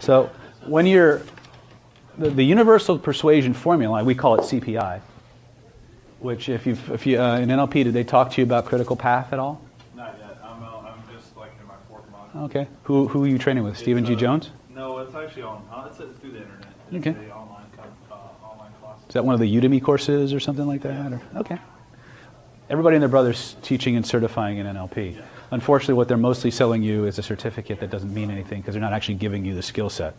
So when you're, the Universal Persuasion Formula, we call it CPI, which if you in NLP, did they talk to you about critical path at all? Not yet. I'm just like in my fourth module. Okay. Who are you training with? Stephen G. Jones? No, it's actually it's through the internet. It's Okay. a online class. Is that one of the Udemy courses or something like that? Or, okay. Everybody and their brother's teaching and certifying in NLP. Yeah. Unfortunately, what they're mostly selling you is a certificate that doesn't mean anything because they're not actually giving you the skill set,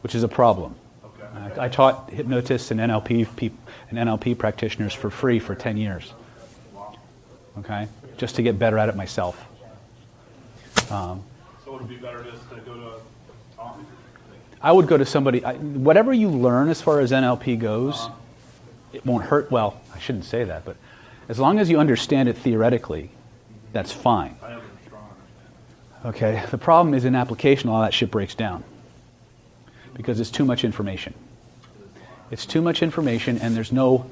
which is a problem. Okay. I taught hypnotists and NLP practitioners for free for 10 years. Okay, just to get better at it myself. So would it be better just to go to Tom? I would go to somebody. Whatever you learn as far as NLP goes, it won't hurt. Well, I shouldn't say that, but as long as you understand it theoretically, that's fine. I have a strong understanding. Okay. The problem is in application, all that shit breaks down because it's too much information. It's too much information, and there's no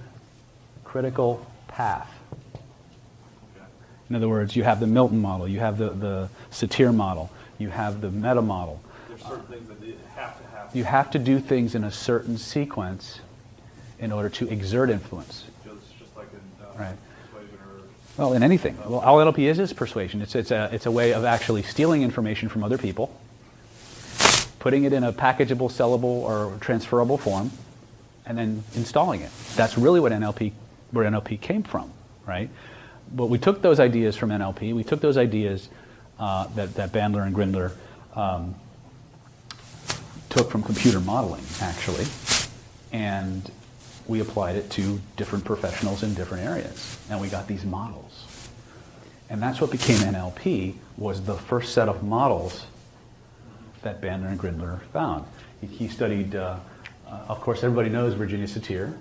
critical path. In other words, you have the Milton model, you have the Satir model, you have the meta model. There's certain things that you have to have. You have to do things in a certain sequence in order to exert influence. Just like in Right. persuasion or... Well, in anything. Well, all NLP is persuasion. It's a way of actually stealing information from other people, putting it in a packageable, sellable, or transferable form, and then installing it. That's really what where NLP came from, right? But we took those ideas from NLP. We took those ideas that Bandler and Grindler took from computer modeling, actually, and we applied it to different professionals in different areas, and we got these models. And that's what became NLP, was the first set of models that Bandler and Grindler found. He studied, of course, everybody knows Virginia Satir.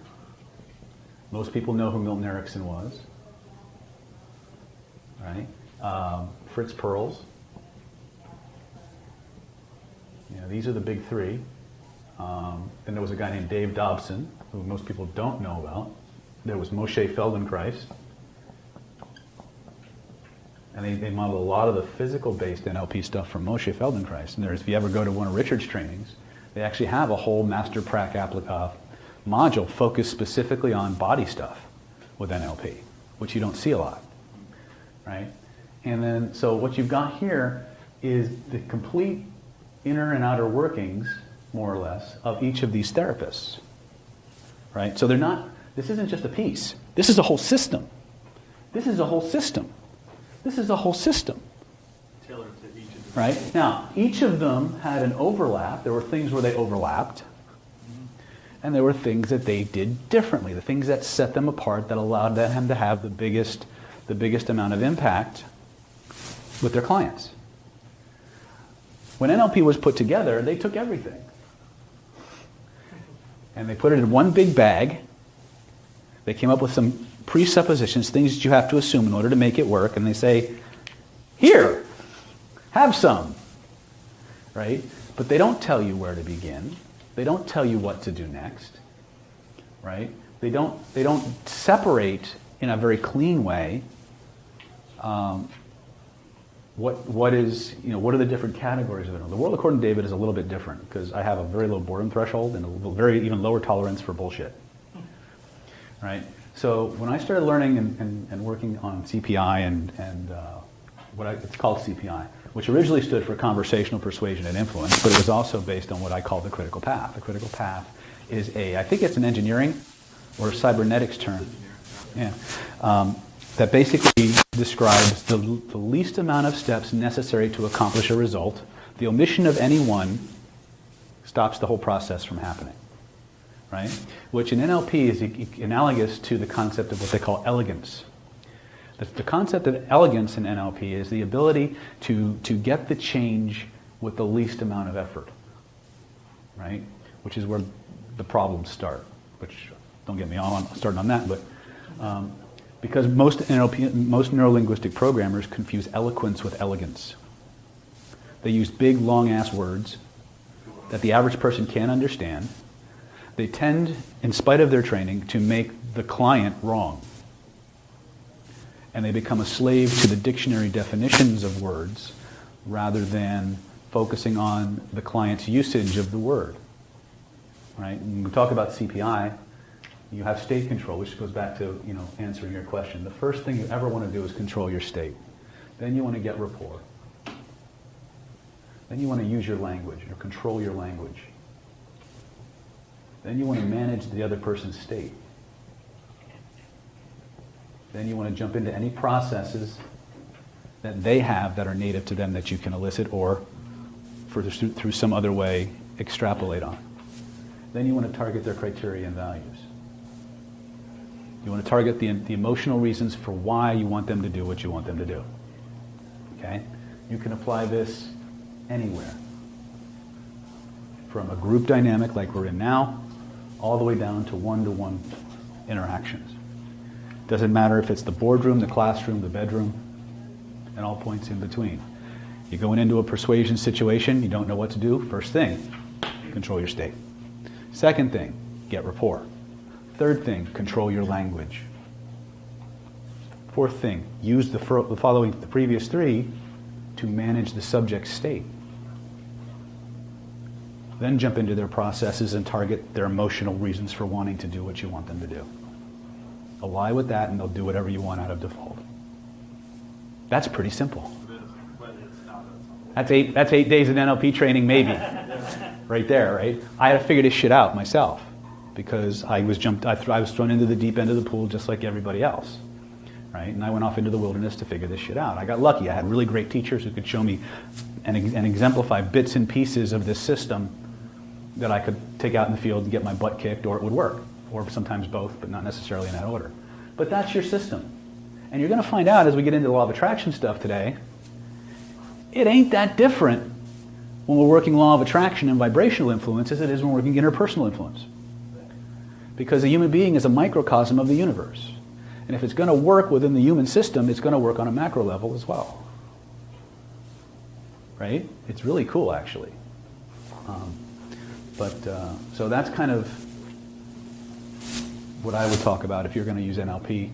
Most people know who Milton Erickson was, right? Fritz Perls. You know, these are the big three. Then there was a guy named Dave Dobson, who most people don't know about. There was Moshe Feldenkrais. And they modeled a lot of the physical-based NLP stuff from Moshe Feldenkrais. And if you ever go to one of Richard's trainings, they actually have a whole Master Prac Applica module focused specifically on body stuff with NLP, which you don't see a lot, right? And then, so what you've got here is the complete inner and outer workings, more or less, of each of these therapists, right? So this isn't just a piece. This is a whole system. This is a whole system. This is a whole system. Tailored to each of them. Right? Now, each of them had an overlap. There were things where they overlapped, and there were things that they did differently, the things that set them apart, that allowed them to have the biggest amount of impact with their clients. When NLP was put together, they took everything, and they put it in one big bag. They came up with some presuppositions, things that you have to assume in order to make it work, and they say, here, have some, right? But they don't tell you where to begin. They don't tell you what to do next, right? They don't separate in a very clean way what are the different categories of it. The world according to David is a little bit different because I have a very low boredom threshold and a very even lower tolerance for bullshit, right? So when I started learning and working on CPI and it's called CPI, which originally stood for Conversational Persuasion and Influence, but it was also based on what I call the critical path. The critical path is I think it's an engineering or cybernetics term, that basically describes the least amount of steps necessary to accomplish a result. The omission of any one stops the whole process from happening. Right? Which in NLP is analogous to the concept of what they call elegance. The concept of elegance in NLP is the ability to get the change with the least amount of effort. Right? Which is where the problems start. Which, don't get me started on that, but because most neurolinguistic programmers confuse eloquence with elegance. They use big, long-ass words that the average person can't understand. They tend, in spite of their training, to make the client wrong. And they become a slave to the dictionary definitions of words rather than focusing on the client's usage of the word. Right? When we talk about CPI, you have state control, which goes back to answering your question. The first thing you ever want to do is control your state. Then you want to get rapport. Then you want to use your language or control your language. Then you want to manage the other person's state. Then you want to jump into any processes that they have that are native to them that you can elicit or through some other way extrapolate on. Then you want to target their criteria and values. You want to target the emotional reasons for why you want them to do what you want them to do. Okay? You can apply this anywhere. From a group dynamic like we're in now, all the way down to one-to-one interactions. Doesn't matter if it's the boardroom, the classroom, the bedroom, and all points in between. You're going into a persuasion situation, you don't know what to do. First thing, control your state. Second thing, get rapport. Third thing, control your language. Fourth thing, use the previous three to manage the subject's state. Then jump into their processes and target their emotional reasons for wanting to do what you want them to do. Ally with that and they'll do whatever you want out of default. That's pretty simple. That's 8 days of NLP training maybe. Right there, right? I had to figure this shit out myself because I was thrown into the deep end of the pool just like everybody else. Right? And I went off into the wilderness to figure this shit out. I got lucky. I had really great teachers who could show me and exemplify bits and pieces of this system that I could take out in the field and get my butt kicked, or it would work. Or sometimes both, but not necessarily in that order. But that's your system. And you're going to find out as we get into the law of attraction stuff today, it ain't that different when we're working law of attraction and vibrational influence as it is when we're working interpersonal influence. Because a human being is a microcosm of the universe. And if it's going to work within the human system, it's going to work on a macro level as well. Right? It's really cool, actually. So that's kind of what I would talk about if you're going to use NLP.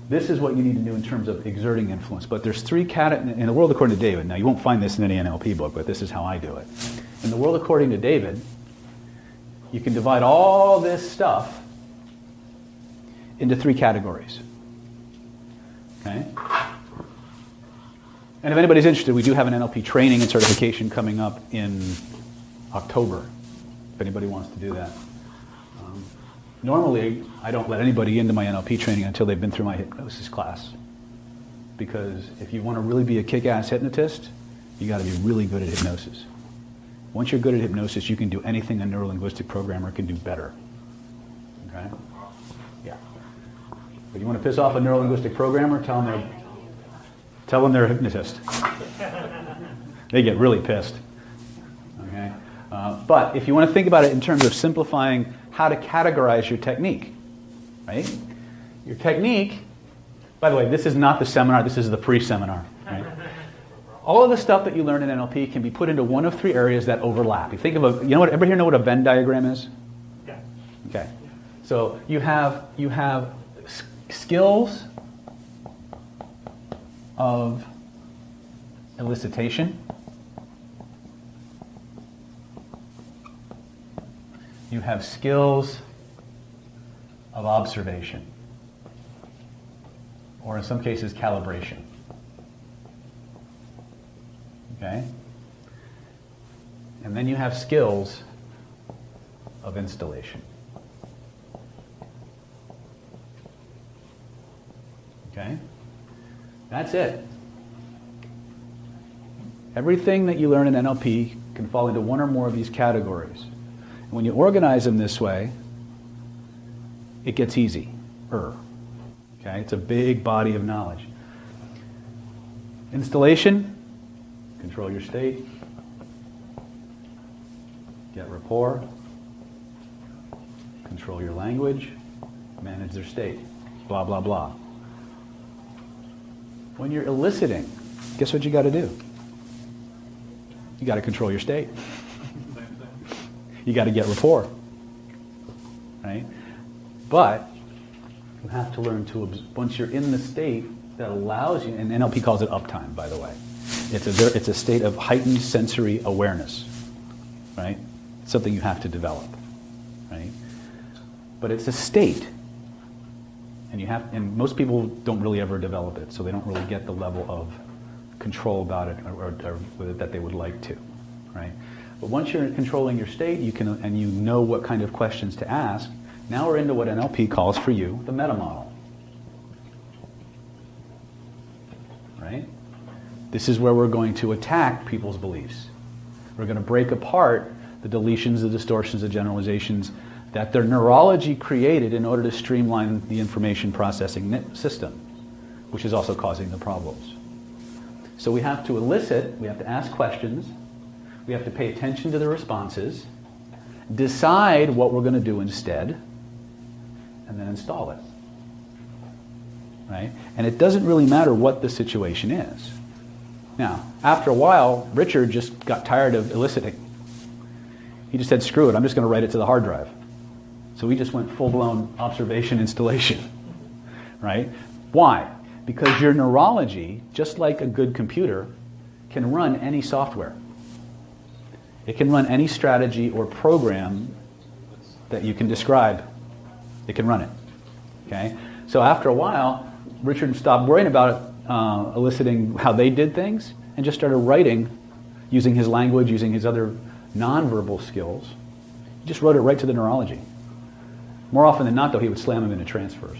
This is what you need to do in terms of exerting influence. But there's three in the world according to David. Now, you won't find this in any NLP book, but this is how I do it. In the world according to David, you can divide all this stuff into three categories. Okay? And if anybody's interested, we do have an NLP training and certification coming up in October, if anybody wants to do that. Normally, I don't let anybody into my NLP training until they've been through my hypnosis class. Because if you want to really be a kick-ass hypnotist, you got to be really good at hypnosis. Once you're good at hypnosis, you can do anything a neuro-linguistic programmer can do better. Okay? Yeah. But you want to piss off a neuro-linguistic programmer, tell them they're a hypnotist. They get really pissed. Okay? But if you want to think about it in terms of simplifying how to categorize your technique, right? Your technique, by the way, this is not the seminar, this is the pre-seminar, right? All of the stuff that you learn in NLP can be put into one of three areas that overlap. You think of ever here know what a Venn diagram is? Yeah. Okay. So you have skills of elicitation. You have skills of observation, or in some cases, calibration. Okay? And then you have skills of installation. Okay? That's it. Everything that you learn in NLP can fall into one or more of these categories. When you organize them this way, it gets easier. Okay? It's a big body of knowledge. Installation, control your state. Get rapport. Control your language. Manage their state. Blah, blah, blah. When you're eliciting, guess what you got to do? You got to control your state. You got to get rapport, right? But you have to learn to, once you're in the state that allows you, and NLP calls it uptime, by the way. It's a state of heightened sensory awareness, right? It's something you have to develop, right? But it's a state, and most people don't really ever develop it, so they don't really get the level of control about it or that they would like to, right? But once you're controlling your state, and you know what kind of questions to ask. Now we're into what NLP calls for you the metamodel, right? This is where we're going to attack people's beliefs. We're going to break apart the deletions, the distortions, the generalizations that their neurology created in order to streamline the information processing system, which is also causing the problems. So we have to elicit, we have to ask questions, we have to pay attention to the responses, decide what we're going to do instead, and then install it. Right? And it doesn't really matter what the situation is. Now, after a while, Richard just got tired of eliciting. He just said, screw it, I'm just going to write it to the hard drive. So we just went full-blown observation installation. Right? Why? Because your neurology, just like a good computer, can run any software. It can run any strategy or program that you can describe. It can run it. Okay? So after a while, Richard stopped worrying about eliciting how they did things and just started writing using his language, using his other nonverbal skills. He just wrote it right to the neurology. More often than not, though, he would slam them into transfers.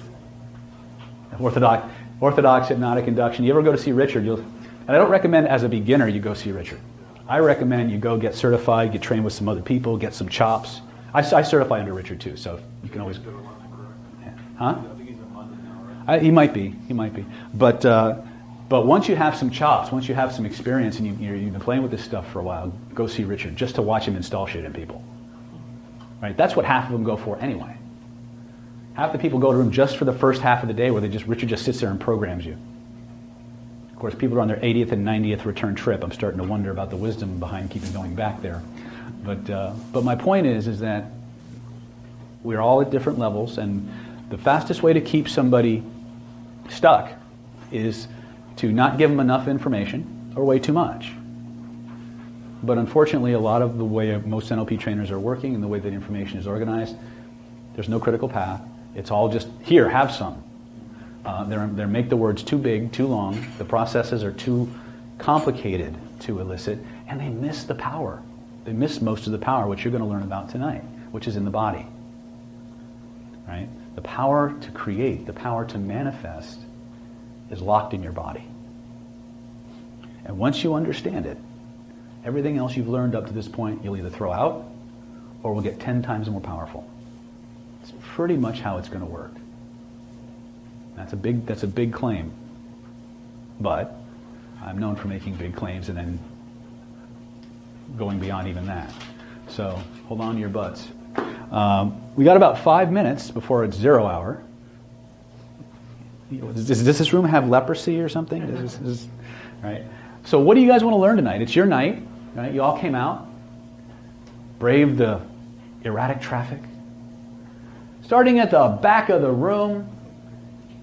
Orthodox hypnotic induction. You ever go to see Richard, and I don't recommend as a beginner you go see Richard. I recommend you go get certified, get trained with some other people, get some chops. I certify under Richard too, so you can always... Huh? I think he's in London now, right? He might be. But once you have some chops, once you have some experience and you've been playing with this stuff for a while, go see Richard just to watch him install shit in people. Right? That's what half of them go for anyway. Half the people go to him just for the first half of the day where Richard just sits there and programs you. Of course, people are on their 80th and 90th return trip. I'm starting to wonder about the wisdom behind keeping going back there. But my point is that we're all at different levels, and the fastest way to keep somebody stuck is to not give them enough information or way too much. But unfortunately, a lot of the way most NLP trainers are working and the way that information is organized, there's no critical path. It's all just, here, have some. They make the words too big, too long. The processes are too complicated to elicit, and they miss the power. They miss most of the power, which you're going to learn about tonight, which is in the body. Right? The power to create, the power to manifest is locked in your body. And once you understand it, everything else you've learned up to this point, you'll either throw out or will get 10 times more powerful. It's pretty much how it's going to work. That's a big claim. But I'm known for making big claims and then going beyond even that. So hold on to your butts. We got about 5 minutes before it's 0 hour. Does this room have leprosy or something? Right? So what do you guys want to learn tonight? It's your night. Right? You all came out, braved the erratic traffic. Starting at the back of the room,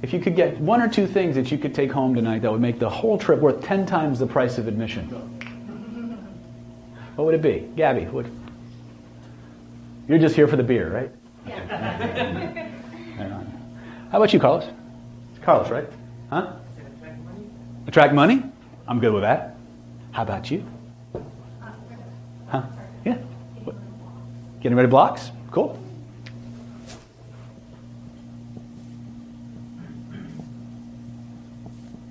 if you could get one or two things that you could take home tonight that would make the whole trip worth 10 times the price of admission, what would it be? Gabby, you're just here for the beer, right? Okay. How about you, Carlos? It's Carlos, right? Huh? Attract money? I'm good with that. How about you? Huh? Yeah. What? Getting rid of blocks? Cool.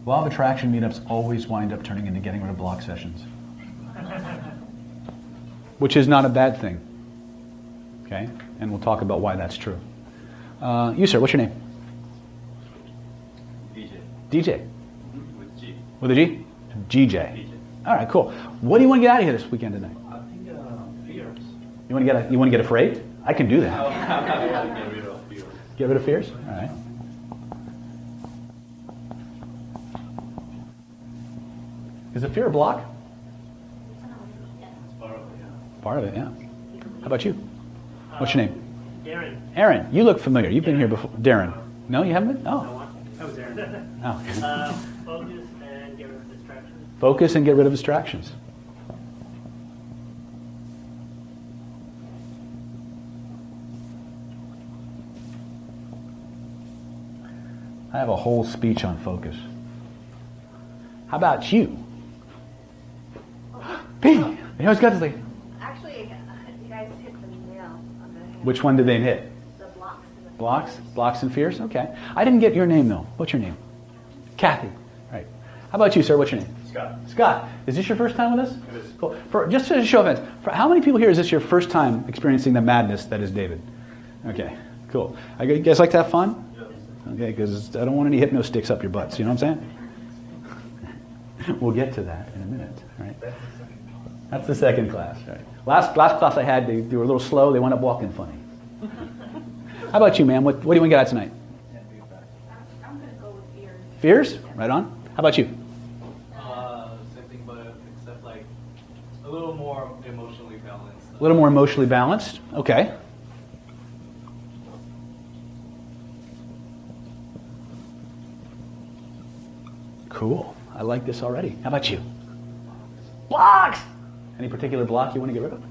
Law of attraction meetups always wind up turning into getting rid of block sessions. Which is not a bad thing. Okay? And we'll talk about why that's true. You, sir, what's your name? DJ. DJ. With G. With a G? GJ. DJ. All right, cool. What do you want to get out of here this weekend tonight? I think fears. You want to get afraid? I can do that. I want to get rid of fears. Get rid of fears? All right. Is a fear a block? It's part of it, yeah. Part of it, yeah. How about you? What's your name? Aaron. Aaron, you look familiar. You've been here before. Darren. No, you haven't been? Oh. I was Aaron. Oh. Focus and get rid of distractions. Focus and get rid of distractions. I have a whole speech on focus. How about you? P. You always got to say. Actually, you guys hit the nail on the head. Which one did they hit? The blocks. And the Blocks? fears. Blocks and fears? Okay. I didn't get your name though. What's your name? Kathy. Right. How about you, sir? What's your name? Scott. Scott. Is this your first time with us? It is. Cool. Just to show of hands, for how many people here is this your first time experiencing the madness that is David? Okay. Cool. You guys like to have fun? Yes. Okay, because I don't want any hypno sticks up your butts. You know what I'm saying? We'll get to that in a minute. Right? That's the second class. Right. Last class I had, they were a little slow. They wound up walking funny. How about you, ma'am? What do you want to get out tonight? I'm going to go with fears. Fears? Right on. How about you? Same thing, but except like a little more emotionally balanced. A little more emotionally balanced. Okay. Cool. I like this already. How about you? Blocks! Any particular block you want to get rid of?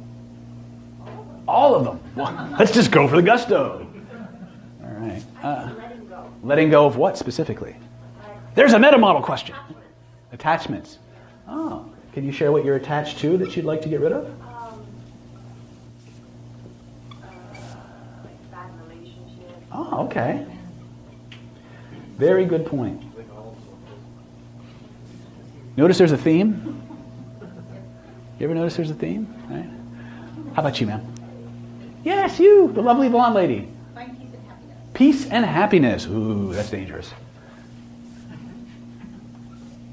All of them. Well, let's just go for the gusto. All right. Letting go. Letting go of what specifically? There's a metamodel question. Attachments. Oh. Can you share what you're attached to that you'd like to get rid of? Like bad relationships. Oh, okay. Very good point. Notice there's a theme? You ever notice there's a theme? Right? How about you, ma'am? Yes, you, the lovely blonde lady. Find peace and happiness. Peace and happiness. Ooh, that's dangerous.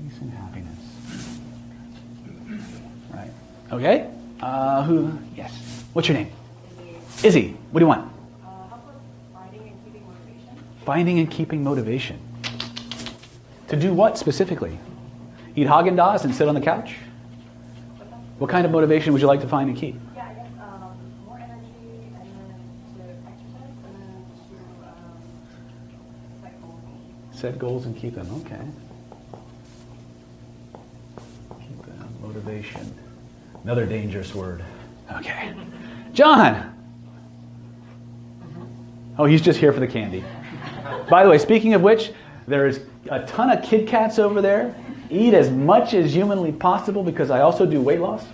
Peace and happiness. Right. Okay. Who? Yes. What's your name? Izzy. What do you want? How about finding and keeping motivation? Finding and keeping motivation. To do what specifically? Eat Haagen-Dazs and sit on the couch? What kind of motivation would you like to find and keep? Yeah, I guess more energy, and then to exercise, and then to set goals. Set goals and keep them. Okay. Keep them. Motivation. Another dangerous word. Okay. John! Oh, he's just here for the candy. By the way, speaking of which, there's a ton of Kit Kats over there. Eat as much as humanly possible because I also do weight loss.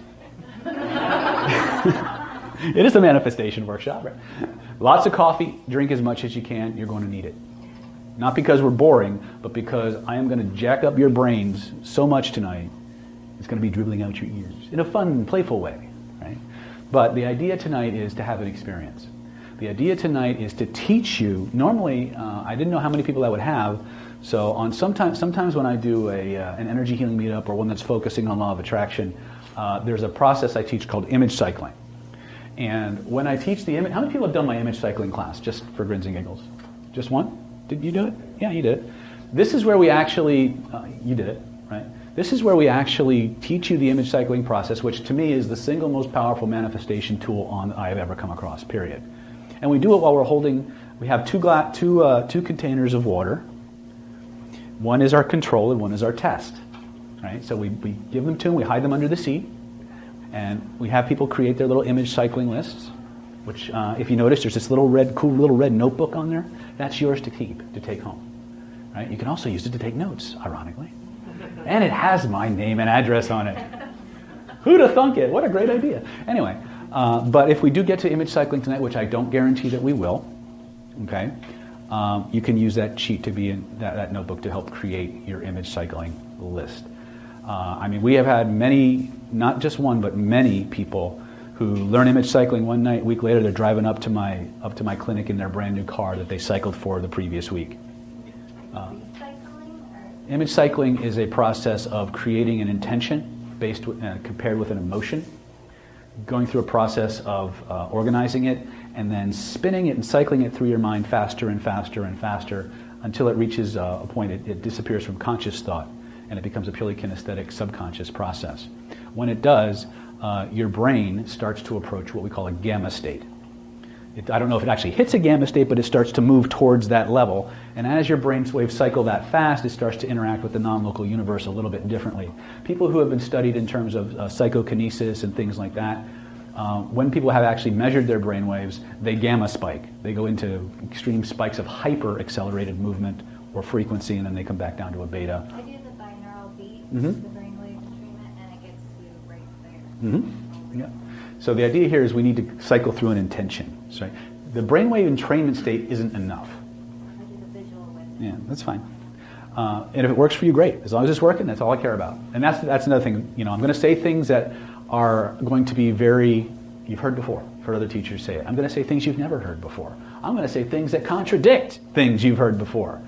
It is a manifestation workshop, right? Lots of coffee, drink as much as you can. You're going to need it. Not because we're boring, but because I am going to jack up your brains so much tonight, it's going to be dribbling out your ears in a fun, playful way, right? But the idea tonight is to have an experience. The idea tonight is to teach you. Normally, I didn't know how many people I would have, so on sometimes when I do an energy healing meetup or one that's focusing on law of attraction, there's a process I teach called image cycling. And when I teach the image, how many people have done my image cycling class, just for grins and giggles? Just one? Did you do it? Yeah, you did it. This is where we actually, you did it, right? This is where we actually teach you the image cycling process, which to me is the single most powerful manifestation tool I've ever come across, period. And we do it while we're holding, we have two containers of water. One is our control and one is our test, right? So we give them to them, we hide them under the seat, and we have people create their little image cycling lists, which if you notice, there's this cool little red notebook on there. That's yours to keep, to take home, right? You can also use it to take notes, ironically. And it has my name and address on it. Who'd have thunk it? What a great idea. Anyway, but if we do get to image cycling tonight, which I don't guarantee that we will, okay, you can use that sheet to be in that notebook to help create your image cycling list. I mean, we have had many, not just one, but many people who learn image cycling one night, a week later, they're driving up to my clinic in their brand new car that they cycled for the previous week. Image cycling is a process of creating an intention compared with an emotion, going through a process of organizing it, and then spinning it and cycling it through your mind faster and faster and faster until it reaches a point it disappears from conscious thought and it becomes a purely kinesthetic subconscious process. When it does, your brain starts to approach what we call a gamma state. I don't know if it actually hits a gamma state, but it starts to move towards that level. And as your brain waves cycle that fast, it starts to interact with the non-local universe a little bit differently. People who have been studied in terms of psychokinesis and things like that, when people have actually measured their brain waves, they gamma spike. They go into extreme spikes of hyper-accelerated movement or frequency, and then they come back down to a beta. I do the binaural beat, Mm-hmm. the brainwave treatment, and it gets you right there. Mm-hmm. Yeah. So the idea here is we need to cycle through an intention. Right? The brainwave entrainment state isn't enough. I do the visual with it. Yeah, that's fine. And if it works for you, great. As long as it's working, that's all I care about. And that's another thing. I'm going to say things that are going to be you've heard before. I've heard other teachers say it. I'm going to say things you've never heard before. I'm going to say things that contradict things you've heard before.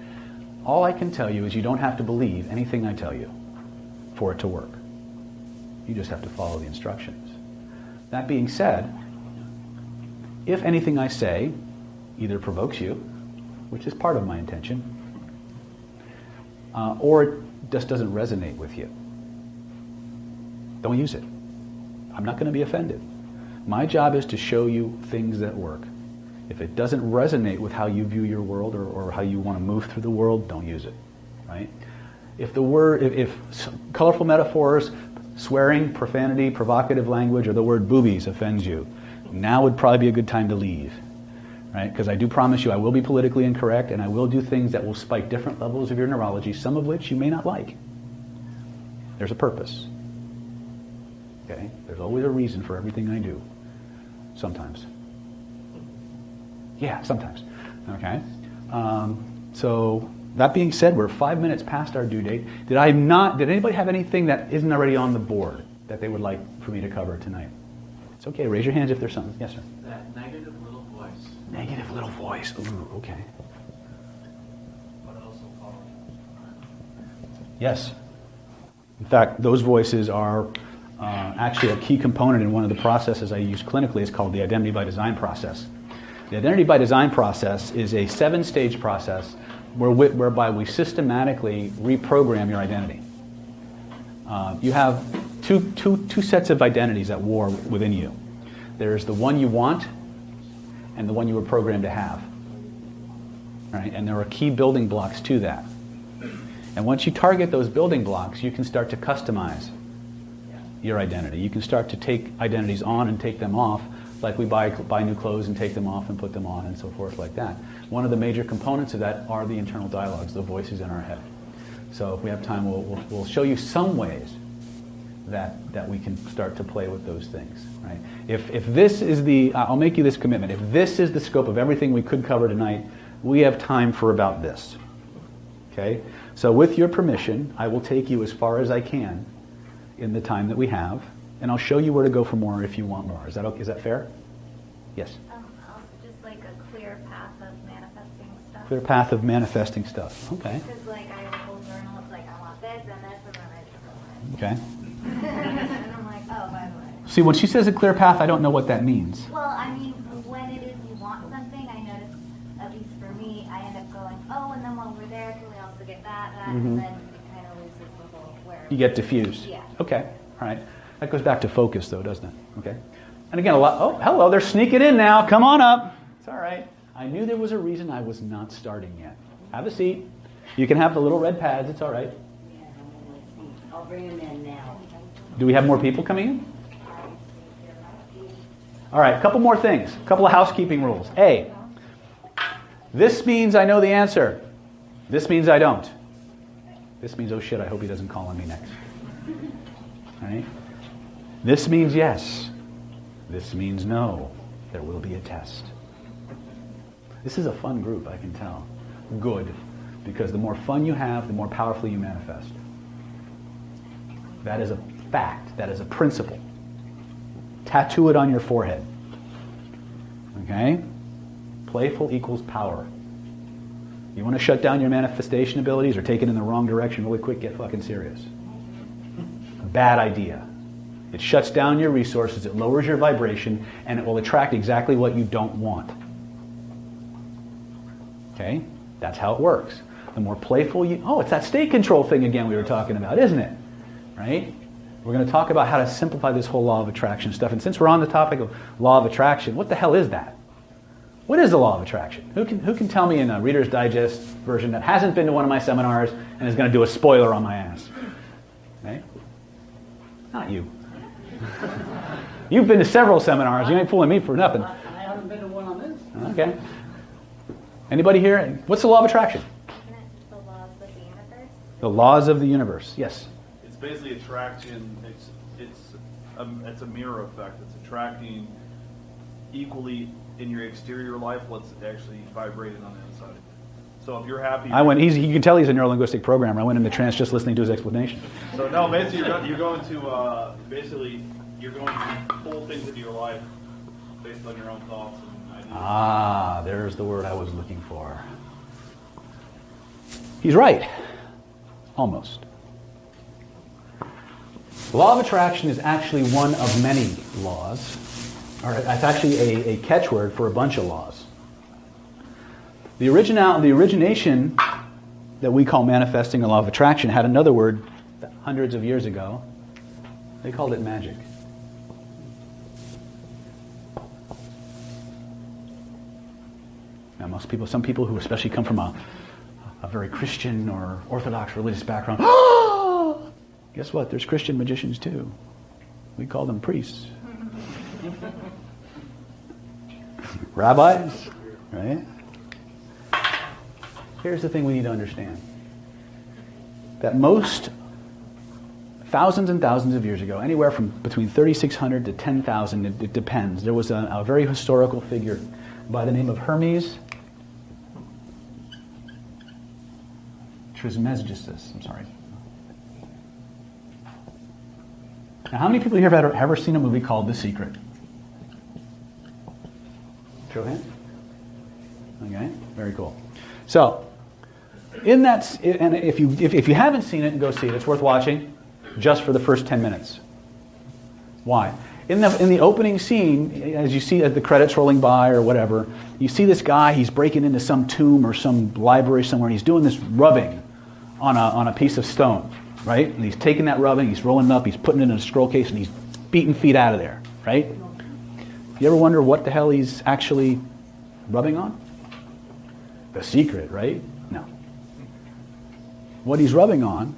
All I can tell you is you don't have to believe anything I tell you for it to work. You just have to follow the instructions. That being said, if anything I say either provokes you, which is part of my intention, or it just doesn't resonate with you, don't use it. I'm not going to be offended. My job is to show you things that work. If it doesn't resonate with how you view your world or how you want to move through the world, don't use it, right? If colorful metaphors, swearing, profanity, provocative language, or the word boobies offends you, now would probably be a good time to leave, right? Because I do promise you I will be politically incorrect and I will do things that will spike different levels of your neurology, some of which you may not like. There's a purpose. Okay? There's always a reason for everything I do. Sometimes. Yeah, sometimes. Okay? So that being said, we're 5 minutes past our due date. Did anybody have anything that isn't already on the board that they would like for me to cover tonight? It's okay. Raise your hands if there's something. Yes, sir. That negative little voice. Negative little voice. Ooh, okay. But also powerful. Yes. In fact, those voices are actually a key component in one of the processes I use clinically. It's called the identity by design process. The identity by design process is a 7-stage process whereby we systematically reprogram your identity. You have two sets of identities at war within you. There's the one you want and the one you were programmed to have. Right? And there are key building blocks to that. And once you target those building blocks, you can start to customize your identity. You can start to take identities on and take them off, like we buy new clothes and take them off and put them on and so forth like that. One of the major components of that are the internal dialogues, the voices in our head. So if we have time, we'll show you some ways that we can start to play with those things. Right? If this is I'll make you this commitment. If this is the scope of everything we could cover tonight, we have time for about this. Okay? So with your permission, I will take you as far as I can in the time that we have, and I'll show you where to go for more if you want more. Is that okay? Is that fair? Yes. Also just like a clear path of manifesting stuff. Clear path of manifesting stuff. Okay. Because like I have a whole journal, it's like I want this and this and then Okay. and I'm like, oh, by the way. See, when she says a clear path, I don't know what that means. Well, I mean, when it is you want something, I notice, at least for me, I end up going, oh, and then while we're there, can we also get that, and then it kind of loses the whole where. You get diffused. Yeah. Okay. All right. That goes back to focus, though, doesn't it? Okay. And again, oh, hello, they're sneaking in now. Come on up. It's all right. I knew there was a reason I was not starting yet. Have a seat. You can have the little red pads. It's all right. I'll bring them in now. Do we have more people coming in? All right, a couple more things. A couple of housekeeping rules. A, this means I know the answer. This means I don't. This means, oh shit, I hope he doesn't call on me next. All right? This means yes. This means no. There will be a test. This is a fun group, I can tell. Good. Because the more fun you have, the more powerfully you manifest. That is a fact. That is a principle. Tattoo it on your forehead. Okay? Playful equals power. You want to shut down your manifestation abilities or take it in the wrong direction really quick, get fucking serious. Bad idea. It shuts down your resources, it lowers your vibration, and it will attract exactly what you don't want. Okay? That's how it works. The more playful you... Oh, it's that state control thing again we were talking about, isn't it? Right? We're going to talk about how to simplify this whole law of attraction stuff. And since we're on the topic of law of attraction, what the hell is that? What is the law of attraction? Who can tell me in a Reader's Digest version that hasn't been to one of my seminars and is going to do a spoiler on my ass? Right? Not you. You've been to several seminars. You ain't fooling me for nothing. I haven't been to one on this. Okay. Anybody here? What's the law of attraction? Isn't it the laws of the universe? The laws of the universe. Yes. It's basically attraction. It's a mirror effect. It's attracting equally in your exterior life what's actually vibrating on the inside. So if you're happy, You can tell he's a neurolinguistic programmer. I went into trance just listening to his explanation. So no, basically you're going to pull things into your life based on your own thoughts and ideas. Ah, there's the word I was looking for. He's right. Almost. The law of attraction is actually one of many laws. Or it's actually a catchword for a bunch of laws. The origination that we call manifesting the law of attraction had another word hundreds of years ago. They called it magic. Now some people who especially come from a very Christian or Orthodox religious background, guess what? There's Christian magicians too. We call them priests. Rabbis, right? Here's the thing we need to understand. That most thousands and thousands of years ago, anywhere from between 3,600 to 10,000, it depends. There was a very historical figure by the name of Hermes Trismegistus. I'm sorry. Now, how many people here have ever seen a movie called The Secret? Show of hands. Okay, very cool. So, and if you haven't seen it, go see it. It's worth watching, just for the first 10 minutes. Why? In the opening scene, as you see the credits rolling by or whatever, you see this guy. He's breaking into some tomb or some library somewhere, and he's doing this rubbing on a piece of stone, right? And he's taking that rubbing, he's rolling it up, he's putting it in a scroll case, and he's beating feet out of there, right? You ever wonder what the hell he's actually rubbing on? The secret, right? No. What he's rubbing on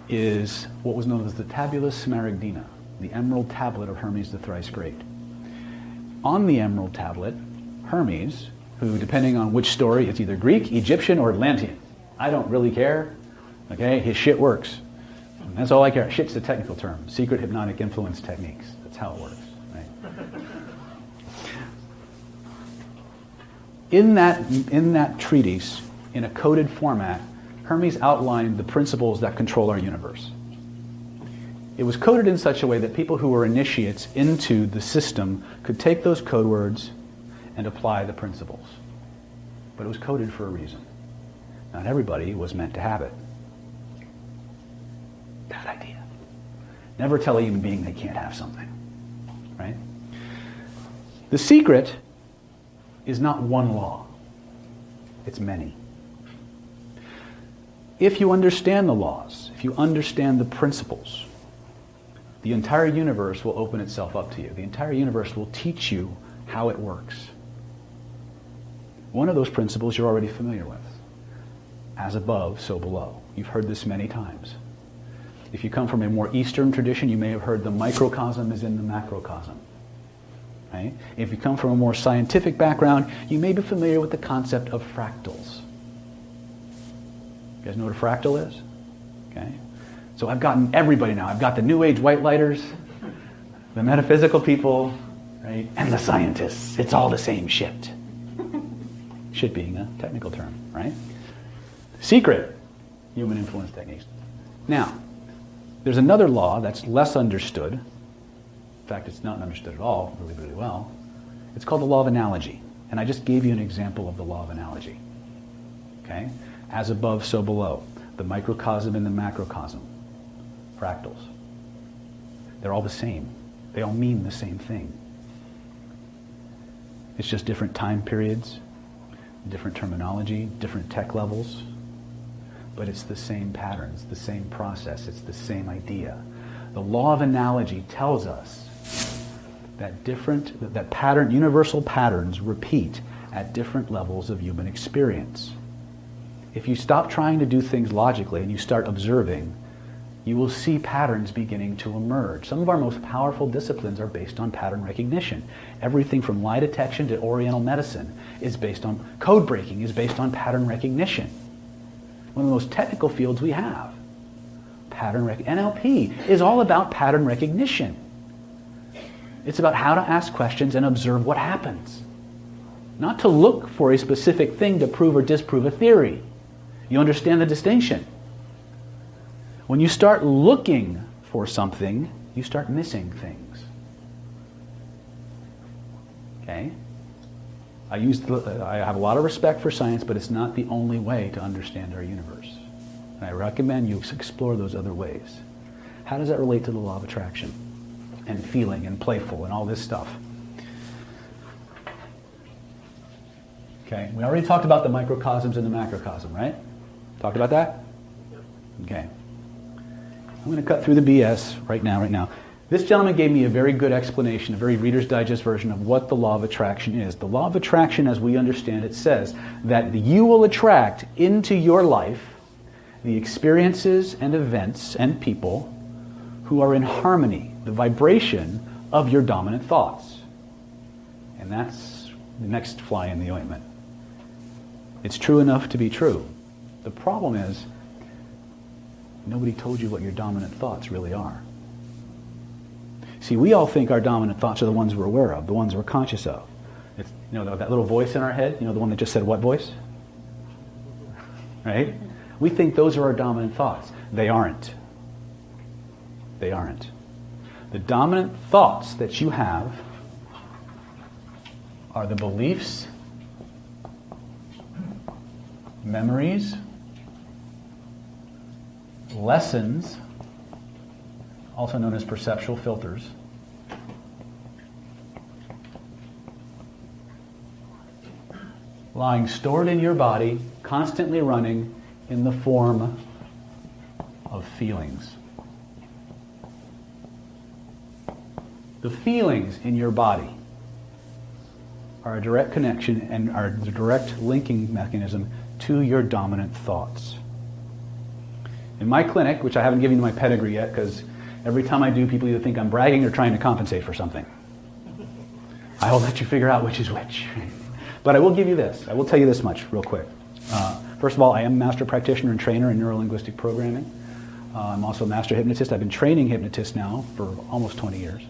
is what was known as the Tabulus Smaragdina, the emerald tablet of Hermes the Thrice Great. On the emerald tablet, Hermes, who, depending on which story, it's either Greek, Egyptian, or Atlantean. I don't really care. Okay, his shit works. And that's all I care. Shit's the technical term. Secret hypnotic influence techniques. That's how it works. Right? In that treatise, in a coded format, Hermes outlined the principles that control our universe. It was coded in such a way that people who were initiates into the system could take those code words and apply the principles. But it was coded for a reason. Not everybody was meant to have it. Bad idea. Never tell a human being they can't have something. Right? The secret is not one law. It's many. If you understand the laws, if you understand the principles, the entire universe will open itself up to you. The entire universe will teach you how it works. One of those principles you're already familiar with. As above, so below. You've heard this many times. If you come from a more Eastern tradition, you may have heard the microcosm is in the macrocosm. Right? If you come from a more scientific background, you may be familiar with the concept of fractals. You guys know what a fractal is? Okay. So I've gotten everybody now. I've got the New Age white lighters, the metaphysical people, right, and the scientists. It's all the same shit. Shit being a technical term, right? Secret, human influence techniques. Now, there's another law that's less understood. In fact, it's not understood at all, really, really well. It's called the law of analogy. And I just gave you an example of the law of analogy. Okay? As above, so below. The microcosm and the macrocosm. Fractals. They're all the same. They all mean the same thing. It's just different time periods, different terminology, different tech levels. But it's the same patterns, the same process, it's the same idea. The law of analogy tells us that universal patterns repeat at different levels of human experience. If you stop trying to do things logically and you start observing, you will see patterns beginning to emerge. Some of our most powerful disciplines are based on pattern recognition. Everything from lie detection to Oriental medicine is based on, code breaking is based on pattern recognition. One of the most technical fields we have. NLP is all about pattern recognition. It's about how to ask questions and observe what happens. Not to look for a specific thing to prove or disprove a theory. You understand the distinction? When you start looking for something, you start missing things. Okay? I have a lot of respect for science, but it's not the only way to understand our universe. And I recommend you explore those other ways. How does that relate to the law of attraction? And feeling and playful and all this stuff? Okay, we already talked about the microcosms and the macrocosm, right? Talked about that? Okay. I'm going to cut through the BS right now. This gentleman gave me a very good explanation, a very Reader's Digest version of what the law of attraction is. The law of attraction, as we understand it, says that you will attract into your life the experiences and events and people who are in harmony, the vibration of your dominant thoughts. And that's the next fly in the ointment. It's true enough to be true. The problem is, nobody told you what your dominant thoughts really are. See, we all think our dominant thoughts are the ones we're aware of, the ones we're conscious of. It's, that little voice in our head, the one that just said what voice? Right? We think those are our dominant thoughts. They aren't. They aren't. The dominant thoughts that you have are the beliefs, memories, lessons, also known as perceptual filters, lying stored in your body, constantly running in the form of feelings. The feelings in your body are a direct connection and are the direct linking mechanism to your dominant thoughts. In my clinic, which I haven't given you my pedigree yet, because every time I do, people either think I'm bragging or trying to compensate for something. I will let you figure out which is which. But I will give you this. I will tell you this much real quick. First of all, I am a master practitioner and trainer in neuro-linguistic programming. I'm also a master hypnotist. I've been training hypnotists now for almost 20 years.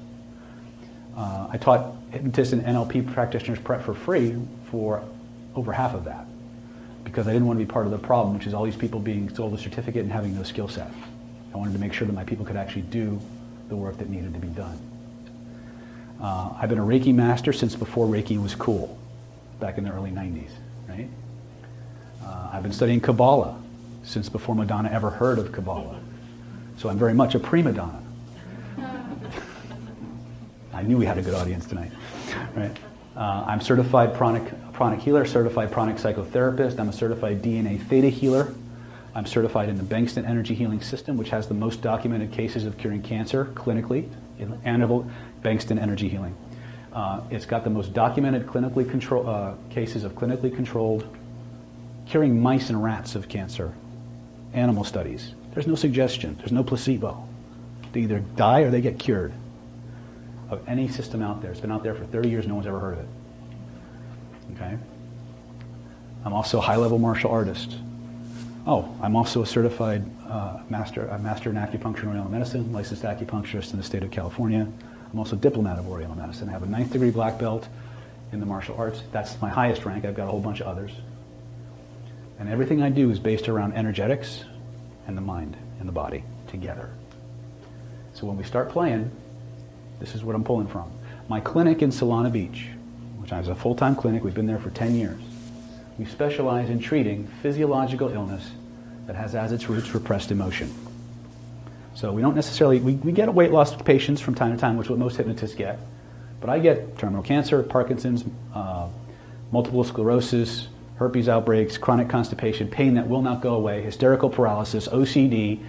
I taught hypnotists and NLP practitioners prep for free for over half of that, because I didn't want to be part of the problem, which is all these people being sold a certificate and having no skill set. I wanted to make sure that my people could actually do the work that needed to be done. I've been a Reiki master since before Reiki was cool, back in the early 90s, right? I've been studying Kabbalah since before Madonna ever heard of Kabbalah. So I'm very much a prima donna. I knew we had a good audience tonight, right? I'm certified pranic healer, certified pranic psychotherapist. I'm a certified DNA theta healer. I'm certified in the Bankston Energy Healing System, which has the most documented cases of curing cancer clinically, Bankston Energy Healing. It's got the most documented cases of clinically controlled curing mice and rats of cancer, animal studies. There's no suggestion. There's no placebo. They either die or they get cured. Of any system out there. It's been out there for 30 years. No one's ever heard of it. Okay? I'm also a high-level martial artist. Oh, I'm also a certified master in acupuncture and Oriental medicine, licensed acupuncturist in the state of California. I'm also a diplomat of Oriental medicine. I have a 9th degree black belt in the martial arts. That's my highest rank. I've got a whole bunch of others. And everything I do is based around energetics and the mind and the body together. So when we start playing, this is what I'm pulling from. My clinic in Solana Beach, which is a full-time clinic, we've been there for 10 years. We specialize in treating physiological illness that has as its roots repressed emotion. So we don't necessarily, we get weight loss patients from time to time, which is what most hypnotists get. But I get terminal cancer, Parkinson's, multiple sclerosis, herpes outbreaks, chronic constipation, pain that will not go away, hysterical paralysis, OCD,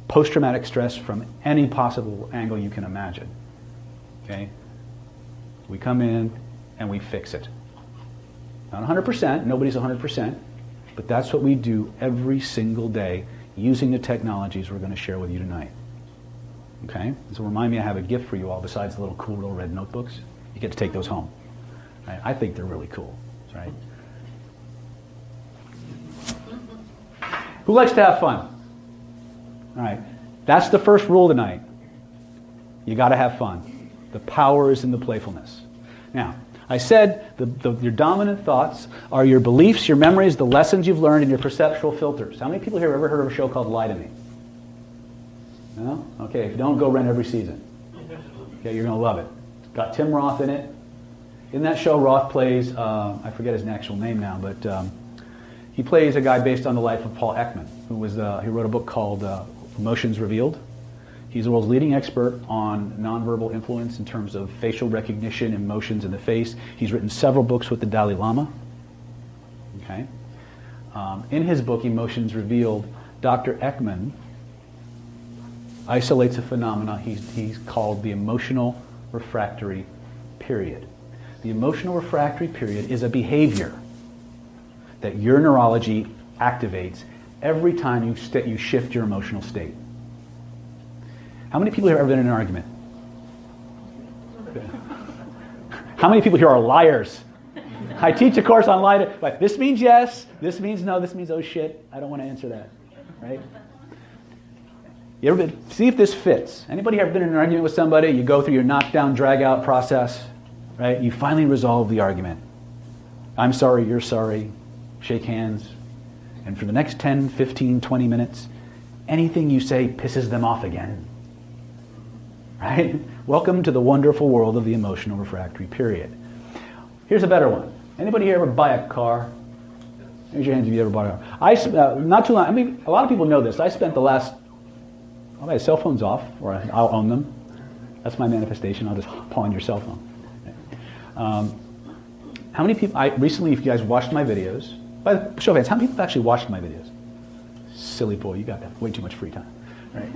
post-traumatic stress from any possible angle you can imagine. Okay? We come in and we fix it. Not 100%, nobody's 100%, but that's what we do every single day using the technologies we're going to share with you tonight. Okay? So remind me, I have a gift for you all besides the little cool little red notebooks. You get to take those home. Right? I think they're really cool. Right? Who likes to have fun? All right. That's the first rule tonight. You got to have fun. The power is in the playfulness. Now, I said your dominant thoughts are your beliefs, your memories, the lessons you've learned, and your perceptual filters. How many people here have ever heard of a show called Lie to Me? No? Okay, if you don't, go rent every season. Okay, you're going to love it. It's got Tim Roth in it. In that show, Roth plays, I forget his actual name now, but he plays a guy based on the life of Paul Ekman, who wrote a book called Emotions Revealed. He's the world's leading expert on nonverbal influence in terms of facial recognition, emotions in the face. He's written several books with the Dalai Lama. Okay. In his book, Emotions Revealed, Dr. Ekman isolates a phenomena he's called the emotional refractory period. The emotional refractory period is a behavior that your neurology activates every time you shift your emotional state. How many people here have ever been in an argument? How many people here are liars? I teach a course on lie to, like, this means yes, this means no, this means oh shit, I don't want to answer that, right? You ever been, see if this fits. Anybody ever been in an argument with somebody? You go through your knockdown, drag out process, right? You finally resolve the argument. I'm sorry, you're sorry, shake hands, and for the next 10, 15, 20 minutes, anything you say pisses them off again. Right? Welcome to the wonderful world of the emotional refractory period. Here's a better one. Anybody here ever buy a car? Raise your hands if you ever bought a car. Not too long. I mean, a lot of people know this. I spent the last, my cell phone's off, or I'll own them. That's my manifestation. I'll just pawn your cell phone. How many people, recently, if you guys watched my videos, by the show of hands, how many people have actually watched my videos? Silly boy, you got way too much free time. Right?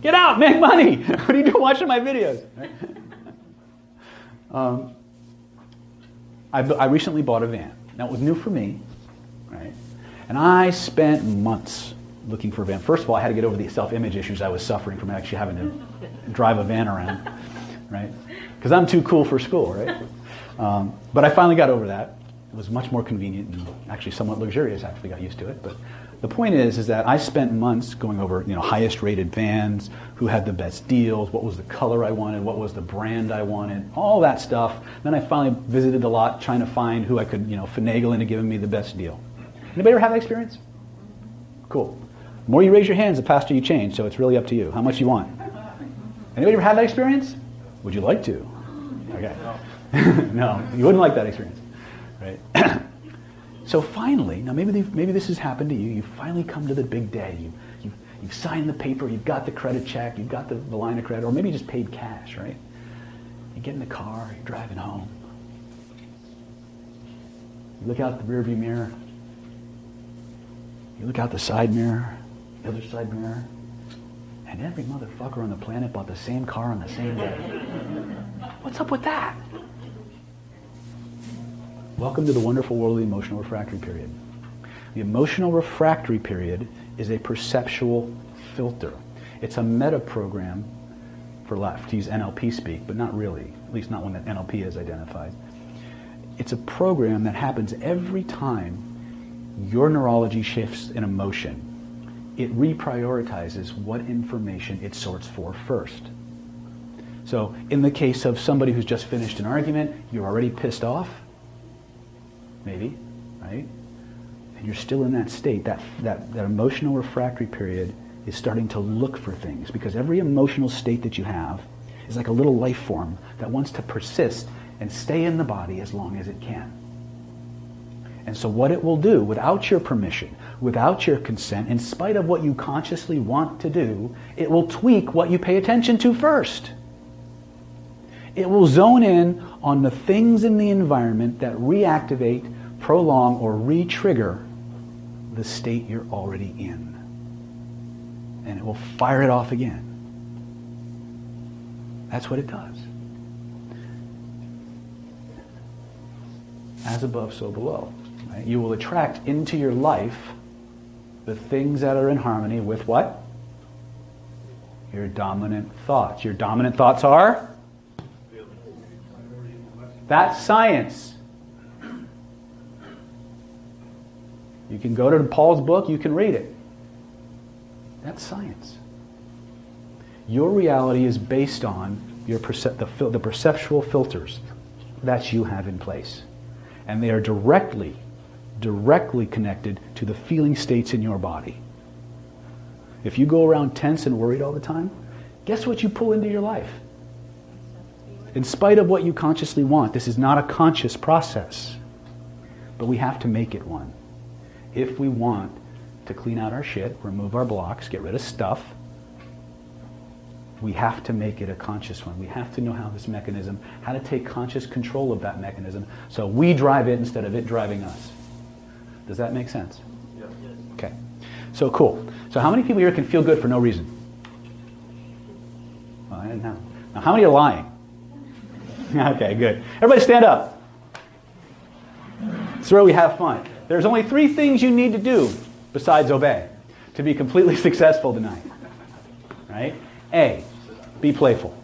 Get out, make money. What are you doing watching my videos? Right? I recently bought a van. Now, it was new for me, right? And I spent months looking for a van. First of all, I had to get over the self-image issues I was suffering from actually having to drive a van around, right? Because I'm too cool for school, right? But I finally got over that. It was much more convenient and actually somewhat luxurious after I got used to it. But the point is that I spent months going over, highest rated vans, who had the best deals, what was the color I wanted, what was the brand I wanted, all that stuff. Then I finally visited a lot trying to find who I could, finagle into giving me the best deal. Anybody ever have that experience? Cool. The more you raise your hands, the faster you change, so it's really up to you. How much you want? Anybody ever have that experience? Would you like to? Okay. No, you wouldn't like that experience. Right? So finally, now maybe this has happened to you. You finally come to the big day. You've signed the paper. You've got the credit check. You've got the line of credit, or maybe you just paid cash. Right? You get in the car. You're driving home. You look out the rearview mirror. You look out the side mirror, the other side mirror, and every motherfucker on the planet bought the same car on the same day. What's up with that? Welcome to the wonderful world of the emotional refractory period. The emotional refractory period is a perceptual filter. It's a meta program for left. To use NLP speak, but not really, at least not one that NLP has identified. It's a program that happens every time your neurology shifts in emotion. It reprioritizes what information it sorts for first. So in the case of somebody who's just finished an argument, you're already pissed off. Maybe, right? And you're still in that state. That emotional refractory period is starting to look for things, because every emotional state that you have is like a little life form that wants to persist and stay in the body as long as it can. And so what it will do, without your permission, without your consent, in spite of what you consciously want to do, it will tweak what you pay attention to first. It will zone in on the things in the environment that reactivate, prolong, or re-trigger the state you're already in. And it will fire it off again. That's what it does. as above, so below. Right? You will attract into your life the things that are in harmony with what? Your dominant thoughts. Your dominant thoughts are? That's science. You can go to Paul's book, you can read it. That's science. Your reality is based on your the perceptual filters that you have in place. And they are directly connected to the feeling states in your body. If you go around tense and worried all the time, guess what you pull into your life? In spite of what you consciously want, this is not a conscious process. But we have to make it one. If we want to clean out our shit, remove our blocks, get rid of stuff, we have to make it a conscious one. We have to know how this mechanism, how to take conscious control of that mechanism so we drive it instead of it driving us. Does that make sense? Yes. Okay. So cool. So how many people here can feel good for no reason? Well, I didn't know. Now how many are lying? Okay, good. Everybody stand up. This is where we have fun. There's only 3 things you need to do besides obey to be completely successful tonight. Right? A, be playful.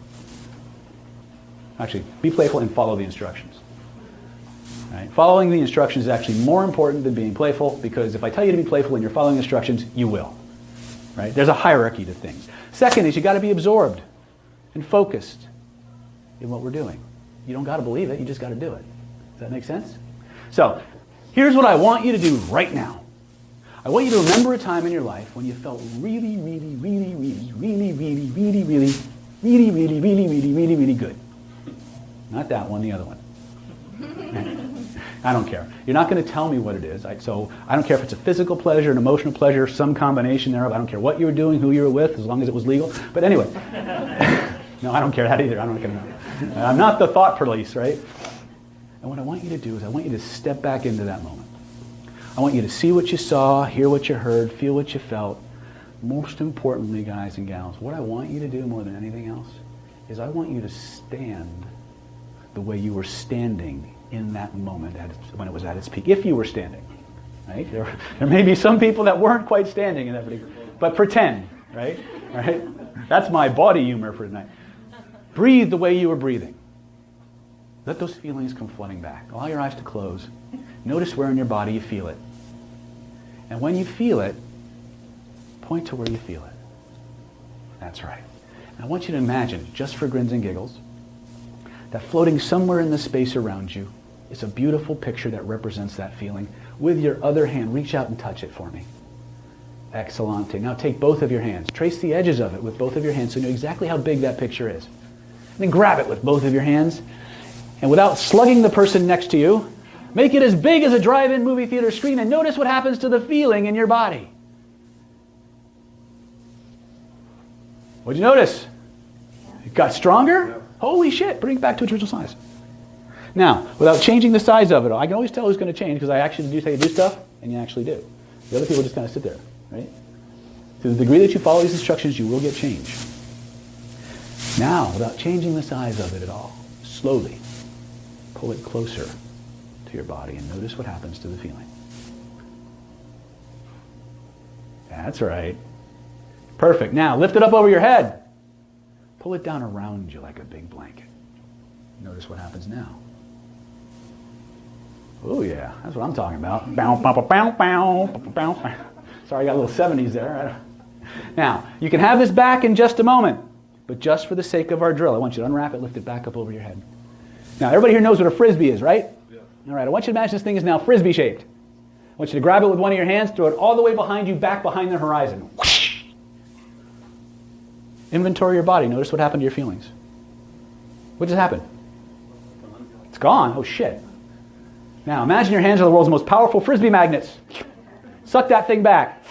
Actually, be playful and follow the instructions. Right? Following the instructions is actually more important than being playful, because if I tell you to be playful and you're following instructions, you will. Right? There's a hierarchy to things. Second is you got to be absorbed and focused in what we're doing. You don't got to believe it, you just got to do it. Does that make sense? So, here's what I want you to do right now. I want you to remember a time in your life when you felt really good. Not that one, the other one. I don't care. You're not going to tell me what it is. So I don't care if it's a physical pleasure, an emotional pleasure, some combination thereof. I don't care what you were doing, who you were with, as long as it was legal. But anyway. No, I don't care that either. I'm not going to know. I'm not the thought police, right? And what I want you to do is I want you to step back into that moment. I want you to see what you saw, hear what you heard, feel what you felt. Most importantly, guys and gals, what I want you to do more than anything else is I want you to stand the way you were standing in that moment when it was at its peak. If you were standing, right? There may be some people that weren't quite standing in that particular, but pretend, right? Right? That's my body humor for tonight. Breathe the way you were breathing. Let those feelings come flooding back. Allow your eyes to close. Notice where in your body you feel it. And when you feel it, point to where you feel it. That's right. And I want you to imagine, just for grins and giggles, that floating somewhere in the space around you is a beautiful picture that represents that feeling. With your other hand, reach out and touch it for me. Excellent. Now take both of your hands. Trace the edges of it with both of your hands so you know exactly how big that picture is. And then grab it with both of your hands. And without slugging the person next to you, make it as big as a drive-in movie theater screen and notice what happens to the feeling in your body. What'd you notice? It got stronger? Yeah. Holy shit, bring it back to its original size. Now, without changing the size of it, I can always tell who's going to change because I actually do say do stuff, and you actually do. The other people just kind of sit there, right? To the degree that you follow these instructions, you will get change. Now, without changing the size of it at all, slowly pull it closer to your body and notice what happens to the feeling. That's right. Perfect. Now, lift it up over your head. Pull it down around you like a big blanket. Notice what happens now. Oh yeah, that's what I'm talking about. Bow, bow, bow, bow, bow, bow, bow. Sorry, I got a little 70s there. Now, you can have this back in just a moment, but just for the sake of our drill, I want you to unwrap it, lift it back up over your head. Now, everybody here knows what a frisbee is, right? Yeah. All right, I want you to imagine this thing is now frisbee shaped. I want you to grab it with one of your hands, throw it all the way behind you, back behind the horizon. Whoosh! Inventory your body. Notice what happened to your feelings. What just happened? It's gone. Oh, shit. Now, imagine your hands are the world's most powerful frisbee magnets. Suck that thing back.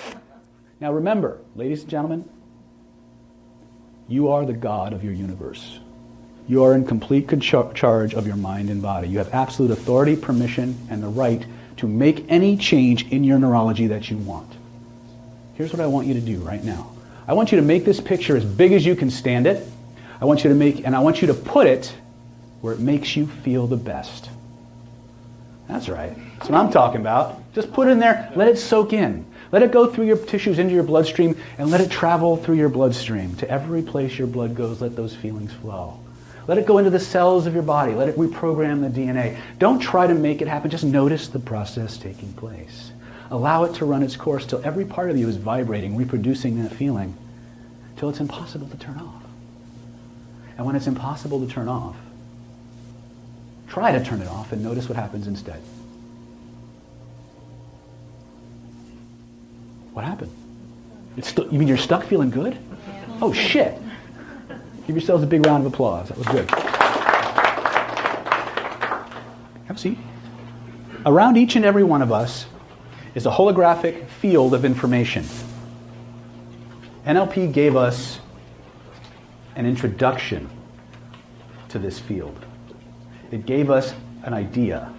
Now, remember, ladies and gentlemen, you are the God of your universe. You are in complete charge of your mind and body. You have absolute authority, permission, and the right to make any change in your neurology that you want. Here's what I want you to do right now. I want you to make this picture as big as you can stand it. I want you to put it where it makes you feel the best. That's right. That's what I'm talking about. Just put it in there, let it soak in. Let it go through your tissues into your bloodstream, and let it travel through your bloodstream. To every place your blood goes, let those feelings flow. Let it go into the cells of your body. Let it reprogram the DNA. Don't try to make it happen. Just notice the process taking place. Allow it to run its course till every part of you is vibrating, reproducing that feeling, till it's impossible to turn off. And when it's impossible to turn off, try to turn it off and notice what happens instead. What happened? You mean you're stuck feeling good? Oh, shit. Give yourselves a big round of applause. That was good. Have a seat. Around each and every one of us is a holographic field of information. NLP gave us an introduction to this field. It gave us an idea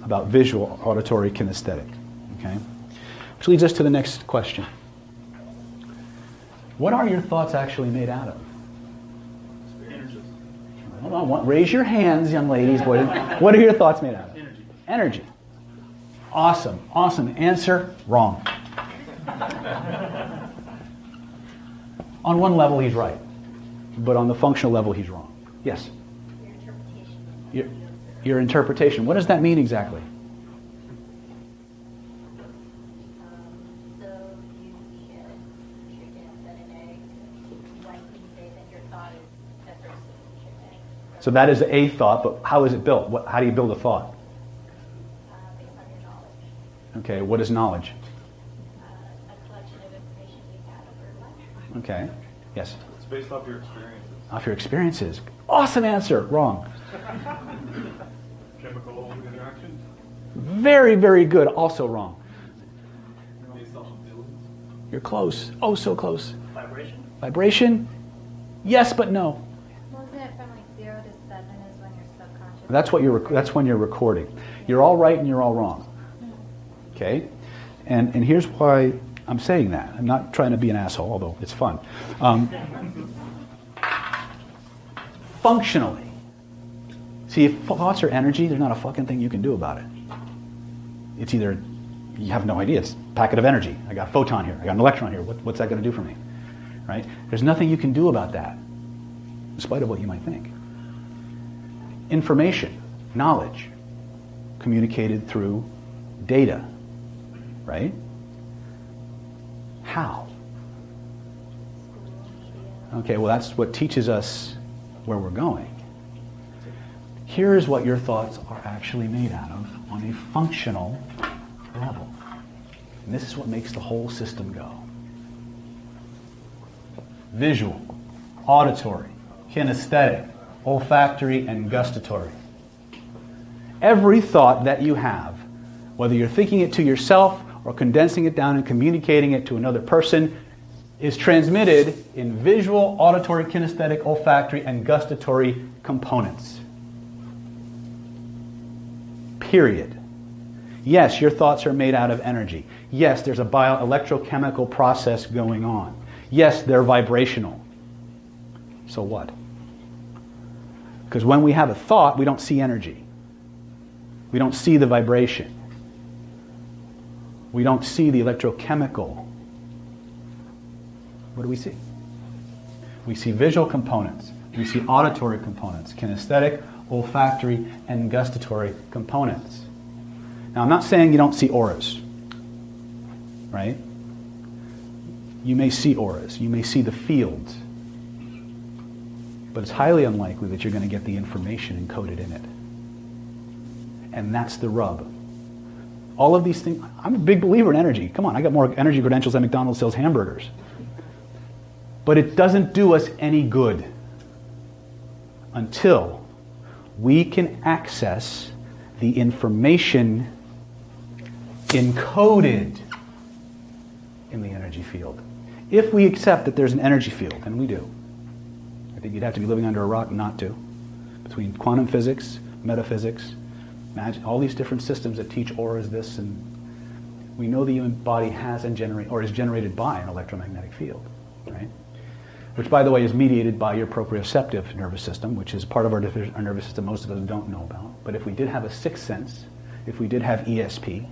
about visual, auditory, kinesthetic. Okay? Which leads us to the next question. What are your thoughts actually made out of? Hold on. Raise your hands, young ladies, boys. What are your thoughts made out of? Energy. Energy. Awesome. Awesome. Answer, wrong. On one level, he's right. But on the functional level, he's wrong. Yes? Your interpretation. Your interpretation. What does that mean exactly? So you see a chicken set an egg, likely say that your thought is that there's a chicken. So that is a thought, but how is it built? How do you build a thought? Based on your knowledge. Okay, what is knowledge? A collection of information you've had over life. Okay, yes. It's based off your experiences. Off your experiences. Awesome answer. Wrong. Chemical interactions. Very, very good. Also wrong. Based off of feelings. You're close. Oh, so close. Vibration? Vibration? Yes, but no. Wasn't it from like 0 to 7 is when you're subconscious? That's when you're recording. You're all right and you're all wrong. Okay? And here's why I'm saying that. I'm not trying to be an asshole, although it's fun. Functionally. See, if thoughts are energy, there's not a fucking thing you can do about it. It's either, you have no idea, it's a packet of energy. I got a photon here, I got an electron here. What's that going to do for me? Right? There's nothing you can do about that, in spite of what you might think. Information, knowledge, communicated through data, right? How? Okay, well that's what teaches us where we're going. Here's what your thoughts are actually made out of on a functional level. And this is what makes the whole system go. Visual, auditory, kinesthetic, olfactory, and gustatory. Every thought that you have, whether you're thinking it to yourself or condensing it down and communicating it to another person, is transmitted in visual, auditory, kinesthetic, olfactory, and gustatory components. Period. Yes, your thoughts are made out of energy. Yes, there's a bioelectrochemical process going on. Yes, they're vibrational. So what? Because when we have a thought, we don't see energy. We don't see the vibration. We don't see the electrochemical. What do we see? We see visual components. We see auditory components, kinesthetic, olfactory, and gustatory components. Now, I'm not saying you don't see auras, right? You may see auras. You may see the fields. But it's highly unlikely that you're going to get the information encoded in it. And that's the rub. All of these things, I'm a big believer in energy. Come on, I got more energy credentials than McDonald's sells hamburgers. But it doesn't do us any good until we can access the information encoded in the energy field. If we accept that there's an energy field, and we do. I think you'd have to be living under a rock not to. Between quantum physics, metaphysics, magic, all these different systems that teach auras, this, and we know the human body has and is generated by an electromagnetic field, right? Which, by the way, is mediated by your proprioceptive nervous system, which is part of our nervous system most of us don't know about. But if we did have a sixth sense, if we did have ESP,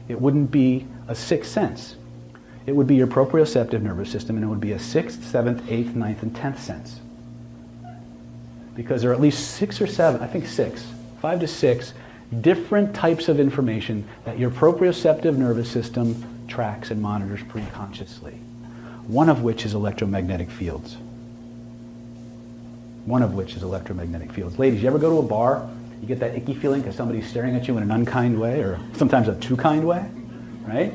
it wouldn't be a sixth sense. It would be your proprioceptive nervous system, and it would be a sixth, seventh, eighth, ninth, and 10th sense. Because there are at least 6 or 7, I think 6, 5 to 6 different types of information that your proprioceptive nervous system tracks and monitors pre-consciously. One of which is electromagnetic fields. One of which is electromagnetic fields. Ladies, you ever go to a bar, you get that icky feeling because somebody's staring at you in an unkind way, or sometimes a too kind way, right?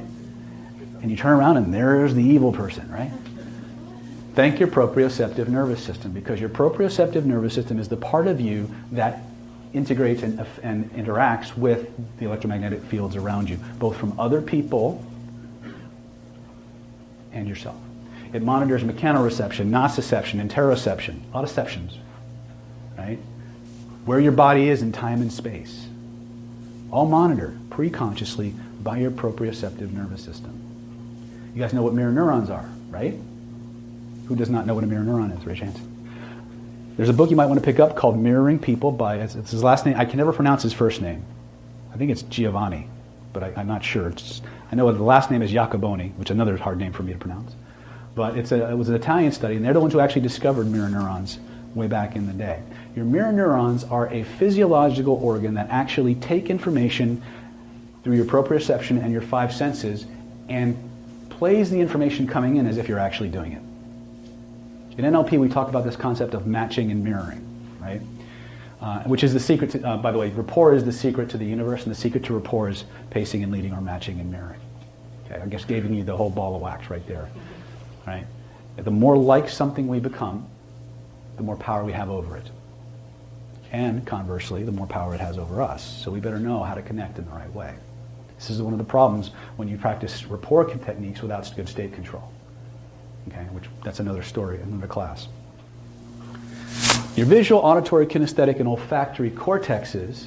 And you turn around and there's the evil person, right? Thank your proprioceptive nervous system, because your proprioceptive nervous system is the part of you that integrates and interacts with the electromagnetic fields around you, both from other people and yourself. It monitors mechanoreception, nociception, interoception, a lot of ceptions, right? Where your body is in time and space. All monitored pre-consciously by your proprioceptive nervous system. You guys know what mirror neurons are, right? Who does not know what a mirror neuron is? Raise your hands. There's a book you might want to pick up called Mirroring People by, it's his last name, I can never pronounce his first name. I think it's Giovanni, but I'm not sure. I know the last name is Jacoboni, which is another hard name for me to pronounce. But it was an Italian study, and they're the ones who actually discovered mirror neurons way back in the day. Your mirror neurons are a physiological organ that actually take information through your proprioception and your 5 senses and plays the information coming in as if you're actually doing it. In NLP, we talk about this concept of matching and mirroring, right? Which is the secret to, by the way, rapport is the secret to the universe, and the secret to rapport is pacing and leading or matching and mirroring. Okay, I guess giving you the whole ball of wax right there, right? The more like something we become, the more power we have over it. And conversely, the more power it has over us. So we better know how to connect in the right way. This is one of the problems when you practice rapport techniques without good state control. Okay, which that's another story, another class. Your visual, auditory, kinesthetic, and olfactory cortexes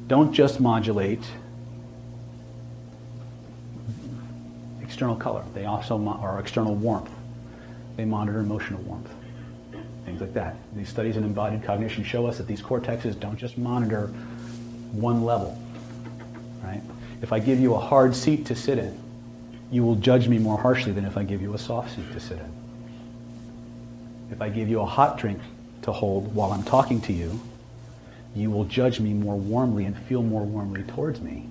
don't just modulate external color. They also are external warmth. They monitor emotional warmth. Things like that. These studies in embodied cognition show us that these cortexes don't just monitor one level. Right? If I give you a hard seat to sit in, you will judge me more harshly than if I give you a soft seat to sit in. If I give you a hot drink to hold while I'm talking to you, you will judge me more warmly and feel more warmly towards me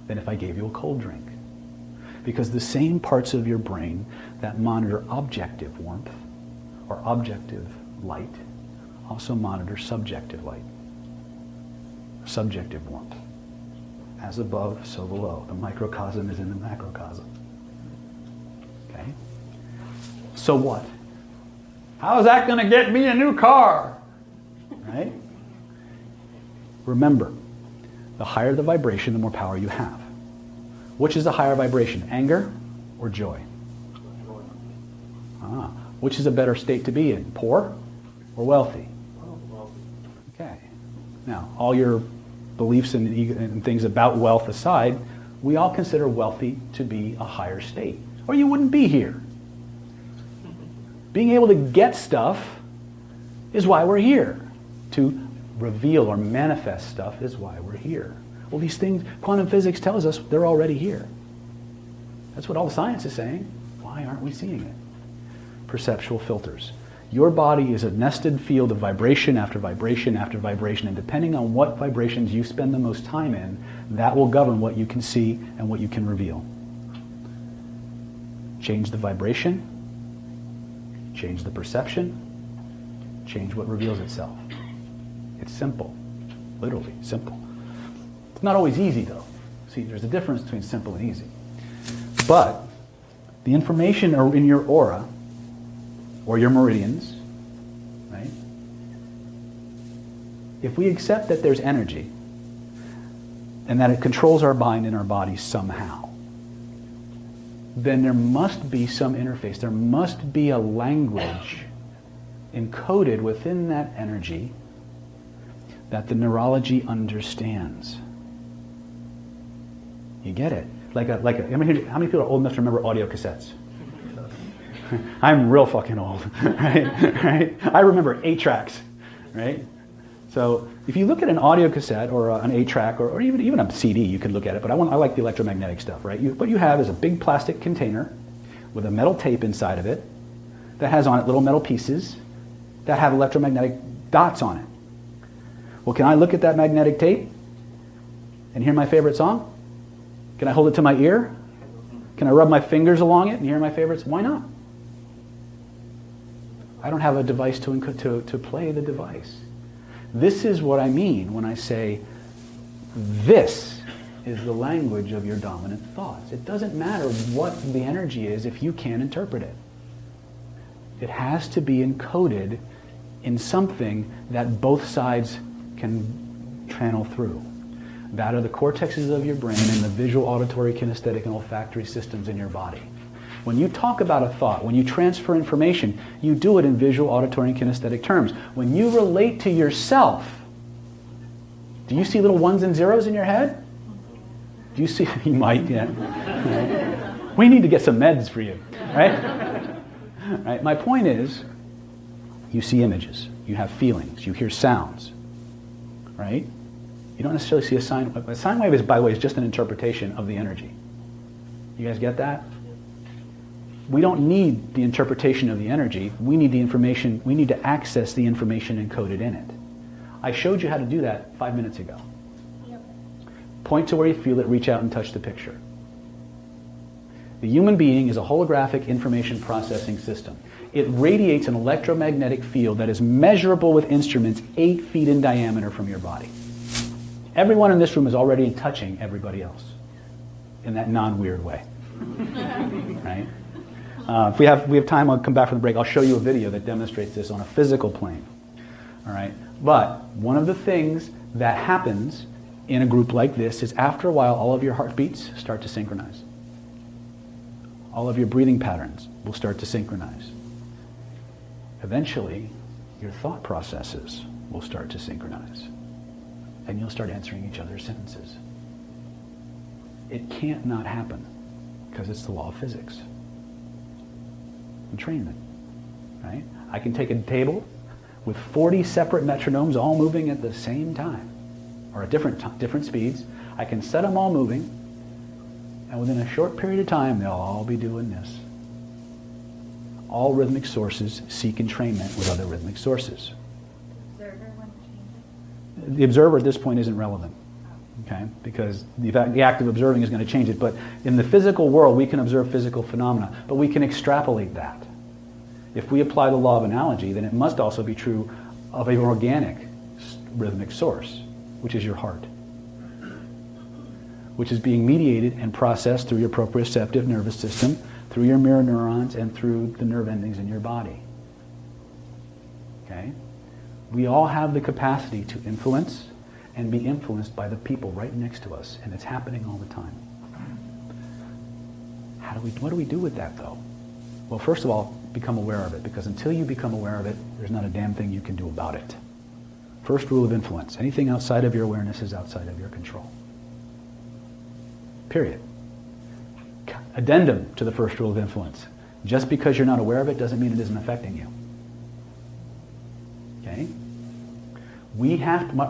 than if I gave you a cold drink. Because the same parts of your brain that monitor objective warmth or objective light also monitor subjective light, subjective warmth. As above, so below. The microcosm is in the macrocosm. Okay? So what? How is that going to get me a new car? Right? Remember, the higher the vibration, the more power you have. Which is the higher vibration, anger or joy? Which is a better state to be in, poor or wealthy? Okay. Now, all your beliefs and things about wealth aside, we all consider wealthy to be a higher state, or you wouldn't be here. Being able to get stuff is why we're here. To reveal or manifest stuff is why we're here. Well, these things, quantum physics tells us they're already here. That's what all the science is saying. Why aren't we seeing it? Perceptual filters. Your body is a nested field of vibration after vibration after vibration, and depending on what vibrations you spend the most time in, that will govern what you can see and what you can reveal. Change the vibration, change the perception, change what reveals itself. It's simple, literally simple. It's not always easy though. See, there's a difference between simple and easy. But the information in your aura or your meridians, right? If we accept that there's energy and that it controls our mind and our body somehow, then there must be some interface. There must be a language encoded within that energy that the neurology understands. You get it? How many people are old enough to remember audio cassettes? I'm real fucking old, right? I remember 8 tracks, right? So if you look at an audio cassette or an 8-track or even a CD, you could look at it, but I like the electromagnetic stuff, right? What you have is a big plastic container with a metal tape inside of it that has on it little metal pieces that have electromagnetic dots on it. Well, can I look at that magnetic tape and hear my favorite song? Can I hold it to my ear? Can I rub my fingers along it and hear my favorites? Why not? I don't have a device to play the device. This is what I mean when I say this is the language of your dominant thoughts. It doesn't matter what the energy is if you can't interpret it. It has to be encoded in something that both sides can channel through. That are the cortexes of your brain and the visual, auditory, kinesthetic, and olfactory systems in your body. When you talk about a thought, when you transfer information, you do it in visual, auditory, and kinesthetic terms. When you relate to yourself, do you see little ones and zeros in your head? Do you see? You might, yeah. We need to get some meds for you, right? Right? My point is, you see images, you have feelings, you hear sounds, right? You don't necessarily see a sine wave. A sine wave is, by the way, is just an interpretation of the energy. You guys get that? We don't need the interpretation of the energy. We need the information. We need to access the information encoded in it. I showed you how to do that 5 minutes ago. Yep. Point to where you feel it, reach out and touch the picture. The human being is a holographic information processing system. It radiates an electromagnetic field that is measurable with instruments 8 feet in diameter from your body. Everyone in this room is already touching everybody else in that non-weird way. Right? If we have time, I'll come back from the break. I'll show you a video that demonstrates this on a physical plane. All right? But one of the things that happens in a group like this is after a while, all of your heartbeats start to synchronize. All of your breathing patterns will start to synchronize. Eventually, your thought processes will start to synchronize. And you'll start answering each other's sentences. It can't not happen because it's the law of physics. Entrainment, right? I can take a table with 40 separate metronomes all moving at the same time, or at different speeds. I can set them all moving, and within a short period of time, they'll all be doing this. All rhythmic sources seek entrainment with other rhythmic sources. Observer when it changes. The observer at this point isn't relevant, okay? Because the act of observing is going to change it. But in the physical world, we can observe physical phenomena, but we can extrapolate that. If we apply the law of analogy, then it must also be true of an organic rhythmic source, which is your heart, which is being mediated and processed through your proprioceptive nervous system, through your mirror neurons, and through the nerve endings in your body. Okay? We all have the capacity to influence and be influenced by the people right next to us, and it's happening all the time. What do we do with that, though? Well, first of all, become aware of it, because until you become aware of it, there's not a damn thing you can do about it. First rule of influence: anything outside of your awareness is outside of your control. Period. Addendum to the first rule of influence: just because you're not aware of it doesn't mean it isn't affecting you. Okay?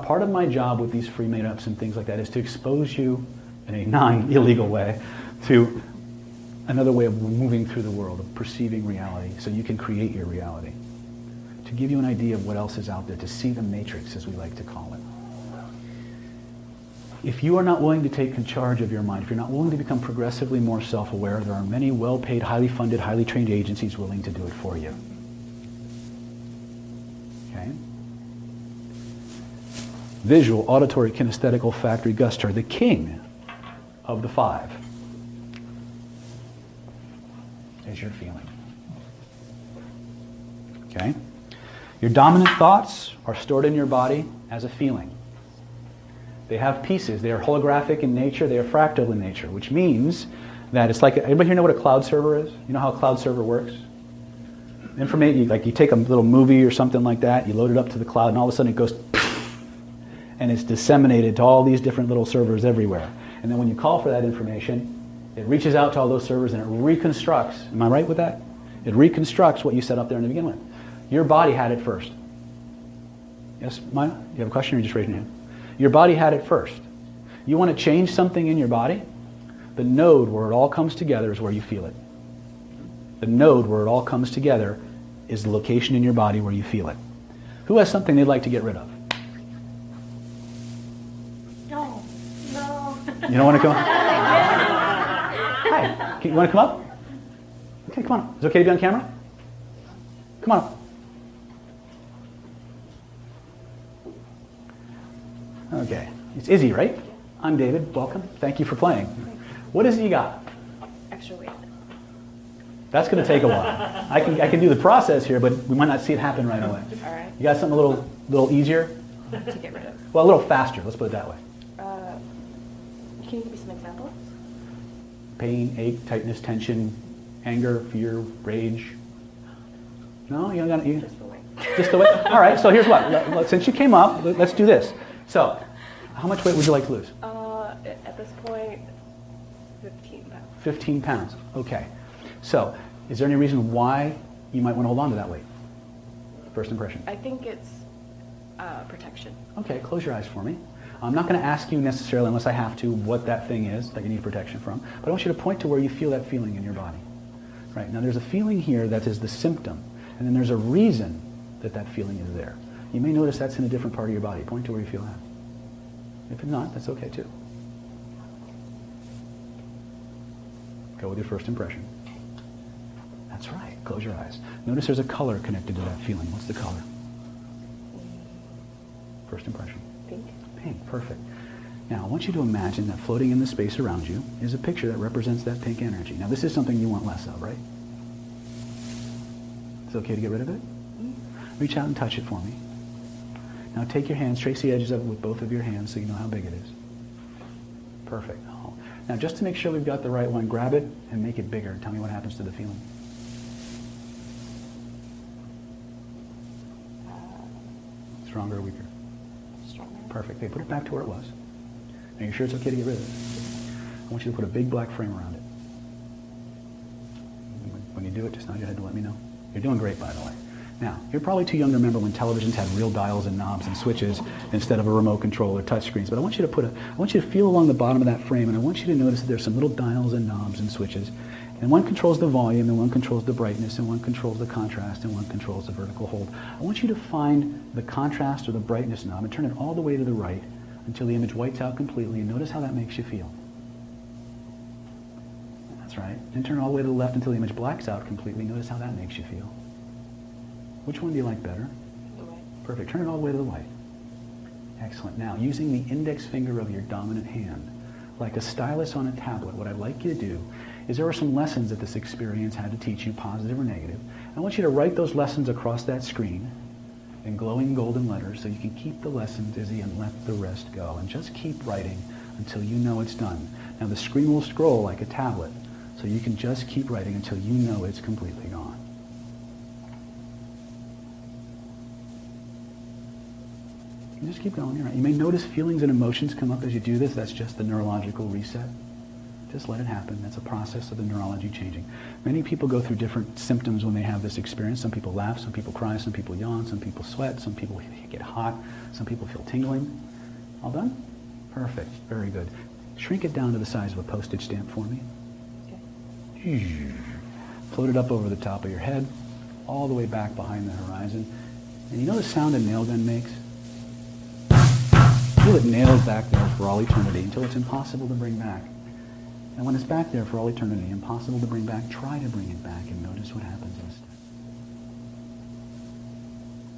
Part of my job with these free made-ups and things like that is to expose you in a non-illegal way to another way of moving through the world, of perceiving reality, so you can create your reality. To give you an idea of what else is out there, to see the matrix, as we like to call it. If you are not willing to take charge of your mind, if you're not willing to become progressively more self-aware, there are many well-paid, highly funded, highly trained agencies willing to do it for you. Okay? Visual, auditory, kinesthetic, olfactory, gustatory, the king of the 5 is your feeling. Okay? Your dominant thoughts are stored in your body as a feeling. They have pieces. They are holographic in nature. They are fractal in nature, which means that it's like, anybody here know what a cloud server is? You know how a cloud server works? You take a little movie or something like that, you load it up to the cloud, and all of a sudden it goes, and it's disseminated to all these different little servers everywhere. And then when you call for that information, it reaches out to all those servers and it reconstructs. Am I right with that? It reconstructs what you set up there to begin with. Your body had it first. Yes, Maya? You have a question or you just raising your hand? Your body had it first. You want to change something in your body? The node where it all comes together is where you feel it. The node where it all comes together is the location in your body where you feel it. Who has something they'd like to get rid of? No. No. You don't want to come up? Hi. You want to come up? Okay, come on. Is it okay to be on camera? Come on up. Okay. It's Izzy, right? I'm David. Welcome. Thank you for playing. What is it you got? Extra weight. That's going to take a while. I can do the process here, but we might not see it happen right away. All right. You got something a little easier? To get rid of. Well, a little faster. Let's put it that way. Can you give me some examples? Pain, ache, tightness, tension, anger, fear, rage. No, you don't got it. Just the weight. Just the way. All right. So here's what. Since you came up, let's do this. So, how much weight would you like to lose? At this point, 15 pounds. 15 pounds. Okay. So, is there any reason why you might want to hold on to that weight? First impression. I think it's protection. Okay, close your eyes for me. I'm not going to ask you necessarily, unless I have to, what that thing is that you need protection from. But I want you to point to where you feel that feeling in your body. Right. Now, there's a feeling here that is the symptom. And then there's a reason that that feeling is there. You may notice that's in a different part of your body. Point to where you feel that. If it's not, that's okay too. Go with your first impression. That's right. Close your eyes. Notice there's a color connected to that feeling. What's the color? First impression. Pink. Pink. Perfect. Now, I want you to imagine that floating in the space around you is a picture that represents that pink energy. Now, this is something you want less of, right? It's okay to get rid of it? Reach out and touch it for me. Now, take your hands, trace the edges of it with both of your hands so you know how big it is. Perfect. Oh. Now, just to make sure we've got the right one, grab it and make it bigger. Tell me what happens to the feeling. Stronger or weaker? Stronger. Perfect. Okay, put it back to where it was. Are you sure it's okay to get rid of it? I want you to put a big black frame around it. When you do it, just nod your head to let me know. You're doing great, by the way. Now, you're probably too young to remember when televisions had real dials and knobs and switches instead of a remote control or touch screens. But I want you to feel along the bottom of that frame, and I want you to notice that there's some little dials and knobs and switches. And one controls the volume, and one controls the brightness, and one controls the contrast, and one controls the vertical hold. I want you to find the contrast or the brightness knob and turn it all the way to the right until the image whites out completely, and notice how that makes you feel. That's right. And turn it all the way to the left until the image blacks out completely. Notice how that makes you feel. Which one do you like better? The white. Perfect. Turn it all the way to the white. Excellent. Now, using the index finger of your dominant hand, like a stylus on a tablet, what I'd like you to do is there are some lessons that this experience had to teach you, positive or negative. I want you to write those lessons across that screen in glowing golden letters so you can keep the lessons, Izzy, and let the rest go. And just keep writing until you know it's done. Now, the screen will scroll like a tablet, so you can just keep writing until you know it's completely gone. You just keep going. You're right. You may notice feelings and emotions come up as you do this. That's just the neurological reset. Just let it happen. That's a process of the neurology changing. Many people go through different symptoms when they have this experience. Some people laugh, some people cry, some people yawn, some people sweat, some people get hot, some people feel tingling. All done? Perfect. Very good. Shrink it down to the size of a postage stamp for me. Okay. Float it up over the top of your head, all the way back behind the horizon. And you know the sound a nail gun makes? Feel it nailed back there for all eternity until it's impossible to bring back. And when it's back there for all eternity, impossible to bring back, try to bring it back and notice what happens instead.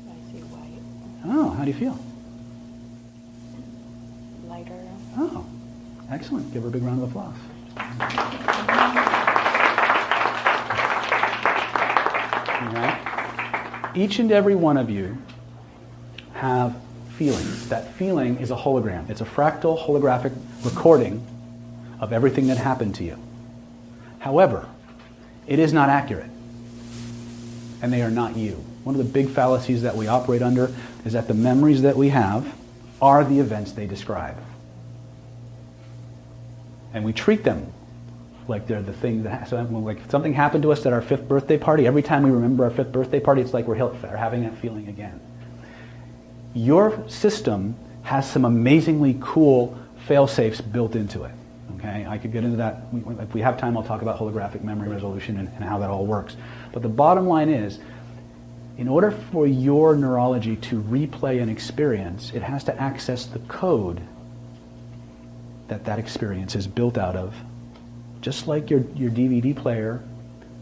I see white. Oh, how do you feel? Lighter. Oh, excellent. Give her a big round of applause. All right. Each and every one of you have feelings. That feeling is a hologram. It's a fractal holographic recording of everything that happened to you. However, it is not accurate. And they are not you. One of the big fallacies that we operate under is that the memories that we have are the events they describe. And we treat them like they're the thing that, so like something happened to us at our 5th birthday party. Every time we remember our 5th birthday party, it's like we're having that feeling again. your system has some amazingly cool fail-safes built into it. Okay, I could get into that. If we have time, I'll talk about holographic memory resolution and how that all works. But the bottom line is, in order for your neurology to replay an experience, it has to access the code that experience is built out of. Just like your DVD player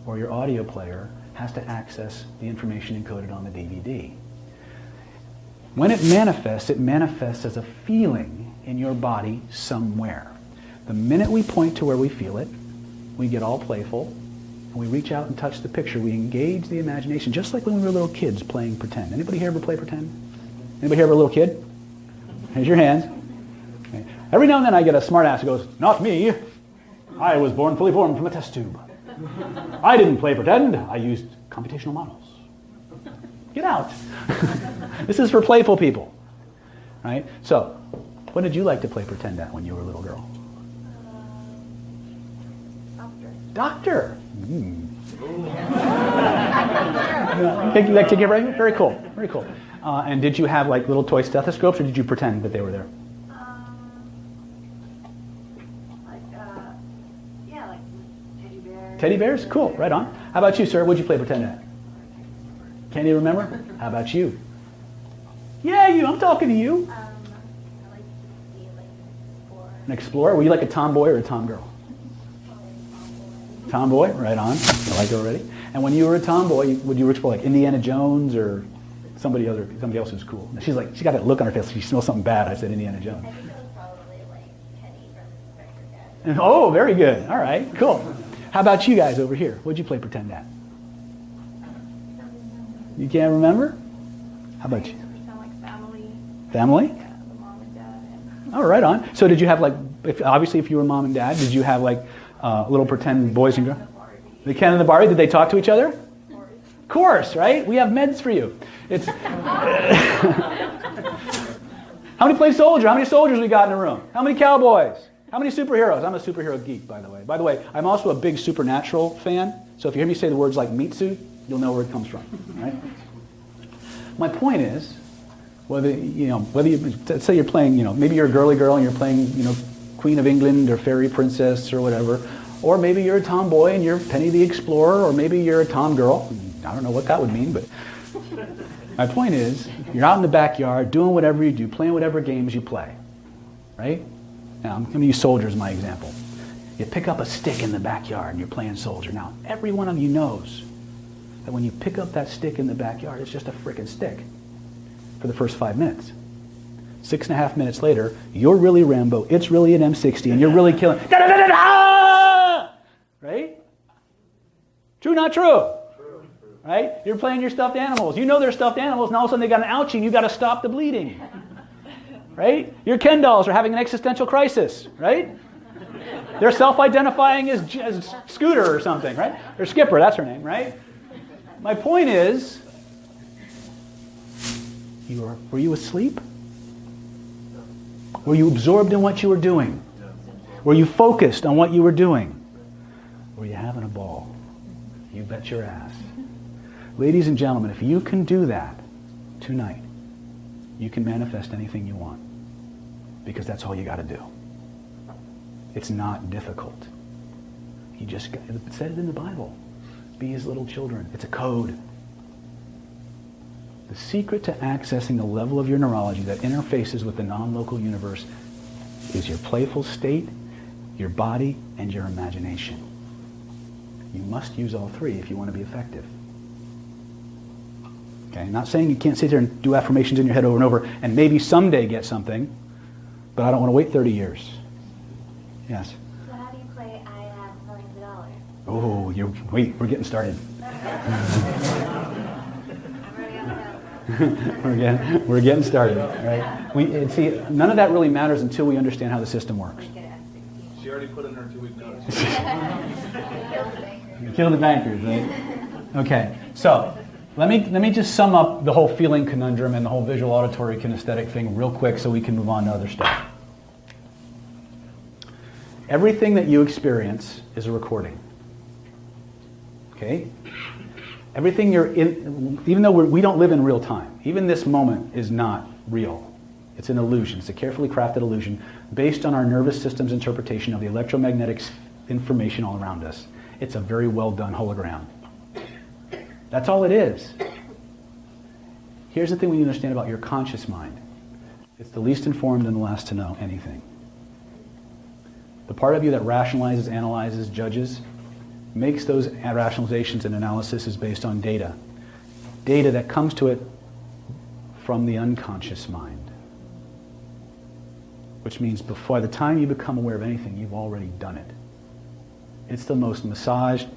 or your audio player has to access the information encoded on the DVD. When it manifests as a feeling in your body somewhere. The minute we point to where we feel it, we get all playful, and we reach out and touch the picture. We engage the imagination, just like when we were little kids playing pretend. Anybody here ever play pretend? Anybody here ever a little kid? Raise your hands. Okay. Every now and then I get a smart ass who goes, not me. I was born fully formed from a test tube. I didn't play pretend. I used computational models. Get out. This is for playful people. Right? So, when did you like to play pretend at when you were a little girl? Doctor. Very cool. Very cool. And did you have like little toy stethoscopes, or did you pretend that they were there? Yeah, like teddy bears. Teddy bears? Cool. Right on. How about you, sir? What'd you play pretend at? Can't you remember? How about you? Yeah, you. I'm talking to you. I like to be like an explorer. An explorer? Were you like a tomboy or a tomgirl? Tomboy, right on. I like it already. And when you were a tomboy, would you explore like Indiana Jones or somebody else who's cool? She got that look on her face. She smells something bad. I said Indiana Jones. I think it was probably like Penny from Inspector Gadget. Oh, very good. All right, cool. How about you guys over here? What'd you play pretend at? You can't remember? How about you? Pretend like family. Family? Yeah, the mom and dad. Oh, right on. So did you have like, obviously if you were mom and dad, did you have like little pretend boys and girls? The Ken and the Barbie, did they talk to each other? Of course, right? We have meds for you. It's How many play soldier? How many soldiers we got in the room? How many cowboys? How many superheroes? I'm a superhero geek, by the way. By the way, I'm also a big Supernatural fan. So if you hear me say the words like meat suit, you'll know where it comes from, right? My point is, whether you, let's say you're playing, maybe you're a girly girl and you're playing, Queen of England or Fairy Princess or whatever, or maybe you're a tomboy and you're Penny the Explorer, or maybe you're a tom girl. I don't know what that would mean, but my point is, you're out in the backyard doing whatever you do, playing whatever games you play, right? Now, I'm going to use soldier as my example. You pick up a stick in the backyard and you're playing soldier. Now, every one of you knows that when you pick up that stick in the backyard, it's just a frickin' stick for the first 5 minutes. 6.5 minutes later, you're really Rambo, it's really an M60, and you're really killing. Right? True, not true? Right? You're playing your stuffed animals. You know they're stuffed animals, and all of a sudden they got an ouchie, and you got to stop the bleeding. Right? Your Ken dolls are having an existential crisis. Right? They're self-identifying as Scooter or something. Right? Or Skipper, that's her name. Right? My point is, were you asleep? Were you absorbed in what you were doing? Were you focused on what you were doing? Were you having a ball? You bet your ass. Ladies and gentlemen, if you can do that tonight, you can manifest anything you want. Because that's all you got to do. It's not difficult. It said it in the Bible. Be as little children. It's a code. The secret to accessing the level of your neurology that interfaces with the non-local universe is your playful state, your body, and your imagination. You must use all three if you want to be effective. Okay, I'm not saying you can't sit there and do affirmations in your head over and over and maybe someday get something, but I don't want to wait 30 years. Yes? So how do you play I Have Millions of Dollars? Oh, we're getting started. We're getting started, right? See, none of that really matters until we understand how the system works. She already put in her 2-week notice. Kill the bankers, right? Okay, so let me just sum up the whole feeling conundrum and the whole visual, auditory, kinesthetic thing real quick so we can move on to other stuff. Everything that you experience is a recording. Okay? Everything you're in, even though we don't live in real time, even this moment is not real. It's an illusion. It's a carefully crafted illusion based on our nervous system's interpretation of the electromagnetic information all around us. It's a very well done hologram. That's all it is. Here's the thing we need to understand about your conscious mind. It's the least informed and the last to know anything. The part of you that rationalizes, analyzes, judges, makes those rationalizations and analysis is based on data. Data that comes to it from the unconscious mind. Which means before the time you become aware of anything, you've already done it. It's the most massaged,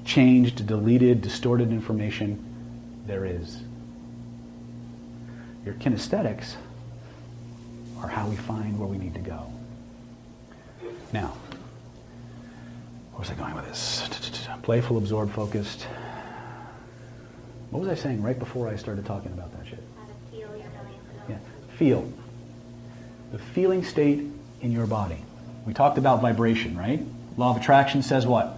changed, deleted, distorted information there is. Your kinesthetics are how we find where we need to go. Now, where was I going with this? Playful, absorbed, focused. What was I saying right before I started talking about that shit? How to feel your millions of Yeah, feel. The feeling state in your body. We talked about vibration, right? Law of attraction says what?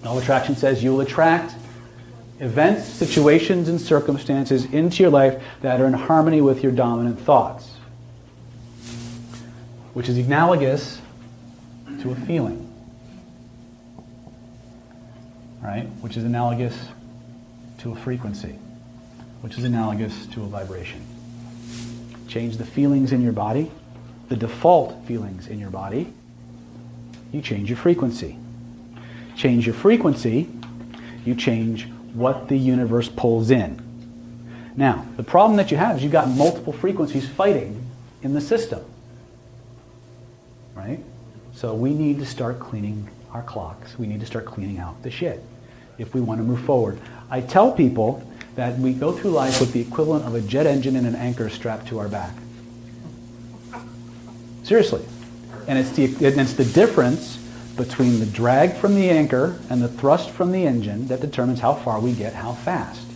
Law of attraction says you will attract events, situations, and circumstances into your life that are in harmony with your dominant thoughts, which is analogous to a feeling, right? Which is analogous to a frequency, which is analogous to a vibration. Change the feelings in your body, the default feelings in your body, you change your frequency. Change your frequency, you change what the universe pulls in. Now, the problem that you have is you've got multiple frequencies fighting in the system. Right? So we need to start cleaning our clocks. We need to start cleaning out the shit if we want to move forward. I tell people that we go through life with the equivalent of a jet engine and an anchor strapped to our back. Seriously. And it's the difference between the drag from the anchor and the thrust from the engine that determines how far we get, how fast.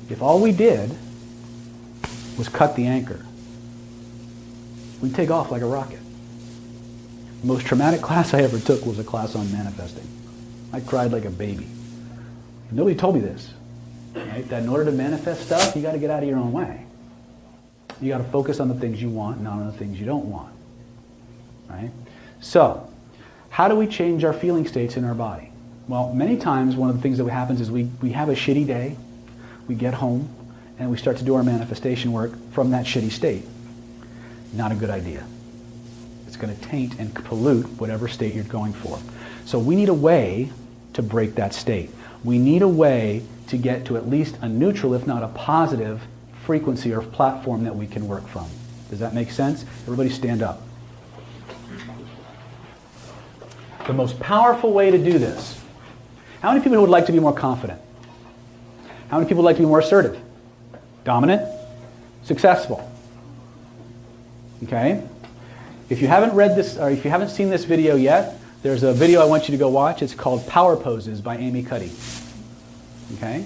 If all we did was cut the anchor, we'd take off like a rocket. The most traumatic class I ever took was a class on manifesting. I cried like a baby. Nobody told me this, right? That in order to manifest stuff, you got to get out of your own way. You got to focus on the things you want, not on the things you don't want, right? So, how do we change our feeling states in our body? Well, many times one of the things that happens is we have a shitty day, we get home, and we start to do our manifestation work from that shitty state. Not a good idea. It's going to taint and pollute whatever state you're going for. So we need a way to break that state. We need a way to get to at least a neutral, if not a positive, frequency or platform that we can work from. Does that make sense? Everybody stand up. The most powerful way to do this. How many people would like to be more confident? How many people would like to be more assertive? Dominant? Successful? Okay? If you haven't read this, or if you haven't seen this video yet, there's a video I want you to go watch. It's called Power Poses by Amy Cuddy. Okay?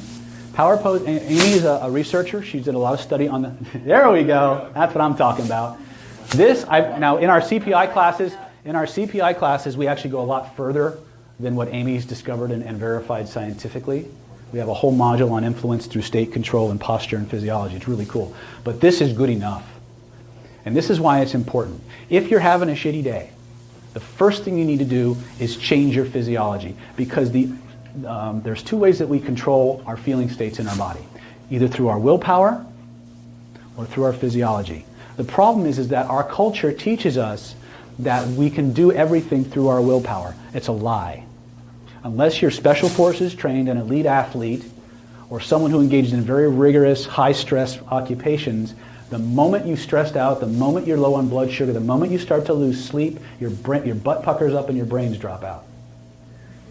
Power pose. Amy is a researcher. She's did a lot of study on the. There we go. That's what I'm talking about. Now in our CPI classes, we actually go a lot further than what Amy's discovered and verified scientifically. We have a whole module on influence through state control and posture and physiology. It's really cool. But this is good enough. And this is why it's important. If you're having a shitty day, the first thing you need to do is change your physiology, because there's two ways that we control our feeling states in our body, either through our willpower or through our physiology. The problem is that our culture teaches us that we can do everything through our willpower. It's a lie. Unless you're special forces trained, an elite athlete, or someone who engaged in very rigorous, high-stress occupations, the moment you stressed out, the moment you're low on blood sugar, the moment you start to lose sleep, your butt puckers up and your brains drop out.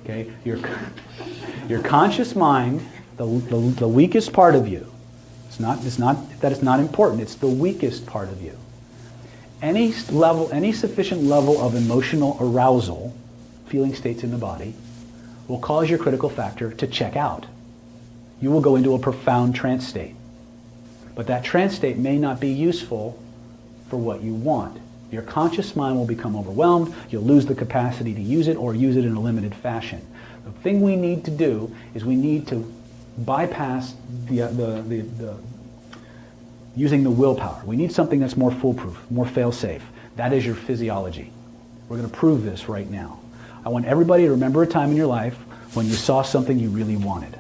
Okay? Your conscious mind, the weakest part of you, it's not that it's not important, it's the weakest part of you. Any sufficient level of emotional arousal, feeling states in the body, will cause your critical factor to check out. You will go into a profound trance state. But that trance state may not be useful for what you want. Your conscious mind will become overwhelmed. You'll lose the capacity to use it or use it in a limited fashion. The thing we need to do is we need to bypass the using the willpower. We need something that's more foolproof, more fail-safe. That is your physiology. We're going to prove this right now. I want everybody to remember a time in your life when you saw something you really wanted.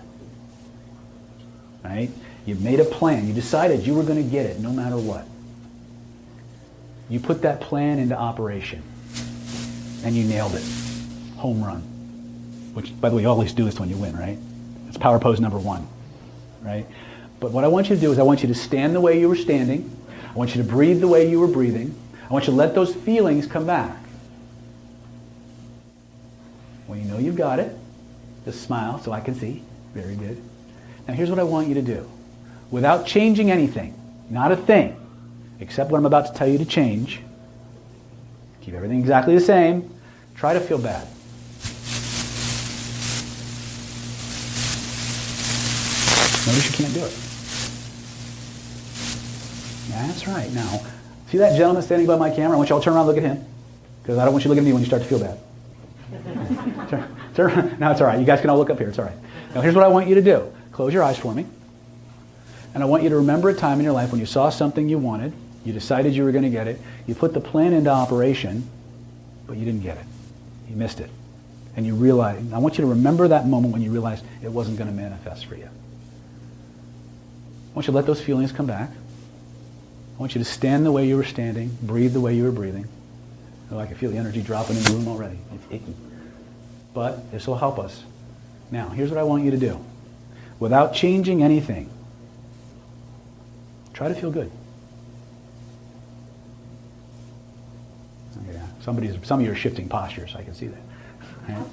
Right? You made a plan. You decided you were going to get it no matter what. You put that plan into operation. And you nailed it. Home run. Which, by the way, you always do this when you win, right? It's power pose number 1. Right? But what I want you to do is I want you to stand the way you were standing. I want you to breathe the way you were breathing. I want you to let those feelings come back. When you know you've got it, just smile so I can see. Very good. Now here's what I want you to do. Without changing anything, not a thing, except what I'm about to tell you to change, keep everything exactly the same, try to feel bad. Notice you can't do it. Yeah, that's right. Now, see that gentleman standing by my camera? I want you all to turn around and look at him, because I don't want you to look at me when you start to feel bad. turn. No, it's all right. You guys can all look up here. It's all right. Now, here's what I want you to do. Close your eyes for me. And I want you to remember a time in your life when you saw something you wanted, you decided you were going to get it, you put the plan into operation, but you didn't get it. You missed it. And you realized, I want you to remember that moment when you realized it wasn't going to manifest for you. I want you to let those feelings come back. I want you to stand the way you were standing, breathe the way you were breathing. Oh, I can feel the energy dropping in the room already. It's icky. But this will help us. Now, here's what I want you to do. Without changing anything, try to feel good. Yeah, some of you are shifting postures. I can see that. All right.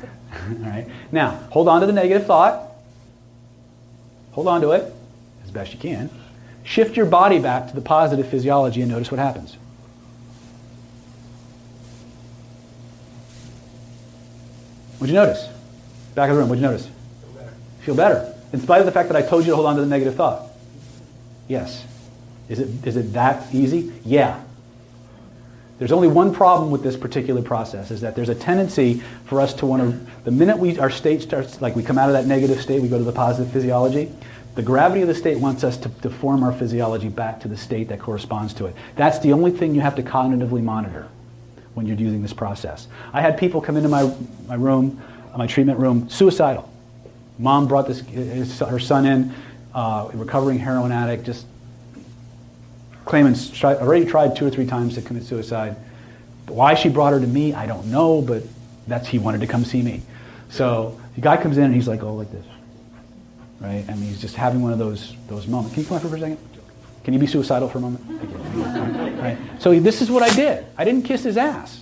All right. Now, hold on to the negative thought. Hold on to it as best you can. Shift your body back to the positive physiology and notice what happens. What'd you notice? Back of the room, what'd you notice? Feel better. In spite of the fact that I told you to hold on to the negative thought. Yes. Is it that easy? Yeah. There's only one problem with this particular process, is that there's a tendency for us to want to, the minute our state starts, like we come out of that negative state, we go to the positive physiology, the gravity of the state wants us to form our physiology back to the state that corresponds to it. That's the only thing you have to cognitively monitor when you're using this process. I had people come into my room, my treatment room, suicidal. Mom brought her son in, recovering heroin addict, just claiming, already tried 2 or 3 times to commit suicide. Why she brought her to me, I don't know, but he wanted to come see me. So the guy comes in and he's like, oh, like this. Right? I mean, he's just having one of those moments. Can you come over for a second? Can you be suicidal for a moment? Right? So this is what I did. I didn't kiss his ass.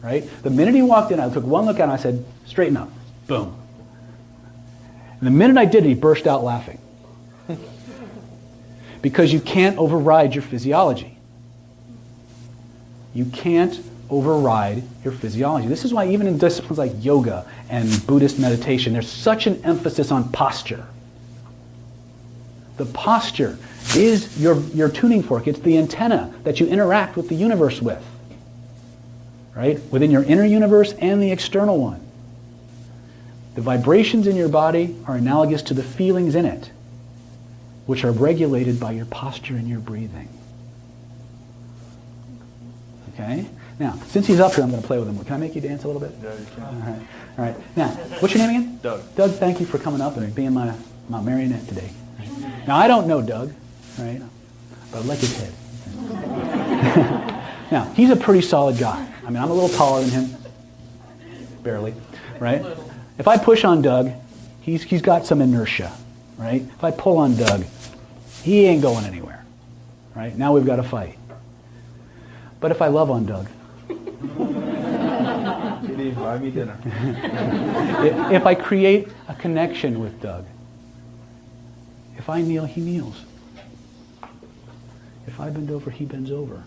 Right? The minute he walked in, I took one look at him and I said, straighten up. Boom. And the minute I did it, he burst out laughing. Because you can't override your physiology. You can't override your physiology. This is why even in disciplines like yoga and Buddhist meditation, there's such an emphasis on posture. The posture is your tuning fork. It's the antenna that you interact with the universe with. Right? Within your inner universe and the external one. The vibrations in your body are analogous to the feelings in it, which are regulated by your posture and your breathing. Okay? Now, since he's up here, I'm going to play with him. Can I make you dance a little bit? Yeah, you can. All right. All right. Now, what's your name again? Doug. Doug, thank you for coming up and being my marionette today. Right? Now, I don't know Doug, right? But I like his head. Now, he's a pretty solid guy. I mean, I'm a little taller than him. Barely. Right? If I push on Doug, he's got some inertia. Right? If I pull on Doug, he ain't going anywhere. Right? Now we've got to fight. But if I love on Doug, Buy me dinner. if I create a connection with Doug, if I kneel, he kneels. If I bend over, he bends over.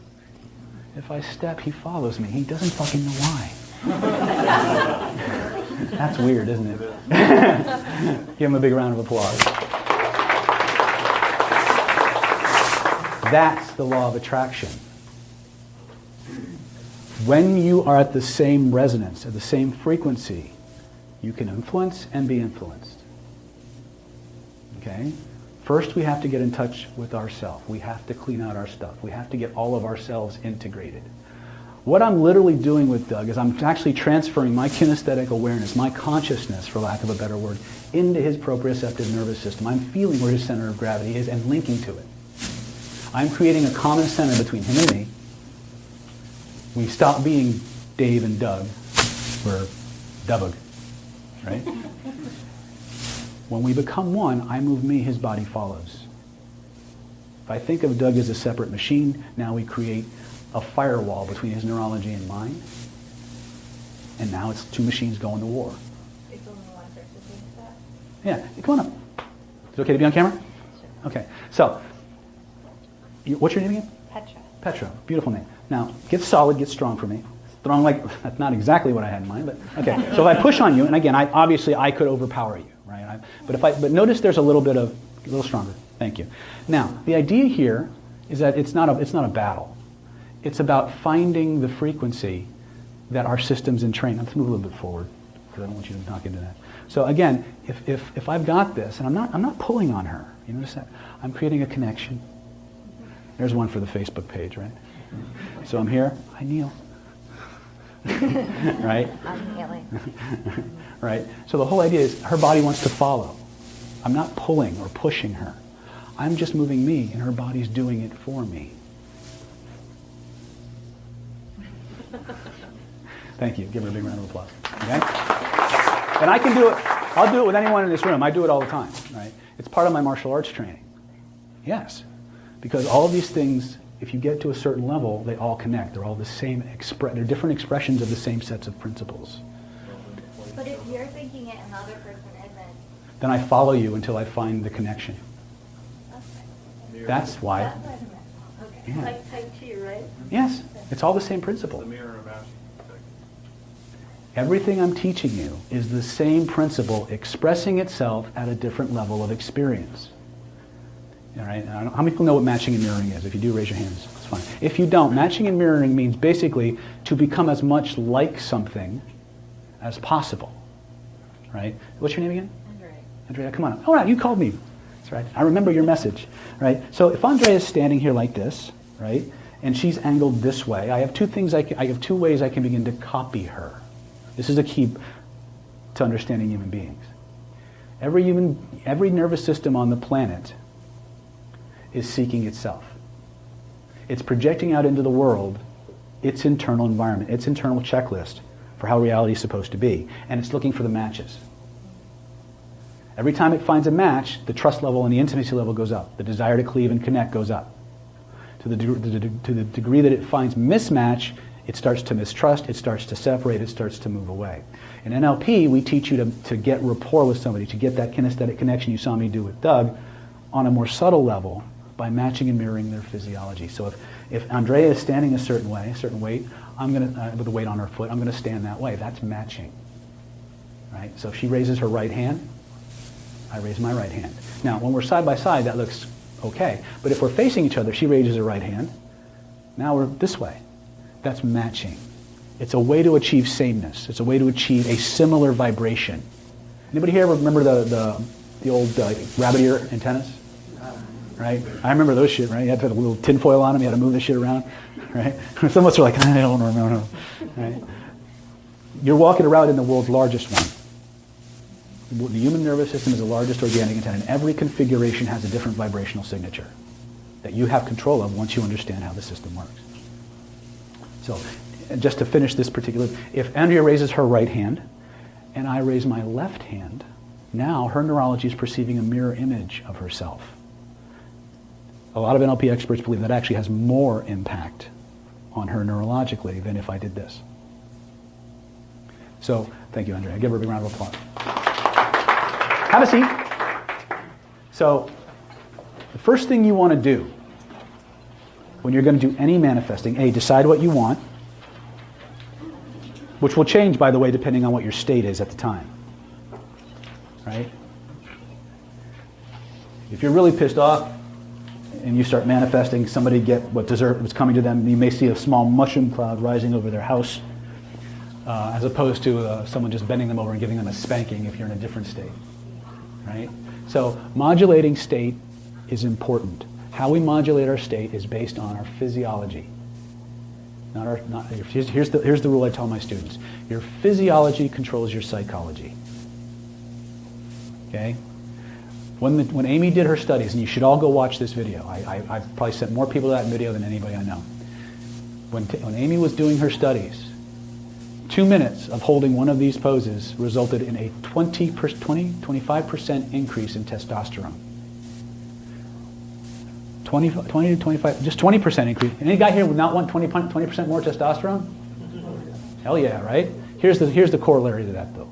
If I step, he follows me. He doesn't fucking know why. That's weird, isn't it? Give him a big round of applause. That's the law of attraction. When you are at the same resonance, at the same frequency, You can influence and be influenced. Okay? First, we have to get in touch with ourselves. We have to clean out our stuff. We have to get all of ourselves integrated. What I'm literally doing with Doug is I'm actually transferring my kinesthetic awareness, my consciousness, for lack of a better word, into his proprioceptive nervous system. I'm feeling where his center of gravity is and linking to it. I'm creating a common center between him and me. We stop being Dave and Doug. We're Dubug, right? When we become one, I move me, his body follows. If I think of Doug as a separate machine, now we create a firewall between his neurology and mine. And now it's two machines going to war. It's only one person thinks that. Yeah, come on up. Is it okay to be on camera? Okay, so, what's your name again? Petra. Petra, beautiful name. Now, get solid, get strong for me. Strong like, that's not exactly what I had in mind, but okay. So if I push on you, and again, obviously I could overpower you, right? But notice there's a little stronger. Thank you. Now, the idea here is that it's not a battle. It's about finding the frequency that our system's entrained. Let's move a little bit forward, because I don't want you to knock into that. So again, if I've got this, and I'm not pulling on her, you notice that? I'm creating a connection. There's one for the Facebook page, right? So I'm here, I kneel. Right? I'm kneeling. Right? So the whole idea is her body wants to follow. I'm not pulling or pushing her. I'm just moving me, and her body's doing it for me. Thank you. Give her a big round of applause. Okay? And I can do it. I'll do it with anyone in this room. I do it all the time. Right? It's part of my martial arts training. Yes. Because all of these things, if you get to a certain level, they all connect. They're all the same. They're different expressions of the same sets of principles. But if you're thinking it and the other person isn't, Then I follow you until I find the connection. okay. That's why. That's what I meant. Okay. Yeah. Like Tai Chi, right? Yes. It's all the same principle. The mirror of action. Everything I'm teaching you is the same principle expressing itself at a different level of experience. All right? And how many people know what matching and mirroring is? If you do, raise your hands. It's fine. If you don't, matching and mirroring means basically to become as much like something as possible. Right? What's your name again? Andrea, come on. Oh, no, you called me. That's right. I remember your message. Right? So if Andrea is standing here like this, right, and she's angled this way, I have two ways I can begin to copy her. This is a key to understanding human beings. Every nervous system on the planet is seeking itself. It's projecting out into the world its internal environment, its internal checklist for how reality is supposed to be, and it's looking for the matches. Every time it finds a match, the trust level and the intimacy level goes up. The desire to cleave and connect goes up. To the degree that it finds mismatch, it starts to mistrust, it starts to separate, it starts to move away. In NLP, we teach you to get rapport with somebody, to get that kinesthetic connection you saw me do with Doug on a more subtle level by matching and mirroring their physiology. So if Andrea is standing a certain way, a certain weight, I'm going to, with a weight on her foot, I'm going to stand that way. That's matching. Right? So if she raises her right hand, I raise my right hand. Now, when we're side by side, that looks okay. But if we're facing each other, she raises her right hand. Now we're this way. That's matching. It's a way to achieve sameness. It's a way to achieve a similar vibration. Anybody here remember the old rabbit ear antennas? Right? I remember those shit, right? You had to put a little tinfoil on them. You had to move this shit around. Right? Some of us are like, I don't remember. Right? You're walking around in the world's largest one. The human nervous system is the largest organic antenna, and every configuration has a different vibrational signature that you have control of once you understand how the system works. So, just to finish this particular, if Andrea raises her right hand, and I raise my left hand, now her neurology is perceiving a mirror image of herself. A lot of NLP experts believe that actually has more impact on her neurologically than if I did this. So, thank you, Andrea. Give her a big round of applause. Have a seat. So, the first thing you want to do when you're going to do any manifesting, decide what you want, which will change, by the way, depending on what your state is at the time. Right? If you're really pissed off and you start manifesting somebody get what's coming to them, you may see a small mushroom cloud rising over their house. as opposed to someone just bending them over and giving them a spanking if you're in a different state, right? So modulating state is important. How we modulate our state is based on our physiology. Here's the rule I tell my students. Your physiology controls your psychology. Okay? When Amy did her studies, and you should all go watch this video. I've probably sent more people to that video than anybody I know. When Amy was doing her studies, 2 minutes of holding one of these poses resulted in a 25% increase in testosterone. 20 to 25, just 20% increase. Any guy here would not want 20% more testosterone? Hell yeah, right? Here's the corollary to that, though.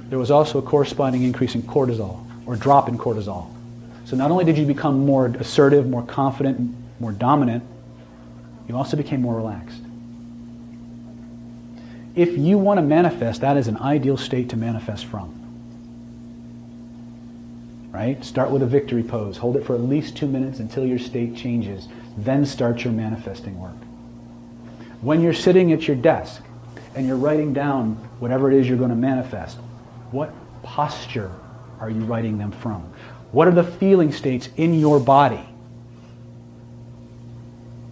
There was also a corresponding increase in cortisol, or drop in cortisol. So not only did you become more assertive, more confident, more dominant, you also became more relaxed. If you want to manifest, that is an ideal state to manifest from. Right? Start with a victory pose. Hold it for at least 2 minutes until your state changes. Then start your manifesting work. When you're sitting at your desk and you're writing down whatever it is you're going to manifest, what posture are you writing them from? What are the feeling states in your body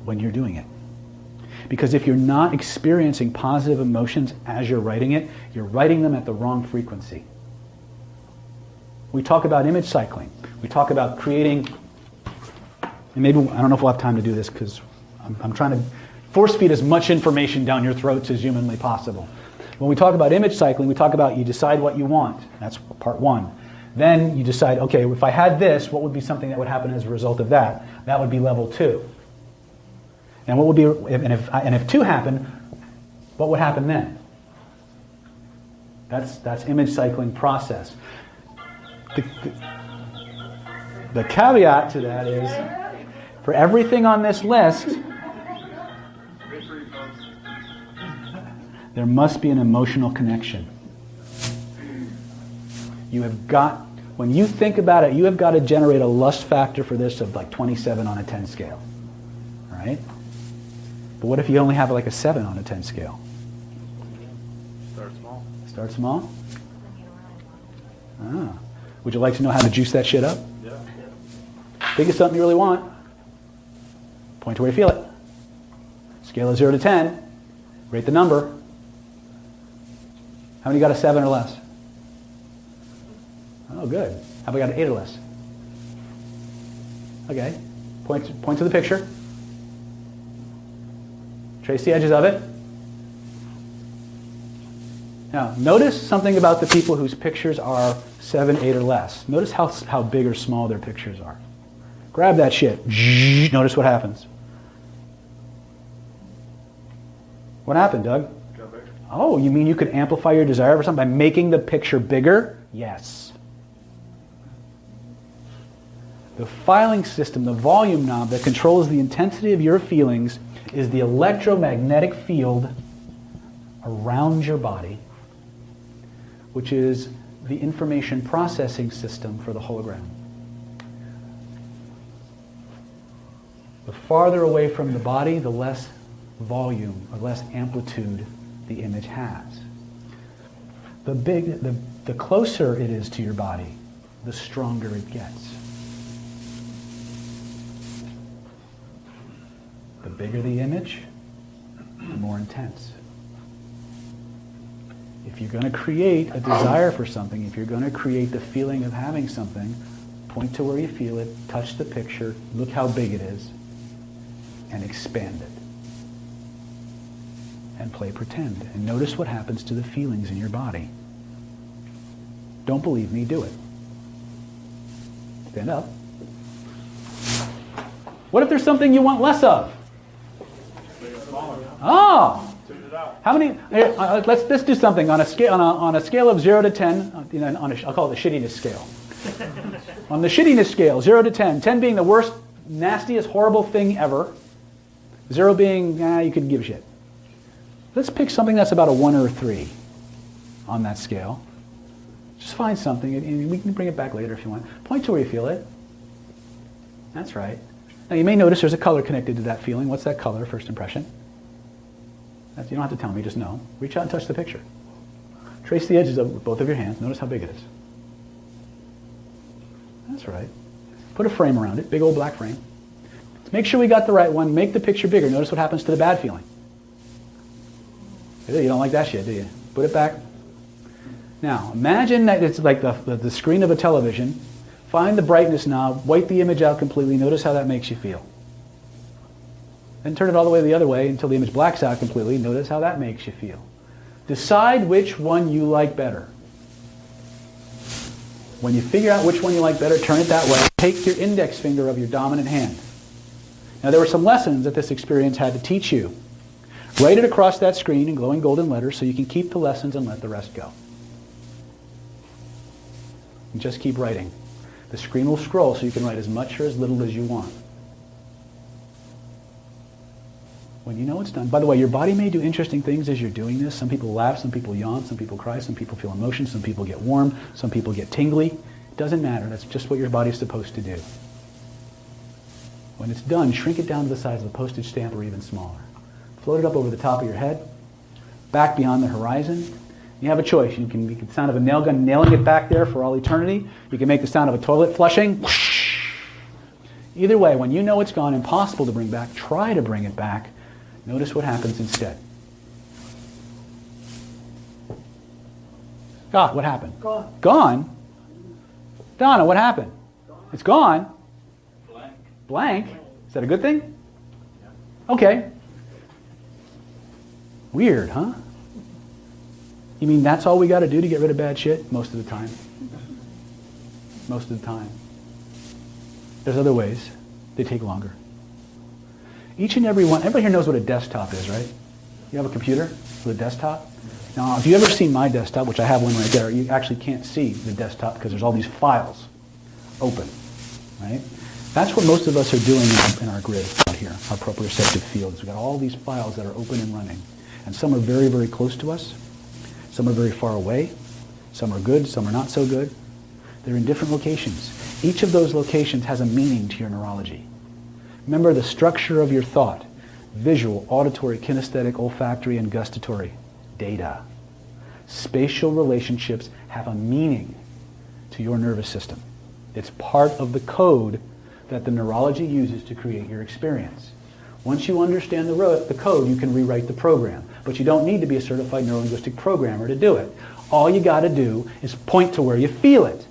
when you're doing it? Because if you're not experiencing positive emotions as you're writing it, you're writing them at the wrong frequency. We talk about image cycling. We talk about creating, and maybe, I don't know if we'll have time to do this because I'm trying to force feed as much information down your throats as humanly possible. When we talk about image cycling, we talk about you decide what you want. That's part one. Then you decide, okay, if I had this, what would be something that would happen as a result of that? That would be level 2. And what would be, and if 2 happened, what would happen then? That's image cycling process. The caveat to that is, for everything on this list, there must be an emotional connection. You have got, when you think about it, you have got to generate a lust factor for this of like 27 on a 10 scale. All right? But what if you only have like a 7 on a 10 scale? Start small. Start small? Ah. Would you like to know how to juice that shit up? Yeah. Think of something you really want. Point to where you feel it. Scale of 0 to 10. Rate the number. How many got a 7 or less? Oh, good. How about got an 8 or less? Okay. Point to the picture. Trace the edges of it. Now, notice something about the people whose pictures are 7, 8, or less. Notice how big or small their pictures are. Grab that shit. Notice what happens. What happened, Doug? Got bigger. Oh, you mean you could amplify your desire for something by making the picture bigger? Yes. The filing system, the volume knob that controls the intensity of your feelings, is the electromagnetic field around your body, which is the information processing system for the hologram. The farther away from the body, the less volume or less amplitude the image has. The closer it is to your body, the stronger it gets. The bigger the image, the more intense. If you're going to create a desire for something, if you're going to create the feeling of having something, point to where you feel it, touch the picture, look how big it is, and expand it. And play pretend. And notice what happens to the feelings in your body. Don't believe me, do it. Stand up. What if there's something you want less of? Oh! How many? Let's do something on a scale of 0 to 10. I'll call it the shittiness scale. On the shittiness scale, 0 to 10. 10 being the worst, nastiest, horrible thing ever. 0 being, you could give a shit. Let's pick something that's about a 1 or a 3 on that scale. Just find something, and we can bring it back later if you want. Point to where you feel it. That's right. Now you may notice there's a color connected to that feeling. What's that color, first impression? You don't have to tell me, just know. Reach out and touch the picture. Trace the edges of both of your hands. Notice how big it is. That's right. Put a frame around it, big old black frame. Make sure we got the right one. Make the picture bigger. Notice what happens to the bad feeling. You don't like that shit, do you? Put it back. Now, imagine that it's like the screen of a television. Find the brightness knob, wipe the image out completely. Notice how that makes you feel. Then turn it all the way the other way until the image blacks out completely. Notice how that makes you feel. Decide which one you like better. When you figure out which one you like better, turn it that way. Take your index finger of your dominant hand. Now, there were some lessons that this experience had to teach you. Write it across that screen in glowing golden letters so you can keep the lessons and let the rest go. And just keep writing. The screen will scroll so you can write as much or as little as you want. When you know it's done, by the way, your body may do interesting things as you're doing this. Some people laugh, some people yawn, some people cry, some people feel emotion, some people get warm, some people get tingly. It doesn't matter. That's just what your body's supposed to do. When it's done, shrink it down to the size of a postage stamp or even smaller. Float it up over the top of your head, back beyond the horizon. You have a choice. You can make the sound of a nail gun nailing it back there for all eternity. You can make the sound of a toilet flushing. Either way, when you know it's gone, impossible to bring back, try to bring it back. Notice what happens instead. Ah, what happened? Gone. Gone? Donna, what happened? It's gone? Blank. Blank? Is that a good thing? Okay. Weird, huh? You mean that's all we got to do to get rid of bad shit? Most of the time. Most of the time. There's other ways. They take longer. Each and every one, everybody here knows what a desktop is, right? You have a computer with a desktop? Now, if you've ever seen my desktop, which I have one right there, you actually can't see the desktop because there's all these files open, right? That's what most of us are doing in our grid out here, our proprioceptive fields. We've got all these files that are open and running. And some are very, very close to us. Some are very far away. Some are good, some are not so good. They're in different locations. Each of those locations has a meaning to your neurology. Remember the structure of your thought: visual, auditory, kinesthetic, olfactory, and gustatory. Data. Spatial relationships have a meaning to your nervous system. It's part of the code that the neurology uses to create your experience. Once you understand the code, you can rewrite the program. But you don't need to be a certified neurolinguistic programmer to do it. All you got to do is point to where you feel it.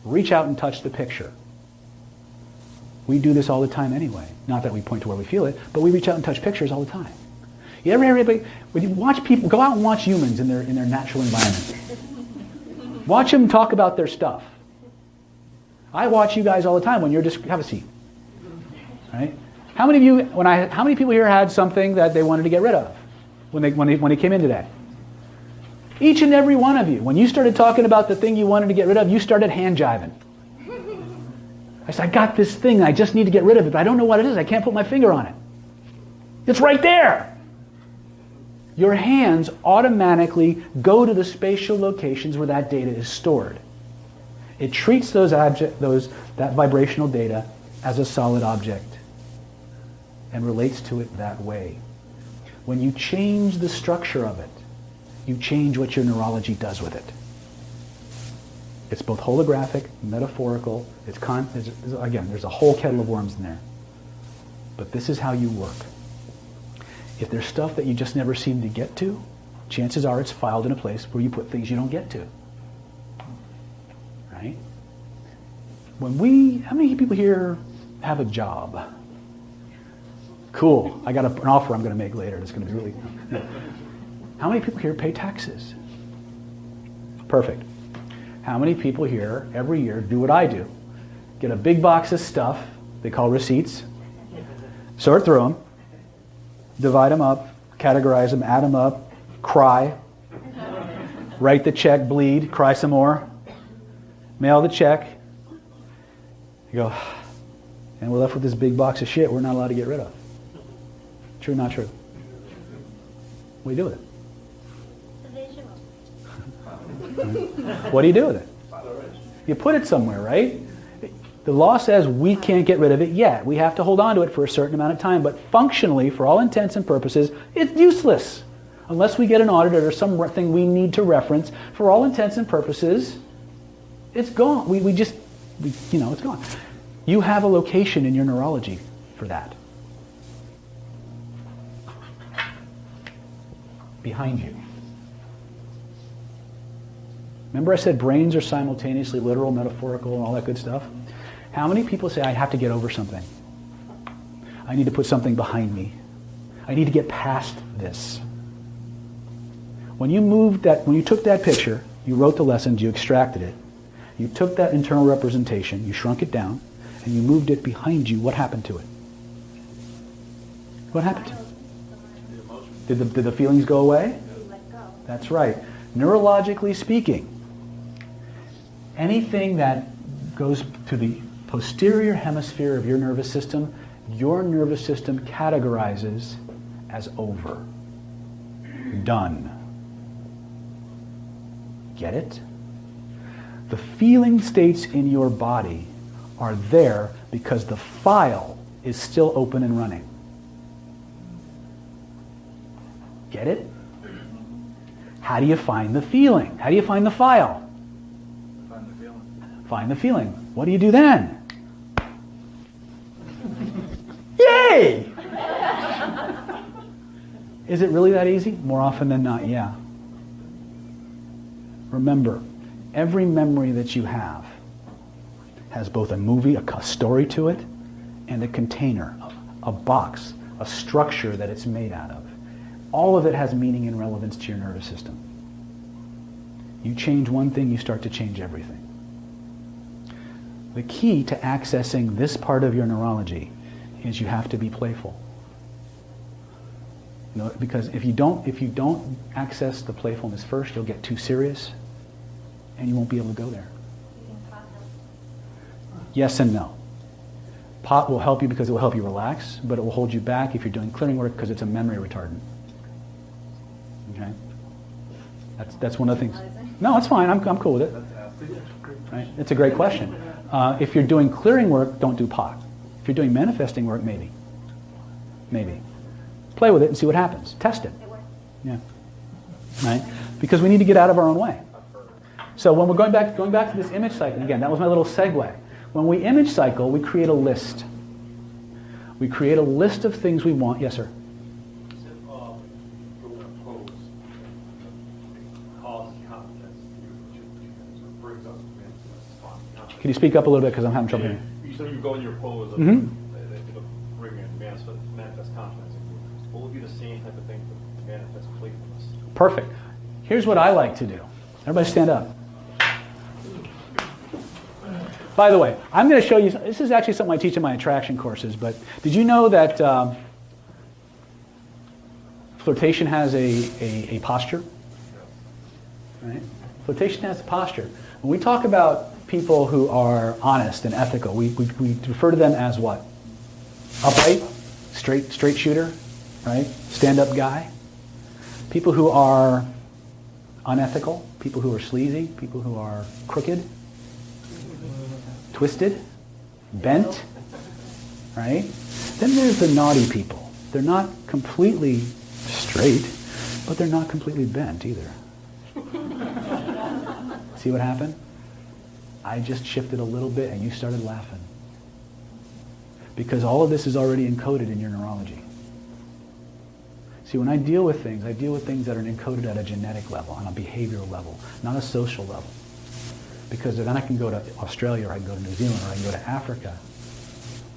Reach out and touch the picture. We do this all the time anyway. Not that we point to where we feel it, but we reach out and touch pictures all the time. You ever hear anybody, when you watch people, go out and watch humans in their natural environment. Watch them talk about their stuff. I watch you guys all the time when you're just, have a seat. Right? How many of you, how many people here had something that they wanted to get rid of when they came in today? Each and every one of you. When you started talking about the thing you wanted to get rid of, you started hand jiving. I said, I got this thing, I just need to get rid of it, but I don't know what it is. I can't put my finger on it. It's right there. Your hands automatically go to the spatial locations where that data is stored. It treats that vibrational data as a solid object and relates to it that way. When you change the structure of it, you change what your neurology does with it. It's both holographic, metaphorical, again, there's a whole kettle of worms in there. But this is how you work. If there's stuff that you just never seem to get to, chances are it's filed in a place where you put things you don't get to. Right? How many people here have a job? Cool. I got an offer I'm going to make later. It's going to be really cool. How many people here pay taxes? Perfect. How many people here every year do what I do? Get a big box of stuff they call receipts, sort through them, divide them up, categorize them, add them up, cry, write the check, bleed, cry some more, mail the check. You go, and we're left with this big box of shit we're not allowed to get rid of. True, not true? What do you do with it? What do you do with it? You put it somewhere, right? The law says we can't get rid of it yet. We have to hold on to it for a certain amount of time, but functionally, for all intents and purposes, it's useless. Unless we get an audit or something we need to reference, for all intents and purposes, it's gone. It's gone. You have a location in your neurology for that. Behind you. Remember I said brains are simultaneously literal, metaphorical, and all that good stuff? How many people say, I have to get over something? I need to put something behind me. I need to get past this. When you took that picture, you wrote the lessons, you extracted it, you took that internal representation, you shrunk it down, and you moved it behind you, what happened to it? What happened to it? Did the feelings go away? Let go. That's right. Neurologically speaking, anything that goes to the posterior hemisphere of your nervous system categorizes as over. Done. Get it? The feeling states in your body are there because the file is still open and running. Get it? How do you find the feeling? How do you find the file? Find the feeling. Find the feeling. What do you do then? Yay! Is it really that easy? More often than not, yeah. Remember, every memory that you have has both a movie, a story to it, and a container, a box, a structure that it's made out of. All of it has meaning and relevance to your nervous system. You change one thing, you start to change everything. The key to accessing this part of your neurology is you have to be playful. Because if you don't access the playfulness first, you'll get too serious and you won't be able to go there. Yes and no. Pot will help you because it will help you relax, but it will hold you back if you're doing clearing work because it's a memory retardant. Okay? That's one of the things. No, it's fine. I'm cool with it. Right? It's a great question. If you're doing clearing work, don't do pot. If you're doing manifesting work, maybe. Maybe. Play with it and see what happens. Test it. Yeah. Right? Because we need to get out of our own way. So when we're going back to this image cycle, again, that was my little segue. When we image cycle, we create a list. We create a list of things we want. Yes, sir? Can you speak up a little bit because I'm having trouble hearing? You said you go in your pose of Mhm. manifest confidence. What would be the same type of thing to manifest playfulness? Perfect. Here's what I like to do. Everybody stand up. By the way, I'm going to show you, this is actually something I teach in my attraction courses, but did you know that flirtation has a posture? Right? Flirtation has a posture. When we talk about people who are honest and ethical, we refer to them as what? Upright, straight shooter, right? Stand-up guy. People who are unethical, people who are sleazy, people who are crooked, twisted, bent, right? Then there's the naughty people. They're not completely straight, but they're not completely bent either. See what happened? I just shifted a little bit and you started laughing. Because all of this is already encoded in your neurology. See, when I deal with things that are encoded at a genetic level, on a behavioral level, not a social level. Because then I can go to Australia, or I can go to New Zealand, or I can go to Africa,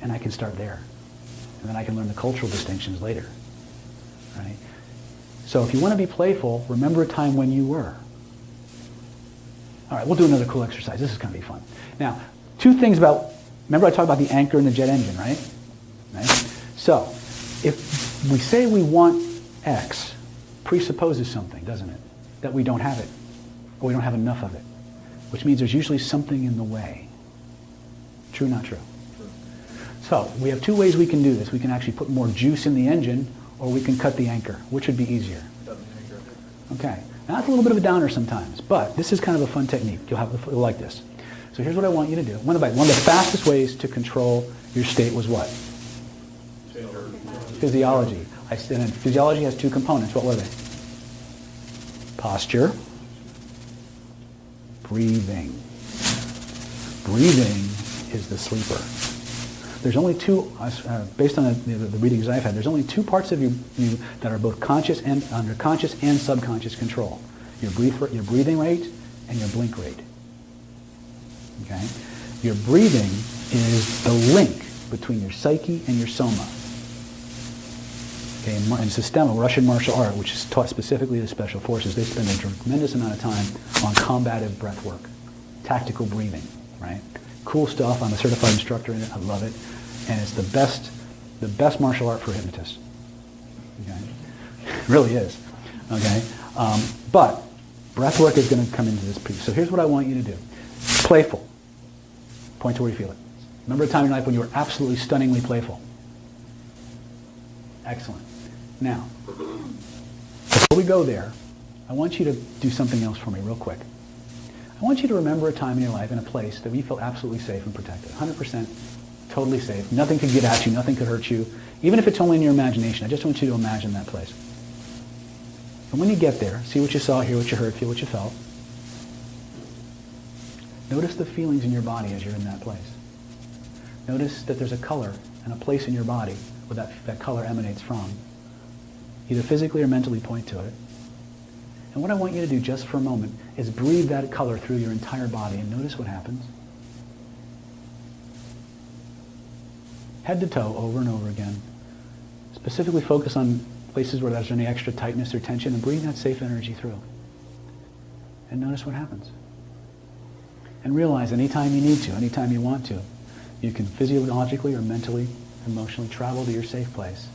and I can start there. And then I can learn the cultural distinctions later. Right? So if you want to be playful, remember a time when you were. All right, we'll do another cool exercise. This is going to be fun. Now, two things about, remember I talked about the anchor and the jet engine, right? So, if we say we want X, presupposes something, doesn't it? That we don't have it, or we don't have enough of it. Which means there's usually something in the way. True, not true? So, we have two ways we can do this. We can actually put more juice in the engine, or we can cut the anchor. Which would be easier? Okay. Now, that's a little bit of a downer sometimes, but this is kind of a fun technique. You'll like this. So here's what I want you to do. One of the fastest ways to control your state was what? Physiology. And physiology has two components. What were they? Posture. Breathing. Breathing is the sleeper. There's only two, based on the readings I've had, there's only two parts of you that are both conscious and under conscious and subconscious control. Your breathing rate and your blink rate. Okay? Your breathing is the link between your psyche and your soma. Okay, in Systema, Russian martial art, which is taught specifically to special forces, they spend a tremendous amount of time on combative breath work, tactical breathing, right? Cool stuff. I'm a certified instructor in it. I love it. And it's the best martial art for hypnotists. Okay? It really is. Okay? But breath work is going to come into this piece. So here's what I want you to do. Playful. Point to where you feel it. Remember a time in your life when you were absolutely stunningly playful? Excellent. Now, before we go there, I want you to do something else for me real quick. I want you to remember a time in your life in a place that you felt absolutely safe and protected. 100% totally safe. Nothing could get at you. Nothing could hurt you. Even if it's only in your imagination, I just want you to imagine that place. And when you get there, see what you saw, hear what you heard, feel what you felt. Notice the feelings in your body as you're in that place. Notice that there's a color and a place in your body where that color emanates from. Either physically or mentally point to it. And what I want you to do just for a moment is breathe that color through your entire body and notice what happens. Head to toe, over and over again. Specifically focus on places where there's any extra tightness or tension and breathe that safe energy through. And notice what happens. And realize anytime you need to, anytime you want to, you can physiologically or mentally, emotionally travel to your safe place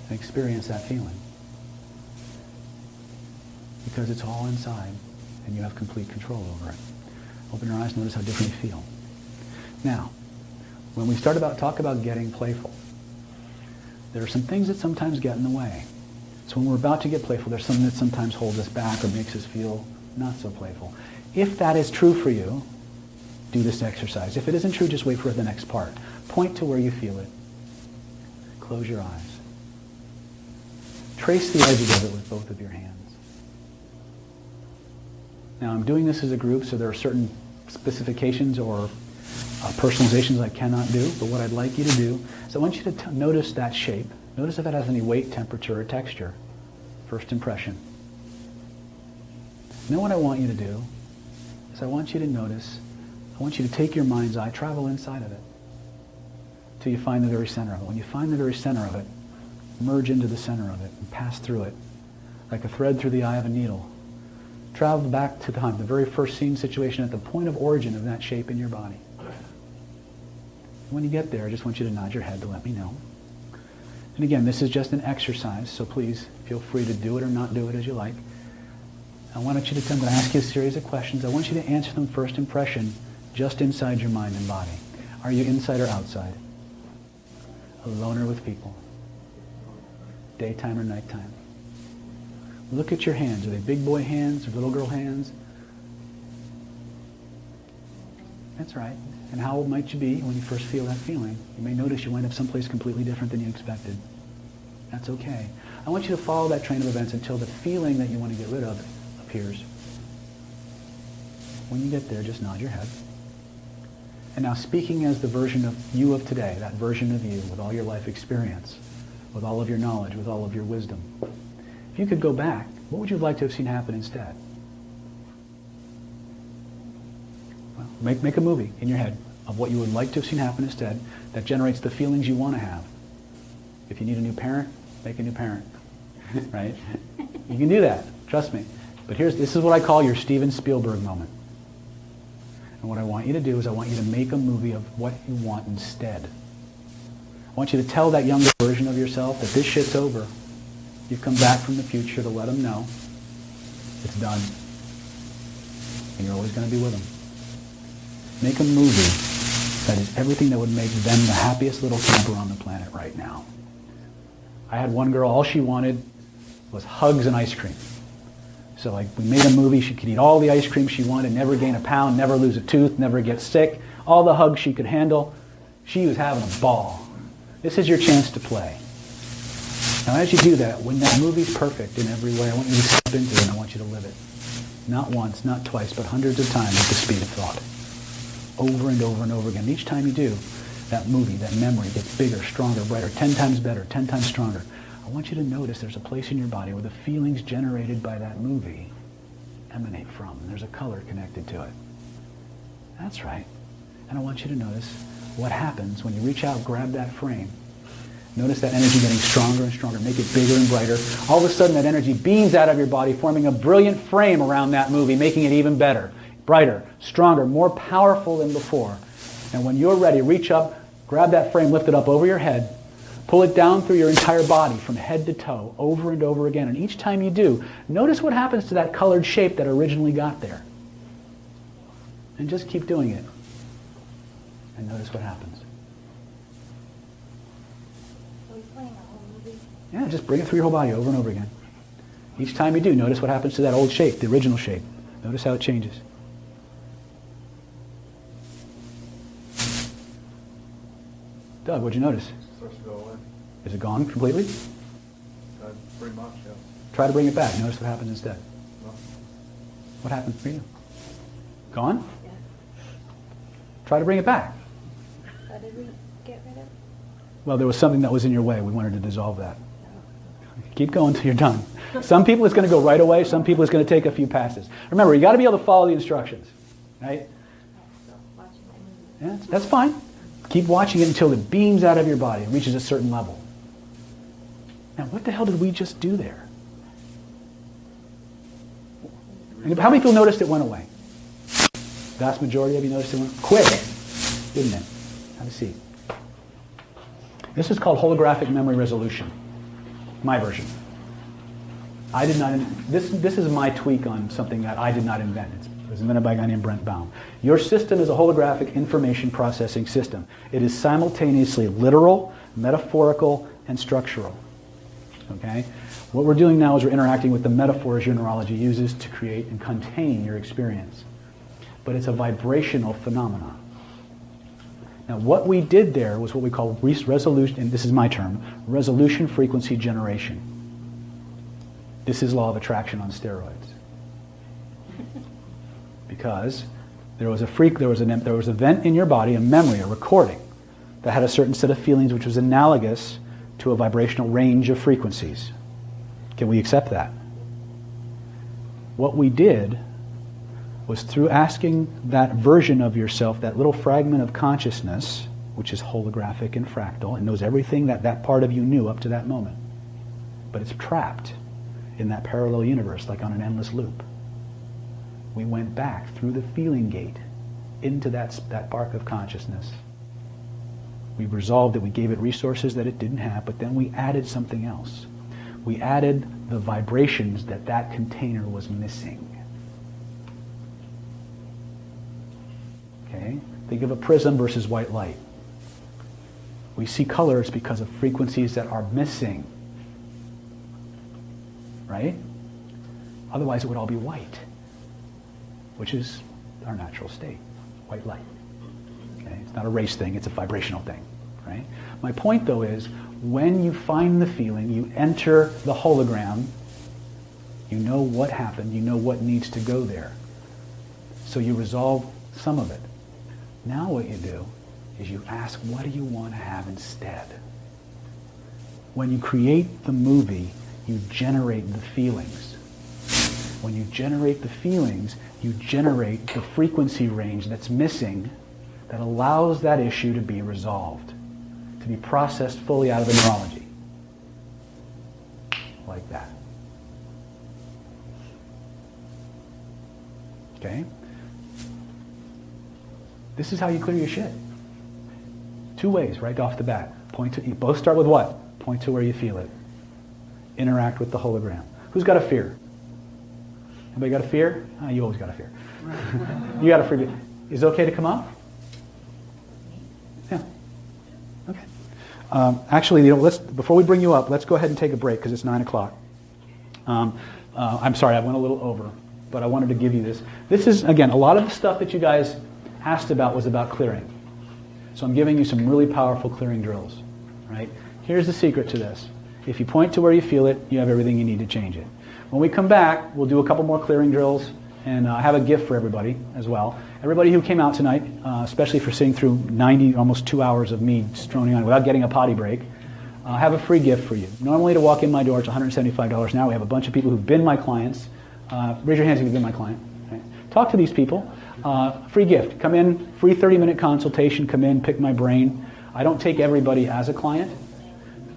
and experience that feeling. Because it's all inside and you have complete control over it. Open your eyes, notice how different you feel. Now, when we talk about getting playful, there are some things that sometimes get in the way. So when we're about to get playful, there's something that sometimes holds us back or makes us feel not so playful. If that is true for you, do this exercise. If it isn't true, just wait for the next part. Point to where you feel it. Close your eyes. Trace the edges of it with both of your hands. Now, I'm doing this as a group, so there are certain specifications or personalizations I cannot do, but what I'd like you to do is I want you to notice that shape. Notice if it has any weight, temperature, or texture. First impression. Now what I want you to do is I want you to notice, I want you to take your mind's eye, travel inside of it, till you find the very center of it. When you find the very center of it, merge into the center of it and pass through it, like a thread through the eye of a needle. Travel back to the very first scene situation at the point of origin of that shape in your body. When you get there, I just want you to nod your head to let me know. And again, this is just an exercise, so please feel free to do it or not do it as you like. I'm going to ask you a series of questions. I want you to answer them first impression, just inside your mind and body. Are you inside or outside? Alone or with people? Daytime or nighttime? Look at your hands. Are they big boy hands or little girl hands? That's right. And how old might you be when you first feel that feeling? You may notice you wind up someplace completely different than you expected. That's okay. I want you to follow that train of events until the feeling that you want to get rid of appears. When you get there, just nod your head. And now speaking as the version of you of today, that version of you with all your life experience, with all of your knowledge, with all of your wisdom, if you could go back, what would you like to have seen happen instead? Well, make a movie in your head of what you would like to have seen happen instead that generates the feelings you want to have. If you need a new parent, make a new parent. Right? You can do that. Trust me. But this is what I call your Steven Spielberg moment. And what I want you to do is I want you to make a movie of what you want instead. I want you to tell that younger version of yourself that this shit's over. You've come back from the future to let them know it's done. And you're always going to be with them. Make a movie that is everything that would make them the happiest little camper on the planet right now. I had one girl, all she wanted was hugs and ice cream. So we made a movie, she could eat all the ice cream she wanted, never gain a pound, never lose a tooth, never get sick, all the hugs she could handle. She was having a ball. This is your chance to play. Now as you do that, when that movie's perfect in every way, I want you to step into it and I want you to live it. Not once, not twice, but hundreds of times at the speed of thought. Over and over and over again. Each time you do, that movie, that memory gets bigger, stronger, brighter, 10 times better, 10 times stronger. I want you to notice there's a place in your body where the feelings generated by that movie emanate from. And there's a color connected to it. That's right. And I want you to notice what happens when you reach out, grab that frame. Notice that energy getting stronger and stronger. Make it bigger and brighter. All of a sudden that energy beams out of your body, forming a brilliant frame around that movie, making it even better, brighter, stronger, more powerful than before. And when you're ready, reach up, grab that frame, lift it up over your head, pull it down through your entire body from head to toe, over and over again. And each time you do, notice what happens to that colored shape that originally got there. And just keep doing it. And notice what happens. Are we playing a whole movie? Yeah, just bring it through your whole body over and over again. Each time you do, notice what happens to that old shape, the original shape. Notice how it changes. Doug, what'd you notice? It starts to go away. Is it gone completely? Pretty much, yeah. Try to bring it back. Notice what happens instead. No. What happened for you? Gone? Try to bring it back. What did we get rid of? Well, there was something that was in your way. We wanted to dissolve that. Keep going until you're done. Some people it's going to go right away. Some people it's going to take a few passes. Remember, you got to be able to follow the instructions, right? Yeah, that's fine. Keep watching it until it beams out of your body and reaches a certain level. Now, what the hell did we just do there? And how many people noticed it went away? Vast majority of you noticed it went quick, didn't it? Have a seat. This is called holographic memory resolution. My version. I did not. This is my tweak on something that I did not invent. It was invented by a guy named Brent Baum. Your system is a holographic information processing system. It is simultaneously literal, metaphorical, and structural. Okay? What we're doing now is we're interacting with the metaphors your neurology uses to create and contain your experience. But it's a vibrational phenomenon. Now, what we did there was what we call resolution, and this is my term, resolution frequency generation. This is law of attraction on steroids. Because there was an event in your body, a memory, a recording, that had a certain set of feelings which was analogous to a vibrational range of frequencies. Can we accept that? What we did was through asking that version of yourself, that little fragment of consciousness, which is holographic and fractal, and knows everything that part of you knew up to that moment. But it's trapped in that parallel universe, like on an endless loop. We went back through the feeling gate into that spark of consciousness. We resolved it, we gave it resources that it didn't have, but then we added something else. We added the vibrations that container was missing. Okay? Think of a prism versus white light. We see colors because of frequencies that are missing. Right? Otherwise it would all be white, which is our natural state, white light. Okay? It's not a race thing, it's a vibrational thing. Right? My point though is, when you find the feeling, you enter the hologram, you know what happened, you know what needs to go there. So you resolve some of it. Now what you do is you ask, what do you want to have instead? When you create the movie, you generate the feelings. When you generate the feelings, you generate the frequency range that's missing that allows that issue to be resolved, to be processed fully out of the neurology. Like that. Okay? This is how you clear your shit. Two ways, right off the bat. You both start with what? Point to where you feel it. Interact with the hologram. Who's got a fear? Anybody got a fear? Oh, you always got a fear. You got a fear. Is it okay to come up? Yeah. Okay. Actually, before we bring you up, let's go ahead and take a break because it's 9 o'clock. I'm sorry, I went a little over, but I wanted to give you this. This is, again, a lot of the stuff that you guys asked about was about clearing. So I'm giving you some really powerful clearing drills. Right? Here's the secret to this. If you point to where you feel it, you have everything you need to change it. When we come back, we'll do a couple more clearing drills, and I have a gift for everybody as well. Everybody who came out tonight, especially for sitting through 90, almost 2 hours of me droning on without getting a potty break, I have a free gift for you. Normally to walk in my door, it's $175. Now we have a bunch of people who've been my clients. Raise your hands if you've been my client. Right. Talk to these people. Free gift. Come in, free 30-minute consultation. Come in, pick my brain. I don't take everybody as a client.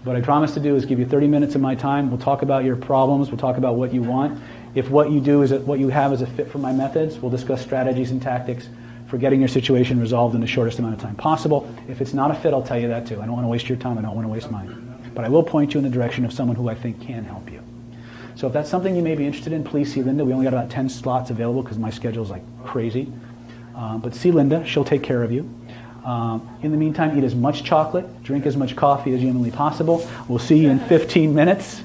What I promise to do is give you 30 minutes of my time. We'll talk about your problems. We'll talk about what you want. If what you do is what you have is a fit for my methods, we'll discuss strategies and tactics for getting your situation resolved in the shortest amount of time possible. If it's not a fit, I'll tell you that too. I don't want to waste your time. I don't want to waste mine. But I will point you in the direction of someone who I think can help you. So if that's something you may be interested in, please see Linda. We only got about 10 slots available because my schedule is like crazy. But see Linda. She'll take care of you. In the meantime, eat as much chocolate, drink as much coffee as humanly possible. We'll see you in 15 minutes.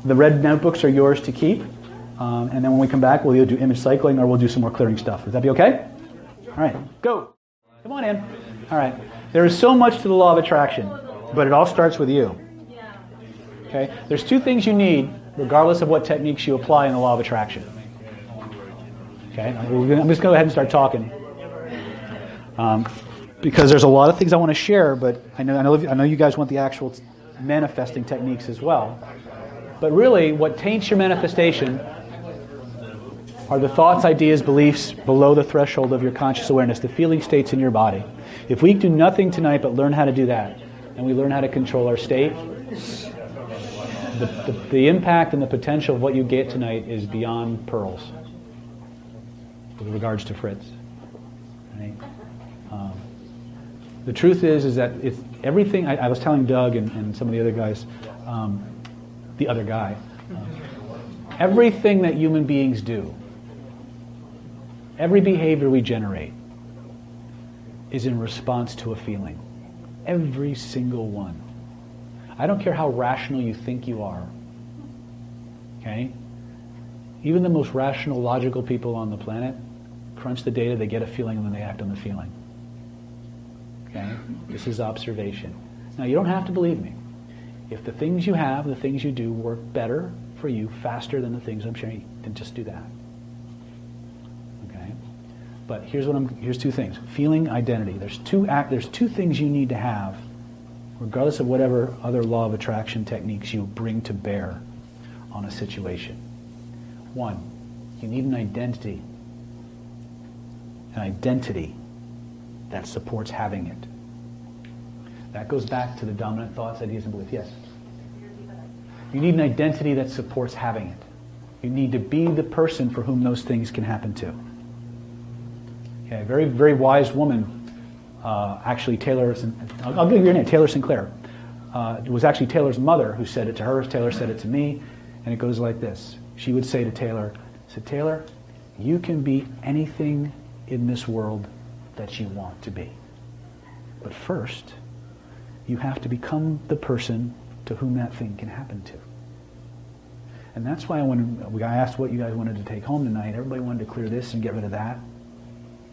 The red notebooks are yours to keep. And then when we come back, we'll either do image cycling or we'll do some more clearing stuff. Would that be okay? All right, go. Come on in. All right. There is so much to the law of attraction, but it all starts with you. Okay? There's two things you need, regardless of what techniques you apply in the law of attraction. Okay? I'm just going to go ahead and start talking. Because there's a lot of things I want to share, but I know you guys want the actual manifesting techniques as well. But really, what taints your manifestation are the thoughts, ideas, beliefs below the threshold of your conscious awareness, the feeling states in your body. If we do nothing tonight but learn how to do that, and we learn how to control our state, the impact and the potential of what you get tonight is beyond pearls with regards to Fritz. Right? The truth is that it's everything. I was telling Doug and some of the other guys, everything that human beings do, every behavior we generate is in response to a feeling. Every single one. I don't care how rational you think you are. Okay? Even the most rational, logical people on the planet crunch the data, they get a feeling, and then they act on the feeling. Okay? This is observation. Now, you don't have to believe me. If the things you have, the things you do work better for you faster than the things I'm sharing, then just do that. Okay? But here's two things. Feeling, identity. There's two things you need to have, regardless of whatever other law of attraction techniques you bring to bear on a situation. One, you need an identity. An identity that supports having it. That goes back to the dominant thoughts, ideas, and beliefs. Yes? You need an identity that supports having it. You need to be the person for whom those things can happen to. Okay, a very, very wise woman, actually Taylor, I'll give you your name, Taylor Sinclair. It was actually Taylor's mother who said it to her. Taylor said it to me, and it goes like this. She would say to Taylor, Taylor, you can be anything in this world that you want to be. But first, you have to become the person to whom that thing can happen to. And that's why I asked what you guys wanted to take home tonight. Everybody wanted to clear this and get rid of that.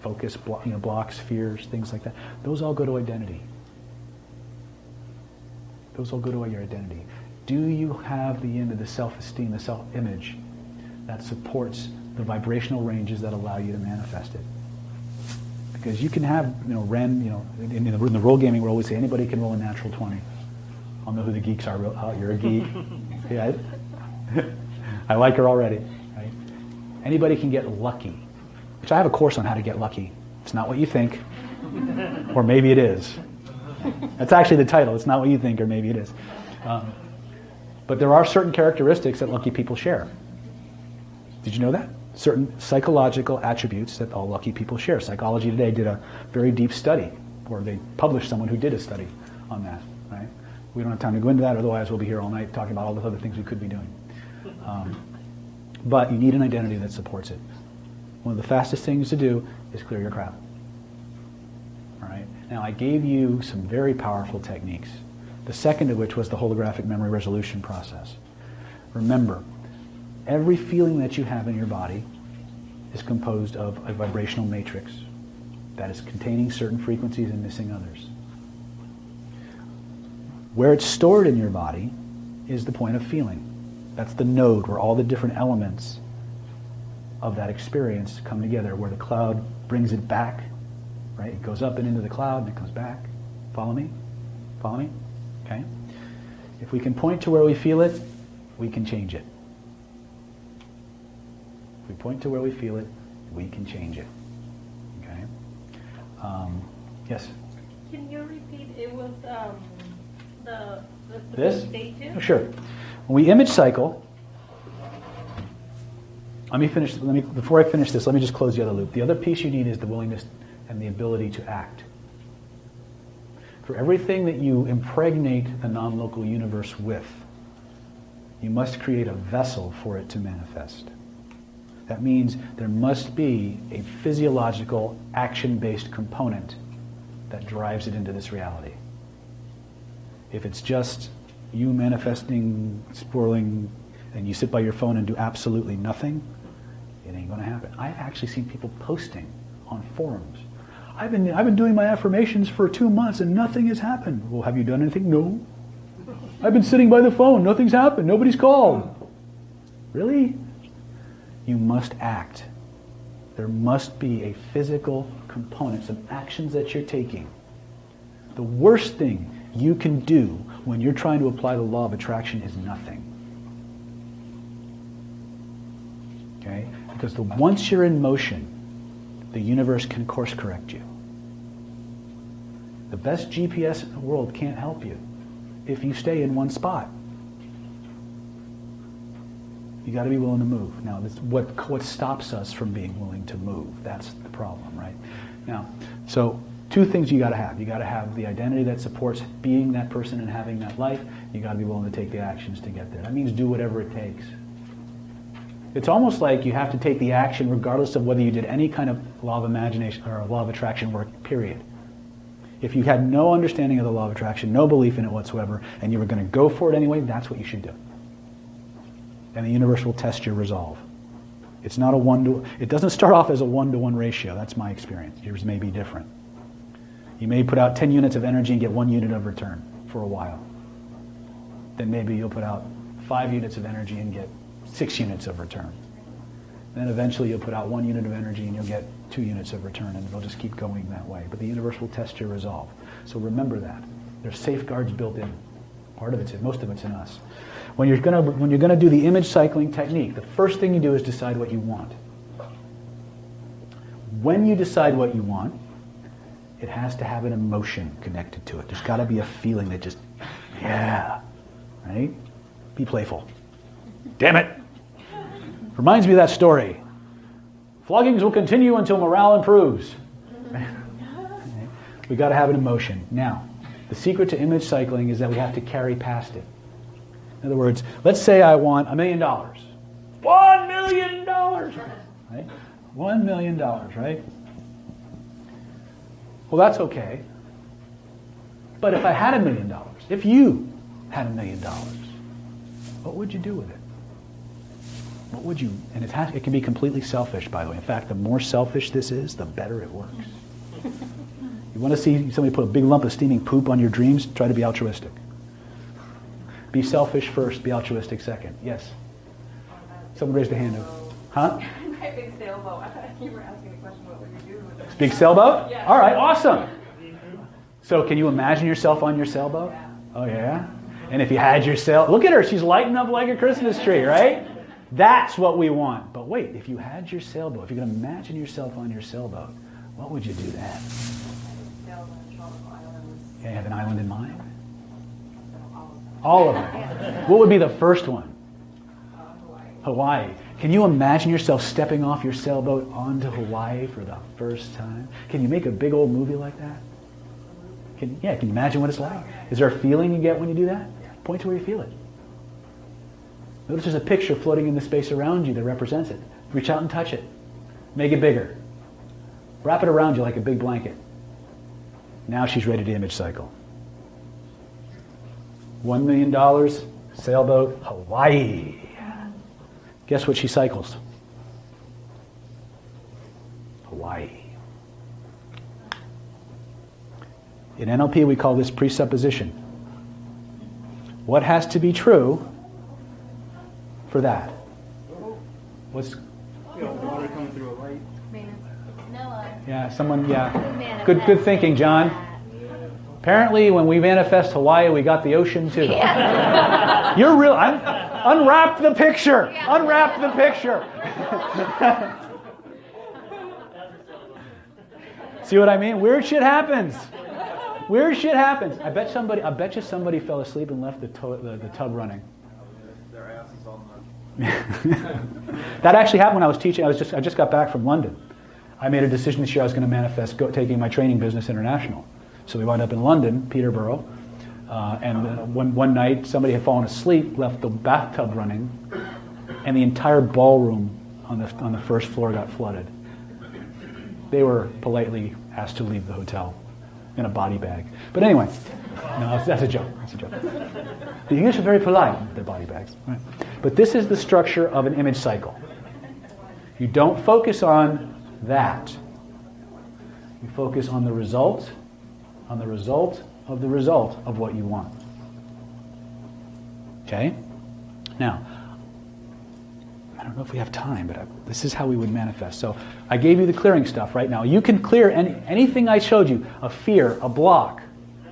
Focus, blocks, fears, things like that. Those all go to identity. Those all go to your identity. Do you have the end of the self-esteem, the self-image that supports the vibrational ranges that allow you to manifest it? Because you can have, Ren, in the role gaming world, we say anybody can roll a natural 20. I'll know who the geeks are. Oh, you're a geek. Yeah. I like her already. Right? Anybody can get lucky. Which I have a course on how to get lucky. It's not what you think. Or maybe it is. That's actually the title. It's not what you think, or maybe it is. But there are certain characteristics that lucky people share. Did you know that? Certain psychological attributes that all lucky people share. Psychology Today did a very deep study, or they published someone who did a study on that. Right? We don't have time to go into that, otherwise we'll be here all night talking about all the other things we could be doing. But you need an identity that supports it. One of the fastest things to do is clear your crowd. All right? Now, I gave you some very powerful techniques, the second of which was the holographic memory resolution process. Remember, every feeling that you have in your body is composed of a vibrational matrix that is containing certain frequencies and missing others. Where it's stored in your body is the point of feeling. That's the node where all the different elements of that experience come together, where the cloud brings it back, right? It goes up and into the cloud and it comes back. Follow me? Follow me? Okay? If we can point to where we feel it, we can change it. If we point to where we feel it, we can change it. Okay? Yes? Can you repeat? It was the This? stages? Oh, sure. When we image cycle, before I finish this, let me just close the other loop. The other piece you need is the willingness and the ability to act. For everything that you impregnate the non-local universe with, you must create a vessel for it to manifest. That means there must be a physiological, action-based component that drives it into this reality. If it's just you manifesting, swirling, and you sit by your phone and do absolutely nothing, it ain't going to happen. I've actually seen people posting on forums. I've been doing my affirmations for 2 months and nothing has happened. Well, have you done anything? No. I've been sitting by the phone. Nothing's happened. Nobody's called. Really? You must act. There must be a physical component, some actions that you're taking. The worst thing you can do when you're trying to apply the law of attraction is nothing. Okay? Because once you're in motion, the universe can course correct you. The best GPS in the world can't help you if you stay in one spot. You got to be willing to move. Now, what stops us from being willing to move? That's the problem, right? Now, so 2 things you got to have. You got to have the identity that supports being that person and having that life. You got to be willing to take the actions to get there. That means do whatever it takes. It's almost like you have to take the action regardless of whether you did any kind of law of imagination or law of attraction work, period. If you had no understanding of the law of attraction, no belief in it whatsoever, and you were going to go for it anyway, that's what you should do. And the universe will test your resolve. It's not it doesn't start off as a 1-to-1 ratio. That's my experience. Yours may be different. You may put out 10 units of energy and get 1 unit of return for a while. Then maybe you'll put out 5 units of energy and get 6 units of return. Then eventually you'll put out 1 unit of energy and you'll get 2 units of return, and it'll just keep going that way. But the universe will test your resolve. So remember that. There's safeguards built in. Most of it's in us. When you're gonna do the image cycling technique, the first thing you do is decide what you want. When you decide what you want, it has to have an emotion connected to it. There's got to be a feeling that just, yeah, right? Be playful. Damn it! Reminds me of that story. Floggings will continue until morale improves. We got to have an emotion. Now, the secret to image cycling is that we have to carry past it. In other words, let's say I want $1 million. $1 million! Right? $1 million, right? Well, that's okay. But if I had $1 million, if you had $1 million, what would you do with it? What would you? And it can be completely selfish, by the way. In fact, the more selfish this is, the better it works. You want to see somebody put a big lump of steaming poop on your dreams? Try to be altruistic. Be selfish first, be altruistic second. Yes? Someone raised a hand. Huh? My big sailboat. I thought you were asking a question about what you do with it. Big sailboat? Yeah. All right, awesome. So can you imagine yourself on your sailboat? Yeah. Oh, yeah? And if you had your look at her, she's lighting up like a Christmas tree, right? That's what we want. But wait, if you had your sailboat, if you can imagine yourself on your sailboat, what would you do then? Yeah, you have an island in mind? All of them. What would be the first one? Hawaii. Can you imagine yourself stepping off your sailboat onto Hawaii for the first time? Can you make a big old movie like that? Can you imagine what it's like? Is there a feeling you get when you do that? Point to where you feel it. Notice there's a picture floating in the space around you that represents it. Reach out and touch it. Make it bigger. Wrap it around you like a big blanket. Now she's ready to image cycle. $1 million, sailboat, Hawaii. Guess what she cycles? Hawaii. In NLP, we call this presupposition. What has to be true for that? What's Water coming through a light. No, yeah. Good thinking, John. Apparently, when we manifest Hawaii, we got the ocean too. You're real. Unwrap the picture. Unwrap the picture. See what I mean? Weird shit happens. Weird shit happens. I bet you somebody fell asleep and left the tub running. Their ass is on That actually happened when I was teaching. I just got back from London. I made a decision this year I was going to manifest taking my training business international. So we wound up in London, Peterborough, and one night somebody had fallen asleep, left the bathtub running, and the entire ballroom on the first floor got flooded. They were politely asked to leave the hotel in a body bag. But anyway, no, that's a joke. That's a joke. The English are very polite with their body bags. Right? But this is the structure of an image cycle. You don't focus on that. You focus on the result of the result of what you want. Okay? Now, I don't know if we have time, but this is how we would manifest. So I gave you the clearing stuff right now. You can clear anything I showed you, a fear, a block.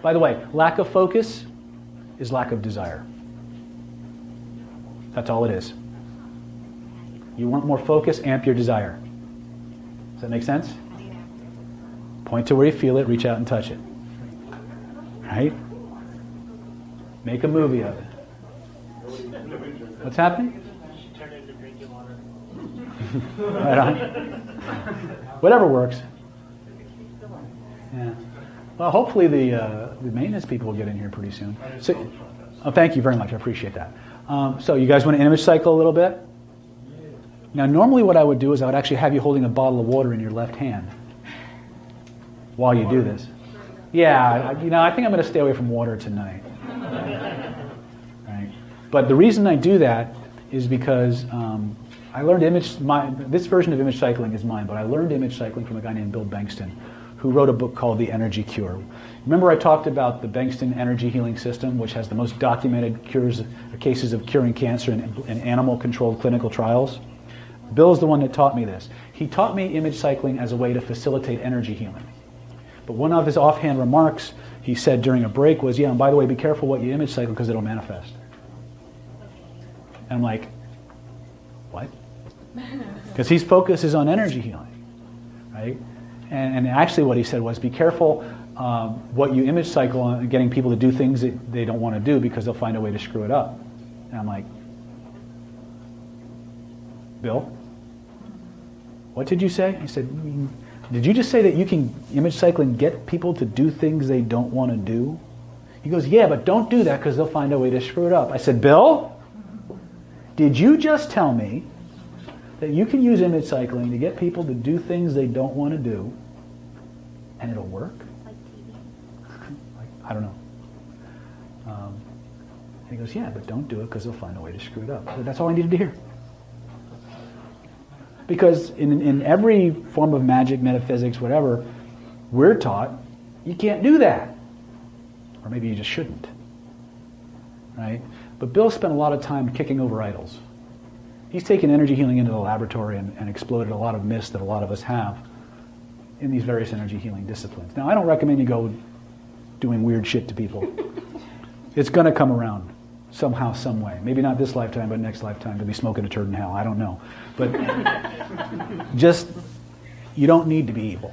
By the way, lack of focus is lack of desire. That's all it is. You want more focus, amp your desire. Does that make sense? Point to where you feel it, reach out and touch it. Right? Make a movie of it. What's happening? Right on. Whatever works. Yeah. Well, hopefully the maintenance people will get in here pretty soon. So, thank you very much. I appreciate that. So you guys want to image cycle a little bit? Now, normally what I would do is I would actually have you holding a bottle of water in your left hand while you do this. Yeah, I think I'm going to stay away from water tonight. Right? But the reason I do that is because I learned this version of image cycling is mine, but I learned image cycling from a guy named Bill Bankston, who wrote a book called The Energy Cure. Remember I talked about the Bankston energy healing system, which has the most documented cases of curing cancer in animal-controlled clinical trials? Bill is the one that taught me this. He taught me image cycling as a way to facilitate energy healing. But one of his offhand remarks he said during a break was, and by the way, be careful what you image cycle because it'll manifest. And I'm like, what? Because his focus is on energy healing, right? And actually what he said was, be careful what you image cycle on getting people to do things that they don't want to do because they'll find a way to screw it up. And I'm like, Bill, what did you say? He said, did you just say that you can image cycle and get people to do things they don't want to do? He goes, yeah, but don't do that because they'll find a way to screw it up. I said, Bill, did you just tell me that you can use image cycling to get people to do things they don't want to do and it'll work? like TV. I don't know. And he goes, yeah, but don't do it because they'll find a way to screw it up. So that's all I needed to hear. Because in every form of magic, metaphysics, whatever, we're taught you can't do that. Or maybe you just shouldn't. Right? But Bill spent a lot of time kicking over idols. He's taken energy healing into the laboratory and exploded a lot of myths that a lot of us have in these various energy healing disciplines. Now, I don't recommend you go doing weird shit to people. It's going to come around somehow, some way. Maybe not this lifetime, but next lifetime. You'll be smoking a turd in hell. I don't know. But you don't need to be evil.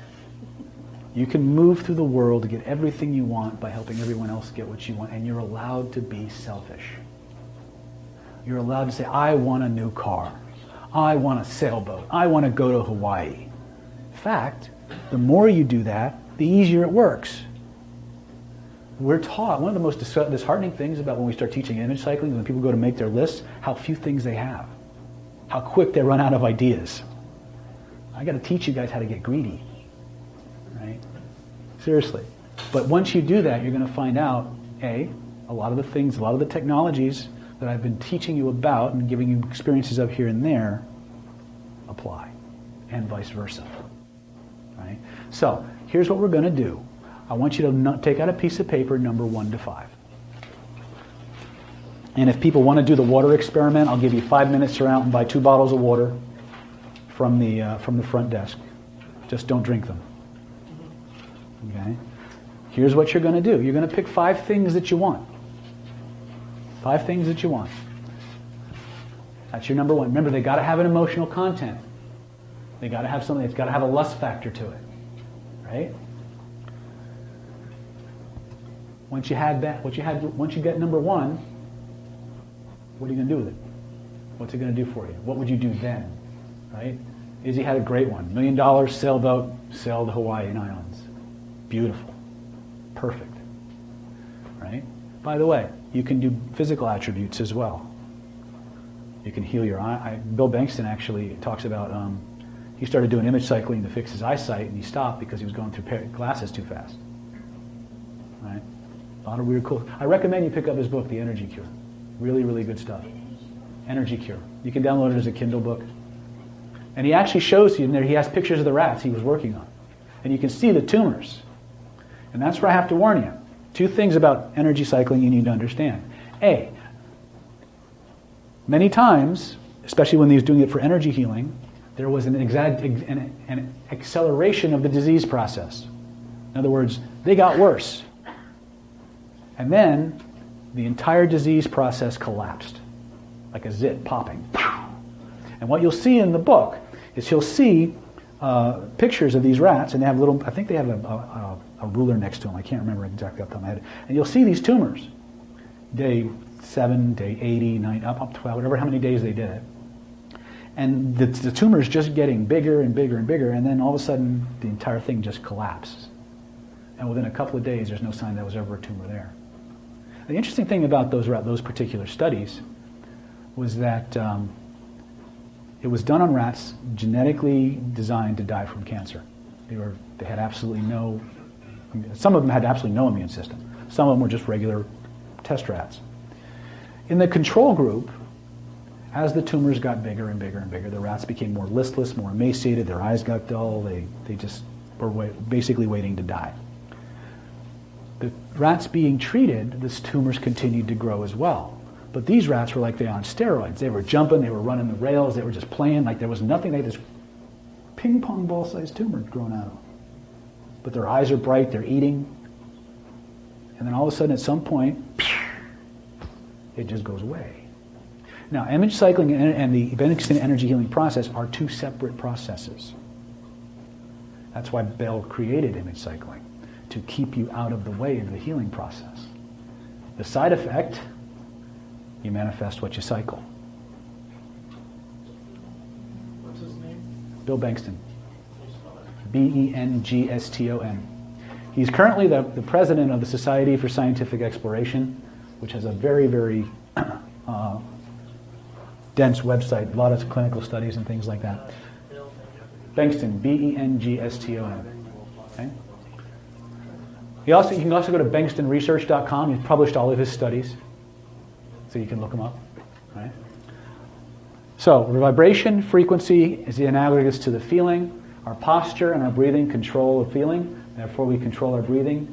You can move through the world to get everything you want by helping everyone else get what you want, and you're allowed to be selfish. You're allowed to say, I want a new car. I want a sailboat. I want to go to Hawaii. In fact, the more you do that, the easier it works. We're taught, one of the most disheartening things about when we start teaching image cycling is when people go to make their lists, how few things they have. How quick they run out of ideas. I got to teach you guys how to get greedy. Right? Seriously. But once you do that, you're going to find out, a lot of the technologies that I've been teaching you about and giving you experiences of here and there apply, and vice versa. Right? So, here's what we're going to do. I want you to take out a piece of paper, number 1 to 5. And if people want to do the water experiment, I'll give you 5 minutes to run out and buy 2 bottles of water from the front desk. Just don't drink them. Okay? Here's what you're going to do. You're going to pick 5 things that you want. 5 things that you want. That's your number one. Remember, they got to have an emotional content. They got to have something. It's got to have a lust factor to it, right? Once you get number one, what are you going to do with it? What's it going to do for you? What would you do then, right? Izzy had a great one. $1 million sailboat, sailed the Hawaiian Islands. Beautiful, perfect, right? By the way, you can do physical attributes as well. You can heal your eye. Bill Bankston actually talks about, he started doing image cycling to fix his eyesight, and he stopped because he was going through glasses too fast. Right? A lot of weird, cool. I recommend you pick up his book, The Energy Cure. Really, really good stuff. Energy Cure. You can download it as a Kindle book. And he actually shows you in there, he has pictures of the rats he was working on. And you can see the tumors. And that's where I have to warn you. 2 things about energy cycling you need to understand. A, many times, especially when he was doing it for energy healing, there was an acceleration of the disease process. In other words, they got worse. And then the entire disease process collapsed, like a zit popping. And what you'll see in the book is you'll see pictures of these rats, and they have little, I think they have a ruler next to them. I can't remember exactly off the top of my head. And you'll see these tumors. Day 7, day 80, 90, up 12, whatever, how many days they did it. And the tumor is just getting bigger and bigger and bigger, and then all of a sudden the entire thing just collapses. And within a couple of days, there's no sign there was ever a tumor there. The interesting thing about those particular studies was that it was done on rats genetically designed to die from cancer. They had absolutely no, some of them had absolutely no immune system. Some of them were just regular test rats. In the control group, as the tumors got bigger and bigger and bigger, the rats became more listless, more emaciated, their eyes got dull, they just were basically waiting to die. The rats being treated, the tumors continued to grow as well. But these rats were like they on steroids. They were jumping, they were running the rails, they were just playing like there was nothing. They had this ping pong ball sized tumor growing out of them. But their eyes are bright, they're eating. And then all of a sudden at some point, it just goes away. Now, image cycling and the Bankston energy healing process are 2 separate processes. That's why Bell created image cycling, to keep you out of the way of the healing process. The side effect, you manifest what you cycle. What's his name? Bill Bankston. Bengston. He's currently the president of the Society for Scientific Exploration, which has a very, very dense website, a lot of clinical studies and things like that. Bankston, Bengston. Okay? You can also go to bengstonresearch.com. He's published all of his studies, so you can look them up. Right? So, vibration, frequency is the analogous to the feeling. Our posture and our breathing control the feeling. Therefore, we control our breathing,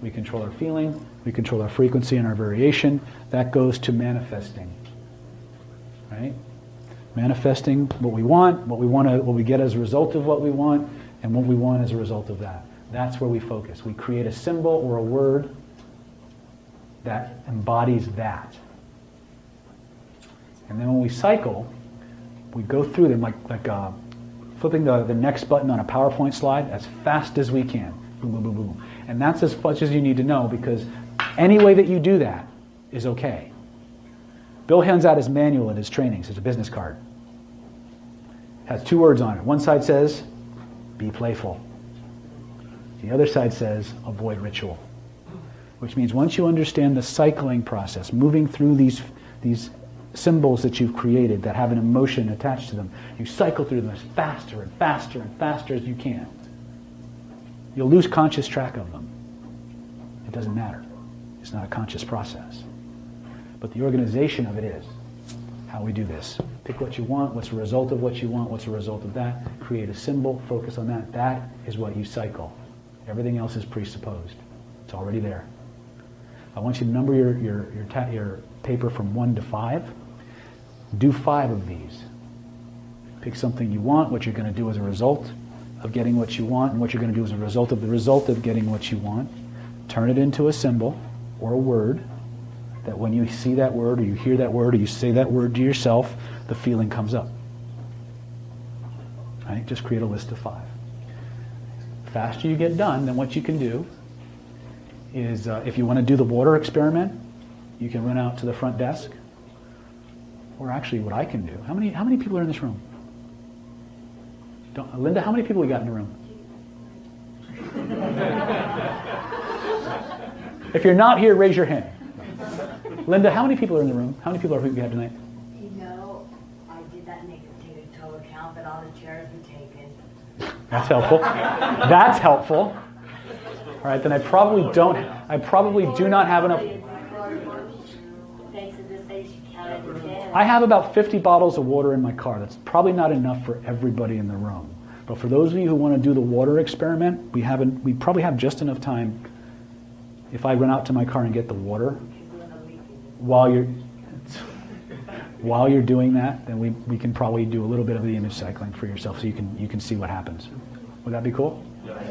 we control our feeling, we control our frequency and our variation. That goes to manifesting. Right? Manifesting what we want, what we get as a result of what we want, and what we want as a result of that. That's where we focus. We create a symbol or a word that embodies that. And then when we cycle, we go through them like flipping the next button on a PowerPoint slide as fast as we can. Boom, boom, boom, boom. And that's as much as you need to know, because any way that you do that is okay. Bill hands out his manual in his trainings. It's a business card. It has 2 words on it. One side says, be playful. The other side says, avoid ritual. Which means once you understand the cycling process, moving through these symbols that you've created that have an emotion attached to them, you cycle through them as faster and faster and faster as you can. You'll lose conscious track of them. It doesn't matter. It's not a conscious process. But the organization of it is how we do this. Pick what you want, what's a result of what you want, what's a result of that, create a symbol, focus on that. That is what you cycle. Everything else is presupposed. It's already there. I want you to number your paper from 1 to 5. Do 5 of these. Pick something you want, what you're going to do as a result of getting what you want, and what you're going to do as a result of getting what you want. Turn it into a symbol or a word that when you see that word or you hear that word or you say that word to yourself, the feeling comes up. Right? Just create a list of 5. The faster you get done, then what you can do is, if you want to do the water experiment, you can run out to the front desk. Or actually, what I can do. How many people are in this room? Linda, how many people we got in the room? If you're not here, raise your hand. Linda, how many people are in the room? How many people are we had tonight? You know, I did not take a total count, but all the chairs were taken. That's helpful. That's helpful. All right, then I probably do not have enough. Thanks to this day, she counted the 10. I have about 50 bottles of water in my car. That's probably not enough for everybody in the room. But for those of you who want to do the water experiment, we probably have just enough time. If I run out to my car and get the water, while you're doing that, then we can probably do a little bit of the image cycling for yourself, so you can see what happens. Would that be cool?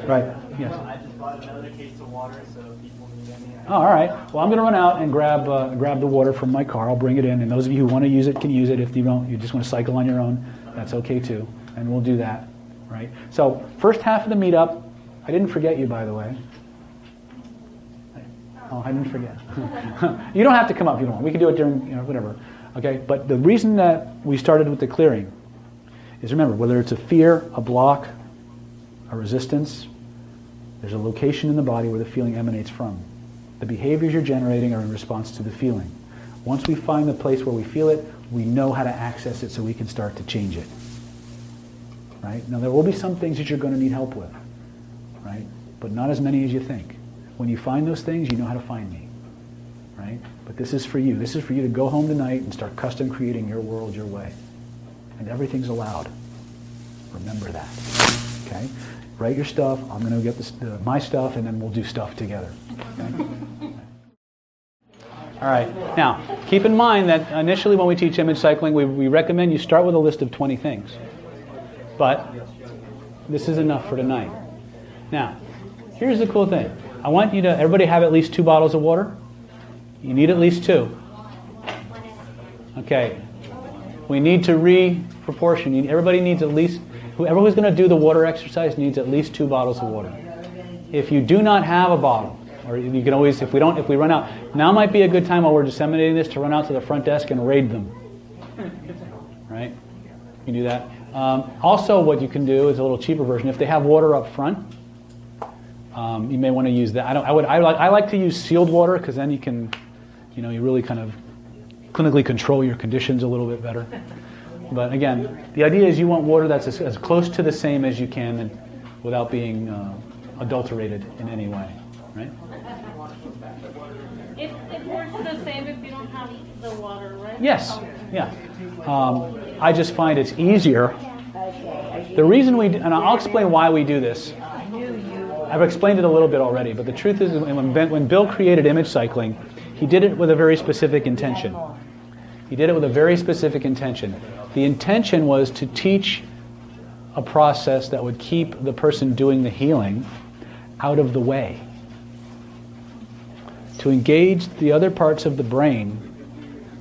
Right. Yes. I just bought another case of water, so if people need any. Oh, all right. Well, I'm going to run out and grab the water from my car. I'll bring it in, and those of you who want to use it can use it. If you don't, you just want to cycle on your own, that's okay too, and we'll do that. Right. So first half of the meetup, I didn't forget you, by the way. Oh, I didn't forget. You don't have to come up if you don't want. We can do it during, whatever. Okay. But the reason that we started with the clearing is, remember, whether it's a fear, a block, a resistance, there's a location in the body where the feeling emanates from. The behaviors you're generating are in response to the feeling. Once we find the place where we feel it, we know how to access it so we can start to change it. Right? Now there will be some things that you're going to need help with, right? But not as many as you think. When you find those things, you know how to find me, right? But this is for you. This is for you to go home tonight and start custom creating your world your way. And everything's allowed. Remember that. Okay? Write your stuff. I'm going to get my stuff, and then we'll do stuff together. Okay? All right. Now, keep in mind that initially when we teach image cycling, we recommend you start with a list of 20 things. But this is enough for tonight. Now, here's the cool thing. I want you to, everybody have at least 2 bottles of water? You need at least 2. Okay. We need to re-proportion. Everybody needs at least, whoever who's going to do the water exercise needs at least 2 bottles of water. If you do not have a bottle, or you can always, if we run out, now might be a good time while we're disseminating this to run out to the front desk and raid them. Right? You can do that. Also, what you can do is a little cheaper version. If they have water up front, you may want to use that. I like to use sealed water because then you can, you really kind of clinically control your conditions a little bit better. But again, the idea is you want water that's as close to the same as you can, and without being adulterated in any way, right? It works the same if you don't have the water, right? Yes. Yeah. I just find it's easier. The reason and I'll explain why we do this. I've explained it a little bit already, but the truth is when Bill created image cycling, he did it with a very specific intention. He did it with a very specific intention. The intention was to teach a process that would keep the person doing the healing out of the way. To engage the other parts of the brain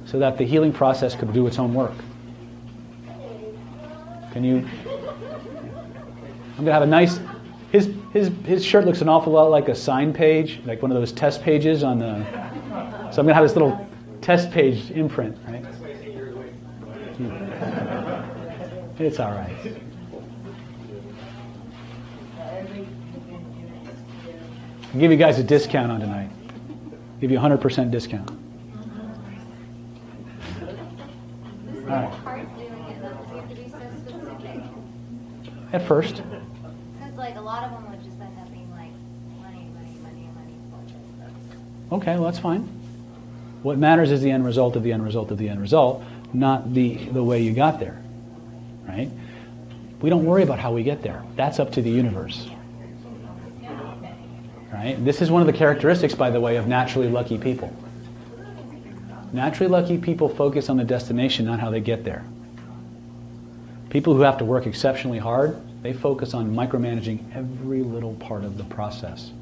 so that the healing process could do its own work. I'm going to have a nice... His shirt looks an awful lot like a sign page, like one of those test pages on the... So I'm going to have this little test page imprint, right? It's all right. I'll give you guys a discount on tonight. Give you a 100% discount. All right. At first. Because like a lot of them would just end up being like money. Okay, well that's fine. What matters is the end result of the end result of the end result, not the way you got there. Right? We don't worry about how we get there. That's up to the universe. All Right? This is one of the characteristics, by the way, of naturally lucky people. Naturally lucky people focus on the destination, not how they get there. People who have to work exceptionally hard, they focus on micromanaging every little part of the process.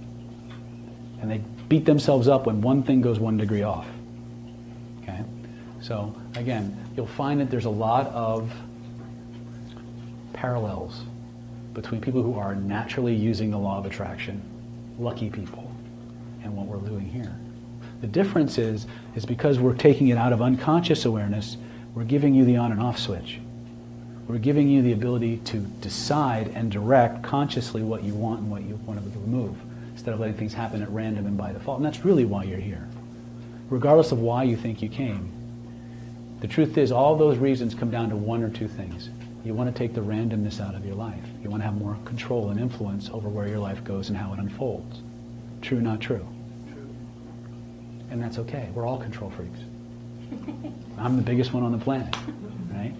And they beat themselves up when one thing goes 1 degree off. Okay? So, again, you'll find that there's a lot of parallels between people who are naturally using the law of attraction, lucky people, and what we're doing here. The difference is because we're taking it out of unconscious awareness, we're giving you the on and off switch. We're giving you the ability to decide and direct consciously what you want and what you want to remove, instead of letting things happen at random and by default. And that's really why you're here. Regardless of why you think you came, the truth is all those reasons come down to one or two things. You want to take the randomness out of your life. You want to have more control and influence over where your life goes and how it unfolds. True, not true? True. And that's okay. We're all control freaks. I'm the biggest one on the planet, right?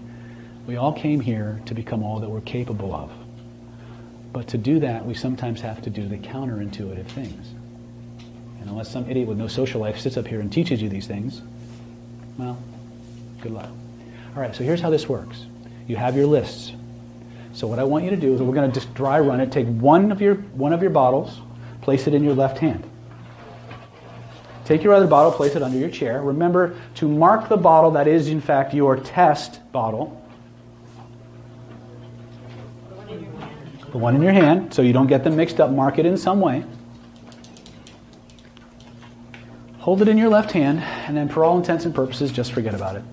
We all came here to become all that we're capable of. But to do that, we sometimes have to do the counterintuitive things. And unless some idiot with no social life sits up here and teaches you these things, well, good luck. All right, so here's how this works. You have your lists. So what I want you to do is we're going to just dry run it. Take one of your bottles, place it in your left hand. Take your other bottle, place it under your chair. Remember to mark the bottle that is, in fact, your test bottle. The one in your hand, so you don't get them mixed up. Mark it in some way. Hold it in your left hand, and then for all intents and purposes, just forget about it.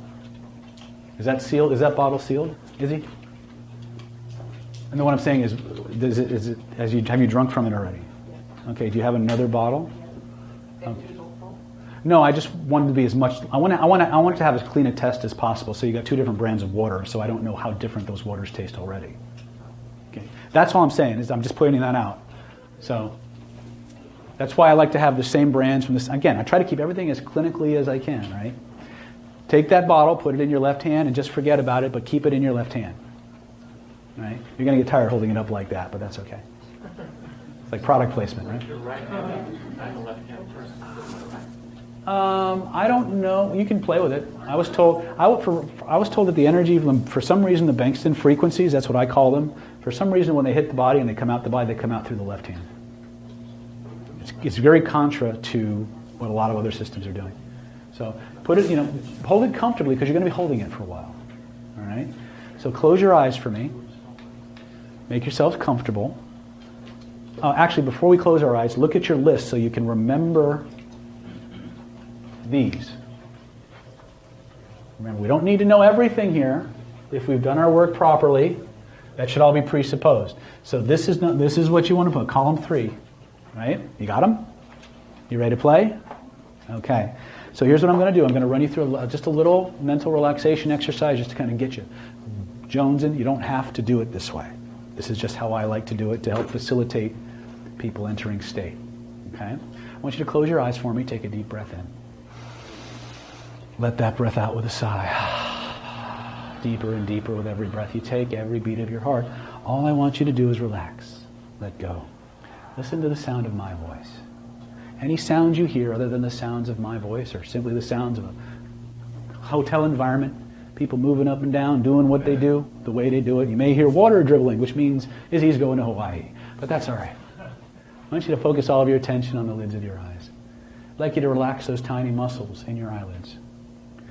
Is that sealed? Is that bottle sealed? Is he? And then what I'm saying is have you drunk from it already? Okay, do you have another bottle? No, I just wanted to be as much. I want to have as clean a test as possible. So you got two different brands of water, so I don't know how different those waters taste already. Okay, that's all I'm saying. Is I'm just pointing that out. So that's why I like to have the same brands from this. Again, I try to keep everything as clinically as I can. Right? Take that bottle, put it in your left hand, and just forget about it, but keep it in your left hand. Right? You're going to get tired holding it up like that, but that's okay. It's like product placement, right? Your right hand, I'm the left hand person. I don't know. You can play with it. I was told that the energy, for some reason, the Bankston frequencies, that's what I call them, for some reason when they hit the body and they come out the body, they come out through the left hand. It's very contra to what a lot of other systems are doing. So put it, hold it comfortably because you're going to be holding it for a while. All right? So close your eyes for me. Make yourselves comfortable. Actually, before we close our eyes, look at your list so you can remember these. Remember, we don't need to know everything here. If we've done our work properly, that should all be presupposed. So this is what you want to put, column 3. Right? You got them? You ready to play? Okay. So here's what I'm going to do. I'm going to run you through just a little mental relaxation exercise just to kind of get you jonesing. You don't have to do it this way. This is just how I like to do it to help facilitate people entering state. Okay? I want you to close your eyes for me. Take a deep breath in. Let that breath out with a sigh. Deeper and deeper with every breath you take, every beat of your heart. All I want you to do is relax. Let go. Listen to the sound of my voice. Any sounds you hear other than the sounds of my voice or simply the sounds of a hotel environment, people moving up and down, doing what they do, the way they do it. You may hear water dribbling, which means Izzy's going to Hawaii. But that's all right. I want you to focus all of your attention on the lids of your eyes. I'd like you to relax those tiny muscles in your eyelids.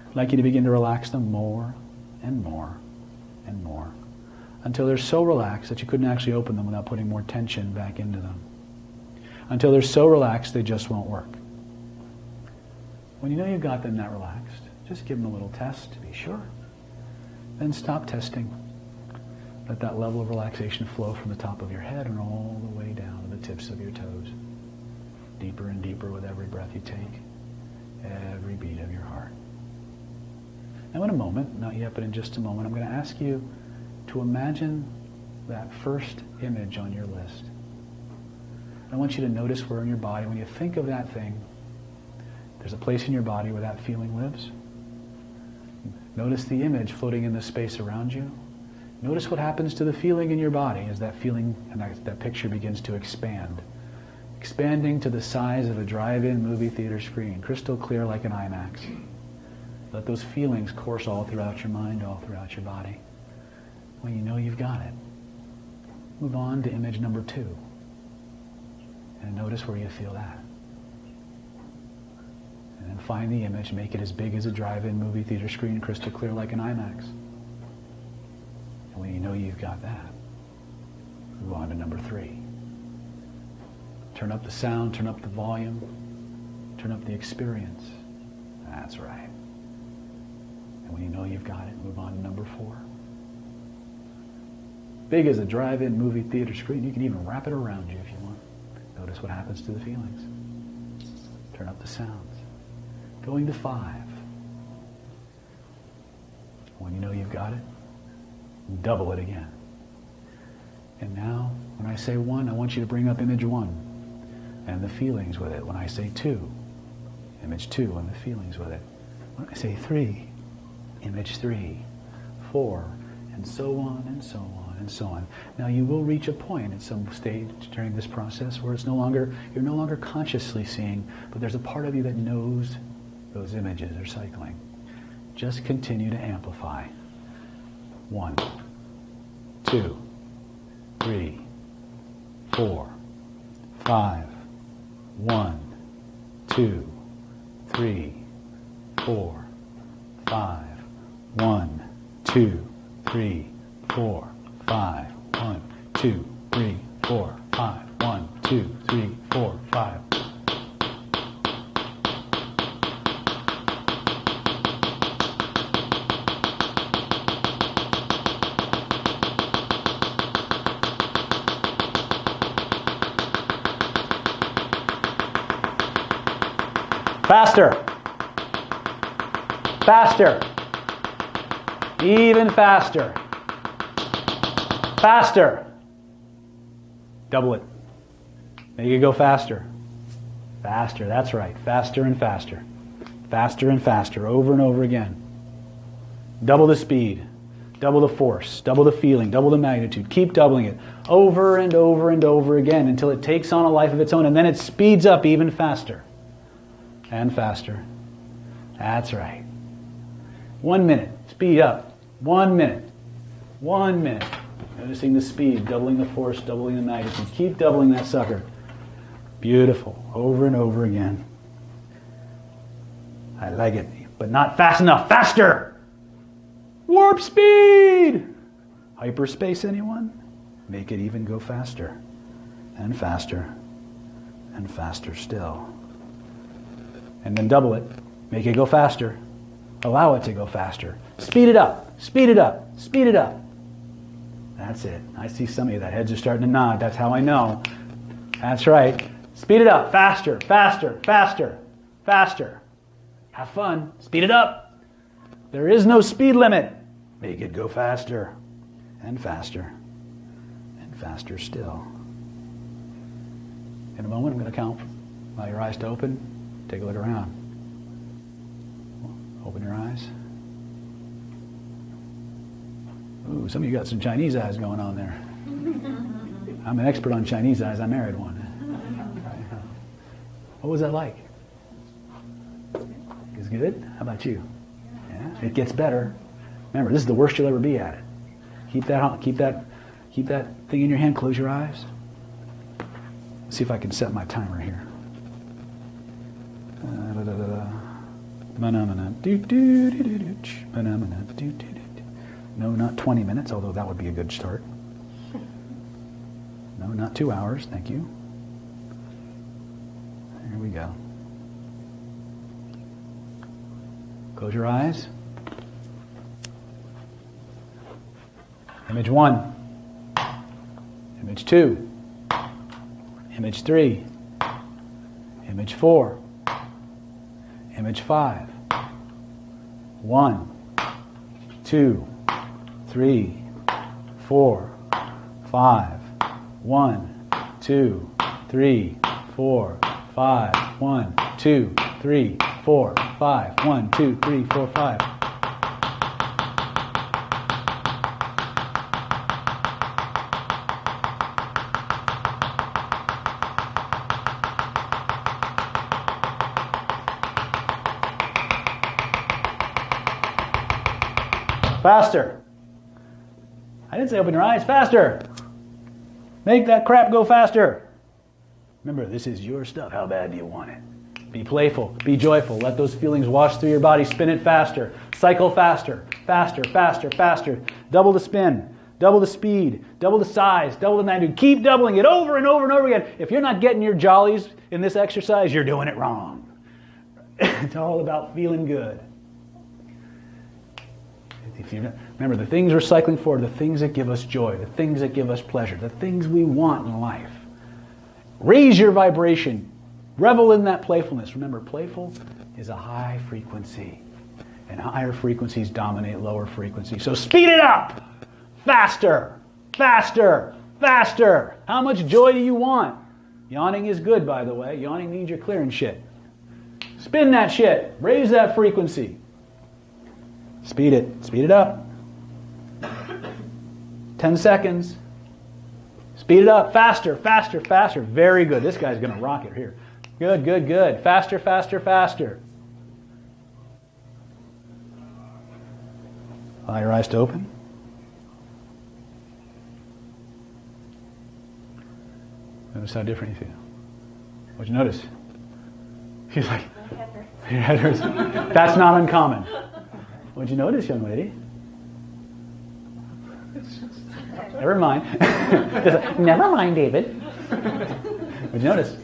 I'd like you to begin to relax them more and more and more until they're so relaxed that you couldn't actually open them without putting more tension back into them. Until they're so relaxed they just won't work. When you know you've got them that relaxed, just give them a little test to be sure. Then stop testing. Let that level of relaxation flow from the top of your head and all the way down to the tips of your toes. Deeper and deeper with every breath you take, every beat of your heart. Now in a moment, not yet, but in just a moment, I'm going to ask you to imagine that first image on your list. I want you to notice where in your body, when you think of that thing, there's a place in your body where that feeling lives. Notice the image floating in the space around you. Notice what happens to the feeling in your body as that feeling and that picture begins to expand. expanding to the size of a drive-in movie theater screen, crystal clear like an IMAX. Let those feelings course all throughout your mind, all throughout your body. When you know you've got it, move on to image number 2. And notice where you feel that. And then find the image, make it as big as a drive-in movie theater screen, crystal clear like an IMAX. And when you know you've got that, move on to number 3. Turn up the sound, turn up the volume, turn up the experience. That's right. And when you know you've got it, move on to number 4. Big as a drive-in movie theater screen. You can even wrap it around you if you want. Notice what happens to the feelings. Turn up the sounds. Going to 5. When you know you've got it, double it again. And now, when I say 1, I want you to bring up image 1 and the feelings with it. When I say 2, image 2 and the feelings with it. When I say 3, image 3, 4, and so on and so on and so on. Now you will reach a point at some stage during this process where you're no longer consciously seeing, but there's a part of you that knows those images are cycling. Just continue to amplify. 1, 2, 3, 4, 5. 1, 2, 3, 4, 5. 1, 2, 3, 4, 5. 1, 2, 3, 4, 5. 1, 2, 3, 4, 5. Faster. Faster. Even faster. Faster. Double it. Make it go faster. Faster, that's right. Faster and faster. Faster and faster, over and over again. Double the speed. Double the force. Double the feeling. Double the magnitude. Keep doubling it. Over and over and over again until it takes on a life of its own, and then it speeds up even faster. And faster. That's right. 1 minute. Speed up. 1 minute. 1 minute. Noticing the speed, doubling the force, doubling the magnitude. Keep doubling that sucker. Beautiful. Over and over again. I like it. But not fast enough. Faster! Warp speed! Hyperspace, anyone? Make it even go faster. And faster. And faster still. And then double it. Make it go faster. Allow it to go faster. Speed it up. Speed it up. Speed it up. That's it. I see some of you, that heads are starting to nod. That's how I know. That's right. Speed it up. Faster, faster, faster, faster. Have fun. Speed it up. There is no speed limit. Make it go faster. And faster. And faster still. In a moment, I'm going to count. Allow your eyes to open. Take a look around. Open your eyes. Ooh, some of you got some Chinese eyes going on there. I'm an expert on Chinese eyes. I married one. What was that like? It's good? How about you? Yeah, it gets better. Remember, this is the worst you'll ever be at it. Keep that thing in your hand. Close your eyes. Let's see if I can set my timer here. No, not 20 minutes, although that would be a good start. No, not 2 hours, thank you. Here we go. Close your eyes. Image 1. Image 2. Image 3. Image 4. Image 5. 1, 2, 3, 4, 5. 1, 2, 3, 4, 5. 1, 2, 3, 4, 5. 1, 2, 3, 4, 5. Faster. I didn't say open your eyes. Faster. Make that crap go faster. Remember, this is your stuff. How bad do you want it? Be playful. Be joyful. Let those feelings wash through your body. Spin it faster. Cycle faster. Faster, faster, faster. Double the spin. Double the speed. Double the size. Double the magnitude. Keep doubling it over and over and over again. If you're not getting your jollies in this exercise, you're doing it wrong. It's all about feeling good. Remember, the things we're cycling for are the things that give us joy, the things that give us pleasure, the things we want in life. Raise your vibration. Revel in that playfulness. Remember, playful is a high frequency, and higher frequencies dominate lower frequencies. So speed it up! Faster! Faster! Faster! How much joy do you want? Yawning is good, by the way. Yawning means you're clearing shit. Spin that shit. Raise that frequency. Speed it. Speed it up. 10 seconds. Speed it up. Faster, faster, faster. Very good. This guy's going to rock it here. Good, good, good. Faster, faster, faster. Allow your eyes to open. Notice how different you feel. What'd you notice? He's like, your head hurts. That's not uncommon. What'd you notice, young lady? Never mind. Never mind, David. What'd you notice?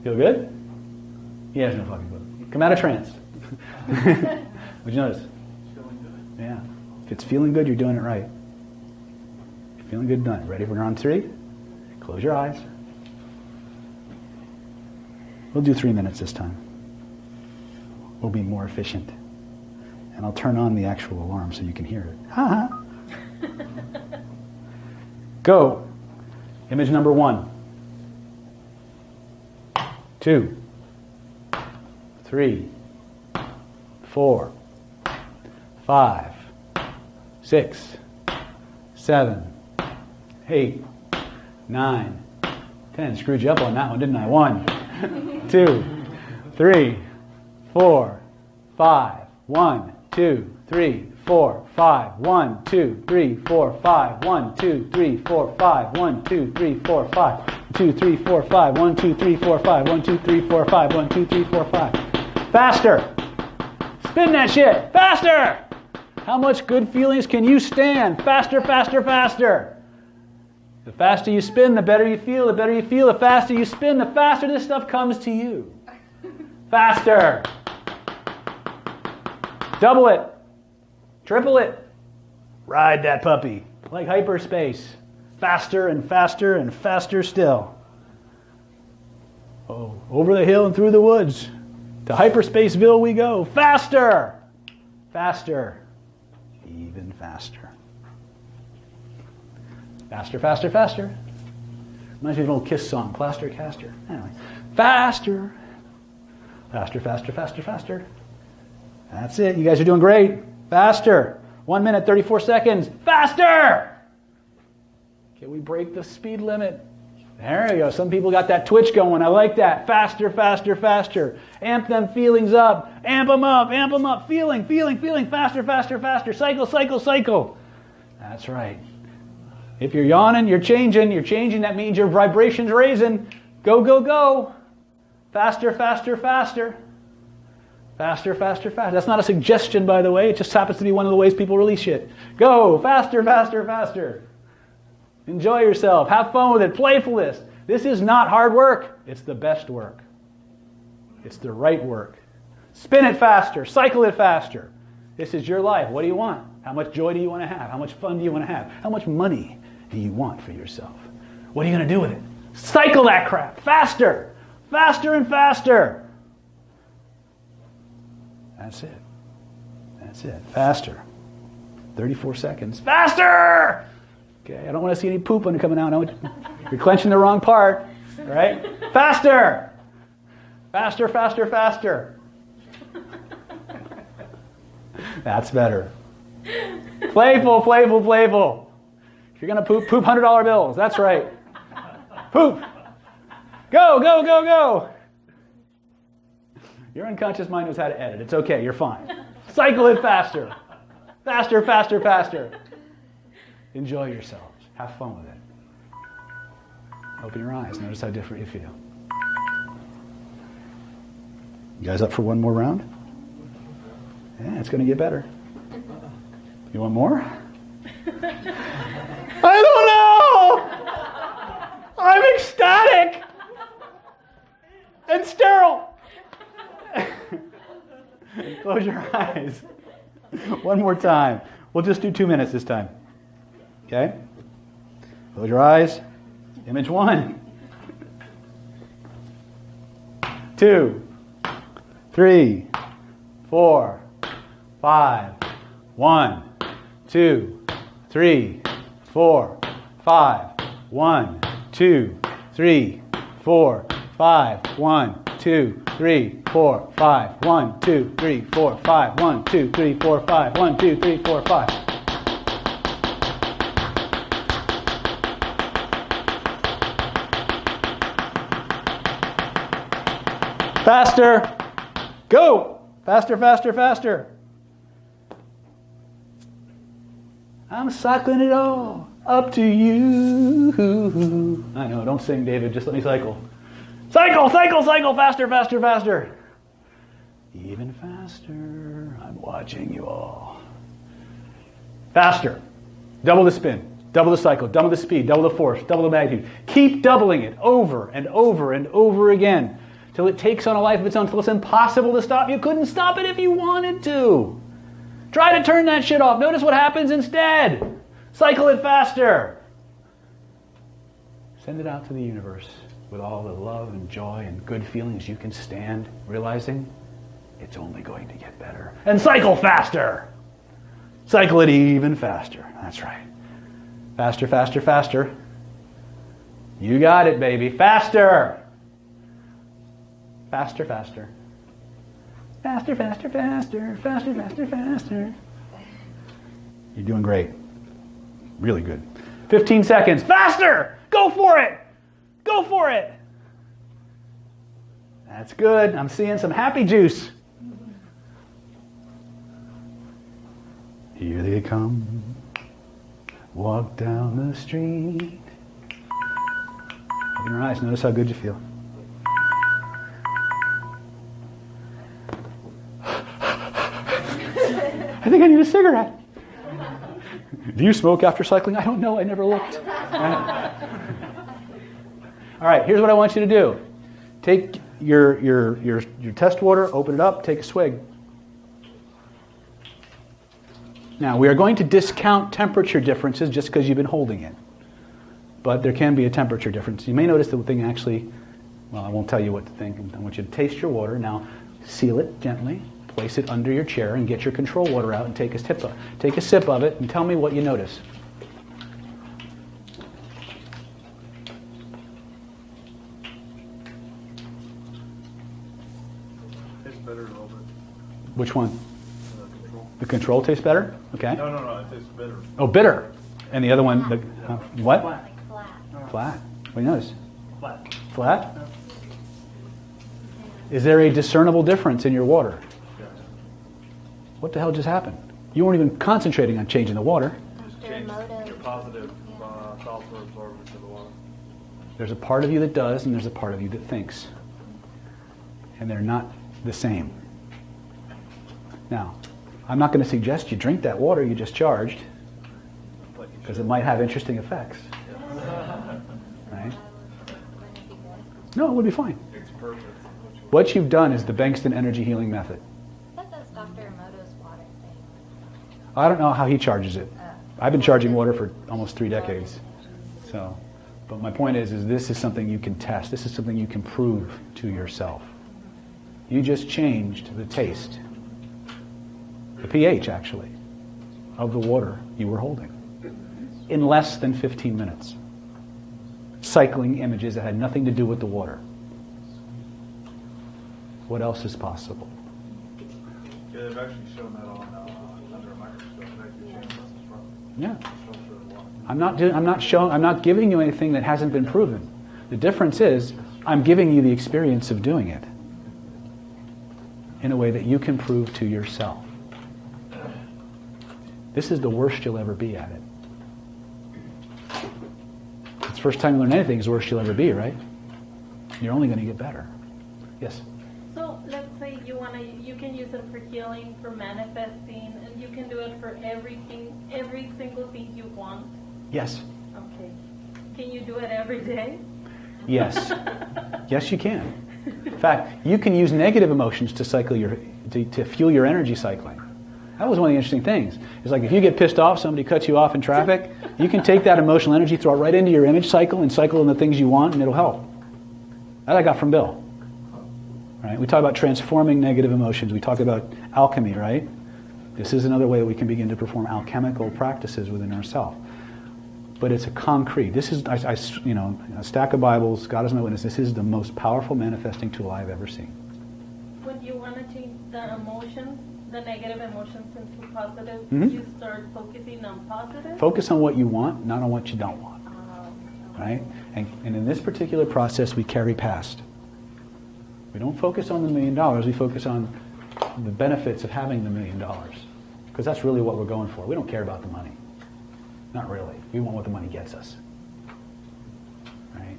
Feel good? He has no fucking clue. Come out of trance. What'd you notice? Feeling good. Yeah. If it's feeling good, you're doing it right. If you're feeling good, done. Ready for round 3? Close your eyes. We'll do 3 minutes this time. We'll be more efficient. And I'll turn on the actual alarm so you can hear it. Ha ha. Go. Image number 1. 2. 3. 4. 5. 6. 7. 8. 9. 10. Screwed you up on that one, didn't I? 1. 2. 3. 4. 5. 1. 2, 3, 4, 5, 1, 2, 3, 4, 5, 1, 2, 3, 4, 5, 1, 2, 3, 4, 5, 2, 3, 4, 5, 1, 2, 3, 4, 5, 1, 2, 3, 4, 5, 1, 2, 3, 4, 5. Faster! Spin that shit! Faster! How much good feelings can you stand? Faster, faster, faster! The faster you spin, the better you feel. The better you feel, the faster you spin, the faster this stuff comes to you. Faster! Double it. Triple it. Ride that puppy. Like hyperspace. Faster and faster and faster still. Oh, over the hill and through the woods. To Hyperspaceville we go. Faster. Faster. Even faster. Faster, faster, faster. Reminds me of an old Kiss song. Plaster Caster. Anyway. Faster. Faster, faster, faster, faster. That's it. You guys are doing great. Faster. 1 minute, 34 seconds. Faster! Can we break the speed limit? There you go. Some people got that twitch going. I like that. Faster, faster, faster. Amp them feelings up. Amp them up. Amp them up. Feeling, feeling, feeling. Faster, faster, faster. Cycle, cycle, cycle. That's right. If you're yawning, you're changing. You're changing. That means your vibration's raising. Go, go, go. Faster, faster, faster. Faster, faster, faster. That's not a suggestion, by the way. It just happens to be one of the ways people release shit. Go. Faster, faster, faster. Enjoy yourself. Have fun with it. Playfulness. This is not hard work. It's the best work. It's the right work. Spin it faster. Cycle it faster. This is your life. What do you want? How much joy do you want to have? How much fun do you want to have? How much money do you want for yourself? What are you going to do with it? Cycle that crap. Faster. Faster and faster. That's it. That's it. Faster. 34 seconds. Faster! Okay, I don't want to see any poop coming out. You're clenching the wrong part. All right? Faster! Faster, faster, faster. That's better. Playful, playful, playful. If you're going to poop, poop $100 bills. That's right. Poop. Go, go, go, go. Your unconscious mind knows how to edit. It's okay. You're fine. Cycle it faster. Faster, faster, faster. Enjoy yourselves. Have fun with it. Open your eyes. Notice how different you feel. You guys up for one more round? Yeah, it's going to get better. You want more? I don't know! I'm ecstatic! And sterile! Close your eyes. One more time. We'll just do 2 minutes this time. Okay? Close your eyes. Image 1. 2. 3, 4, 5, 1, 2, 3, 4, 5, 1, 2, 3, 4, 5, 1, 2, 3, 4, 5, 1, 2, 3, 4, 5, 1, 2, 3, 4, 5, 1, 2, 3, 4, 5. Faster. Go! Faster, faster, faster. I'm cycling it all up to you. I know, don't sing, David. Just let me cycle. Cycle, cycle, cycle. Faster, faster, faster. Even faster. I'm watching you all. Faster. Double the spin. Double the cycle. Double the speed. Double the force. Double the magnitude. Keep doubling it over and over and over again, till it takes on a life of its own, till it's impossible to stop. You couldn't stop it if you wanted to. Try to turn that shit off. Notice what happens instead. Cycle it faster. Send it out to the universe with all the love and joy and good feelings you can stand, realizing it's only going to get better. And cycle faster. Cycle it even faster. That's right. Faster, faster, faster. You got it, baby. Faster. Faster, faster. Faster, faster, faster. Faster, faster, faster. You're doing great. Really good. 15 seconds. Faster! Go for it! Go for it! That's good. I'm seeing some happy juice. Here they come. Walk down the street. Open your eyes. Notice how good you feel. I think I need a cigarette. Do you smoke after cycling? I don't know. I never looked. All right, here's what I want you to do. Take your test water, open it up, take a swig. Now, we are going to discount temperature differences just because you've been holding it. But there can be a temperature difference. You may notice the thing actually, well, I won't tell you what to think. I want you to taste your water. Now, seal it gently. Place it under your chair and get your control water out and take a sip of it and tell me what you notice. Tastes better a little bit. Which one? Control. The control tastes better? Okay. No, it tastes bitter. Oh, bitter. And the other one, what? Like flat. Flat. What do you notice? Flat. Flat? Is there a discernible difference in your water? What the hell just happened? You weren't even concentrating on changing the water. Change your positive thoughts were absorbed into the water. There's a part of you that does, and there's a part of you that thinks. And they're not the same. Now, I'm not going to suggest you drink that water you just charged, because it might have interesting effects. Right? No, it would be fine. It's perfect. What you've done is the Bankston energy healing method. What does Dr. Emoto's water thing? I don't know how he charges it. I've been charging water for almost 3 decades. So, but my point is this is something you can test. This is something you can prove to yourself. You just changed the taste, the pH actually, of the water you were holding in less than 15 minutes. Cycling images that had nothing to do with the water. What else is possible? Yeah, they've actually shown that on under a microscope. It actually changes the front. Yeah. Shows the water. I'm not giving you anything that hasn't been proven. The difference is I'm giving you the experience of doing it in a way that you can prove to yourself. This is the worst you'll ever be at it. It's the first time you learn anything is the worst you'll ever be, right? You're only going to get better. Yes? So let's say you can use it for healing, for manifesting, and you can do it for everything, every single thing you want. Yes. Okay. Can you do it every day? Yes. Yes, you can. In fact, you can use negative emotions to cycle to fuel your energy cycling. That was one of the interesting things. It's like if you get pissed off, somebody cuts you off in traffic, you can take that emotional energy, throw it right into your image cycle, and cycle in the things you want, and it'll help. That I got from Bill. Right? We talk about transforming negative emotions. We talk about alchemy, right? This is another way that we can begin to perform alchemical practices within ourselves. But it's a concrete. This is, a stack of Bibles, God is my witness. This is the most powerful manifesting tool I've ever seen. When you want to change the emotions, the negative emotions into positive, Mhm. you start focusing on positive? Focus on what you want, not on what you don't want. Right? And in this particular process, we carry past. We don't focus on the $1 million, we focus on the benefits of having the $1 million. Because that's really what we're going for. We don't care about the money. Not really. We want what the money gets us. Right?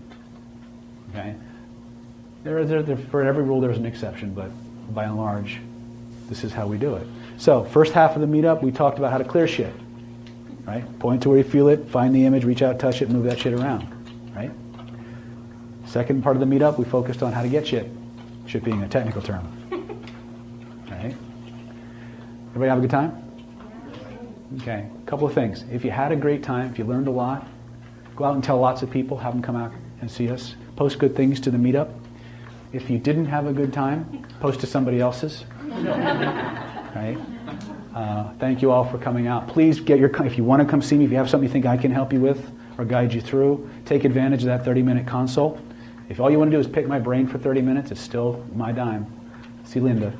Okay? For every rule there's an exception, but by and large, this is how we do it. So, first half of the meetup, we talked about how to clear shit. Right? Point to where you feel it, find the image, reach out, touch it, move that shit around. Right? Second part of the meetup, we focused on how to get shit. Shit being a technical term. Right? Everybody have a good time? Okay. A couple of things. If you had a great time, if you learned a lot, go out and tell lots of people, have them come out and see us. Post good things to the meetup. If you didn't have a good time, post to somebody else's. Right? Thank you all for coming out. Please if you want to come see me, if you have something you think I can help you with or guide you through, take advantage of that 30-minute consult. If all you want to do is pick my brain for 30 minutes, it's still my dime. See Linda.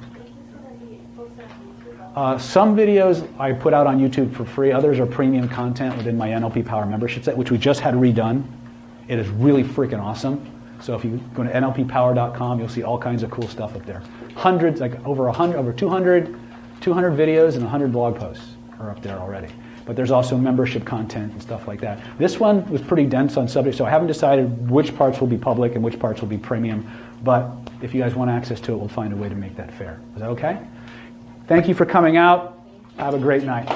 Some videos I put out on YouTube for free. Others are premium content within my NLP Power membership set, which we just had redone. It is really freaking awesome. So if you go to nlppower.com, you'll see all kinds of cool stuff up there. Hundreds, like over 200 videos and 100 blog posts are up there already. But there's also membership content and stuff like that. This one was pretty dense on subject, so I haven't decided which parts will be public and which parts will be premium. But if you guys want access to it, we'll find a way to make that fair. Is that okay? Thank you for coming out. Have a great night.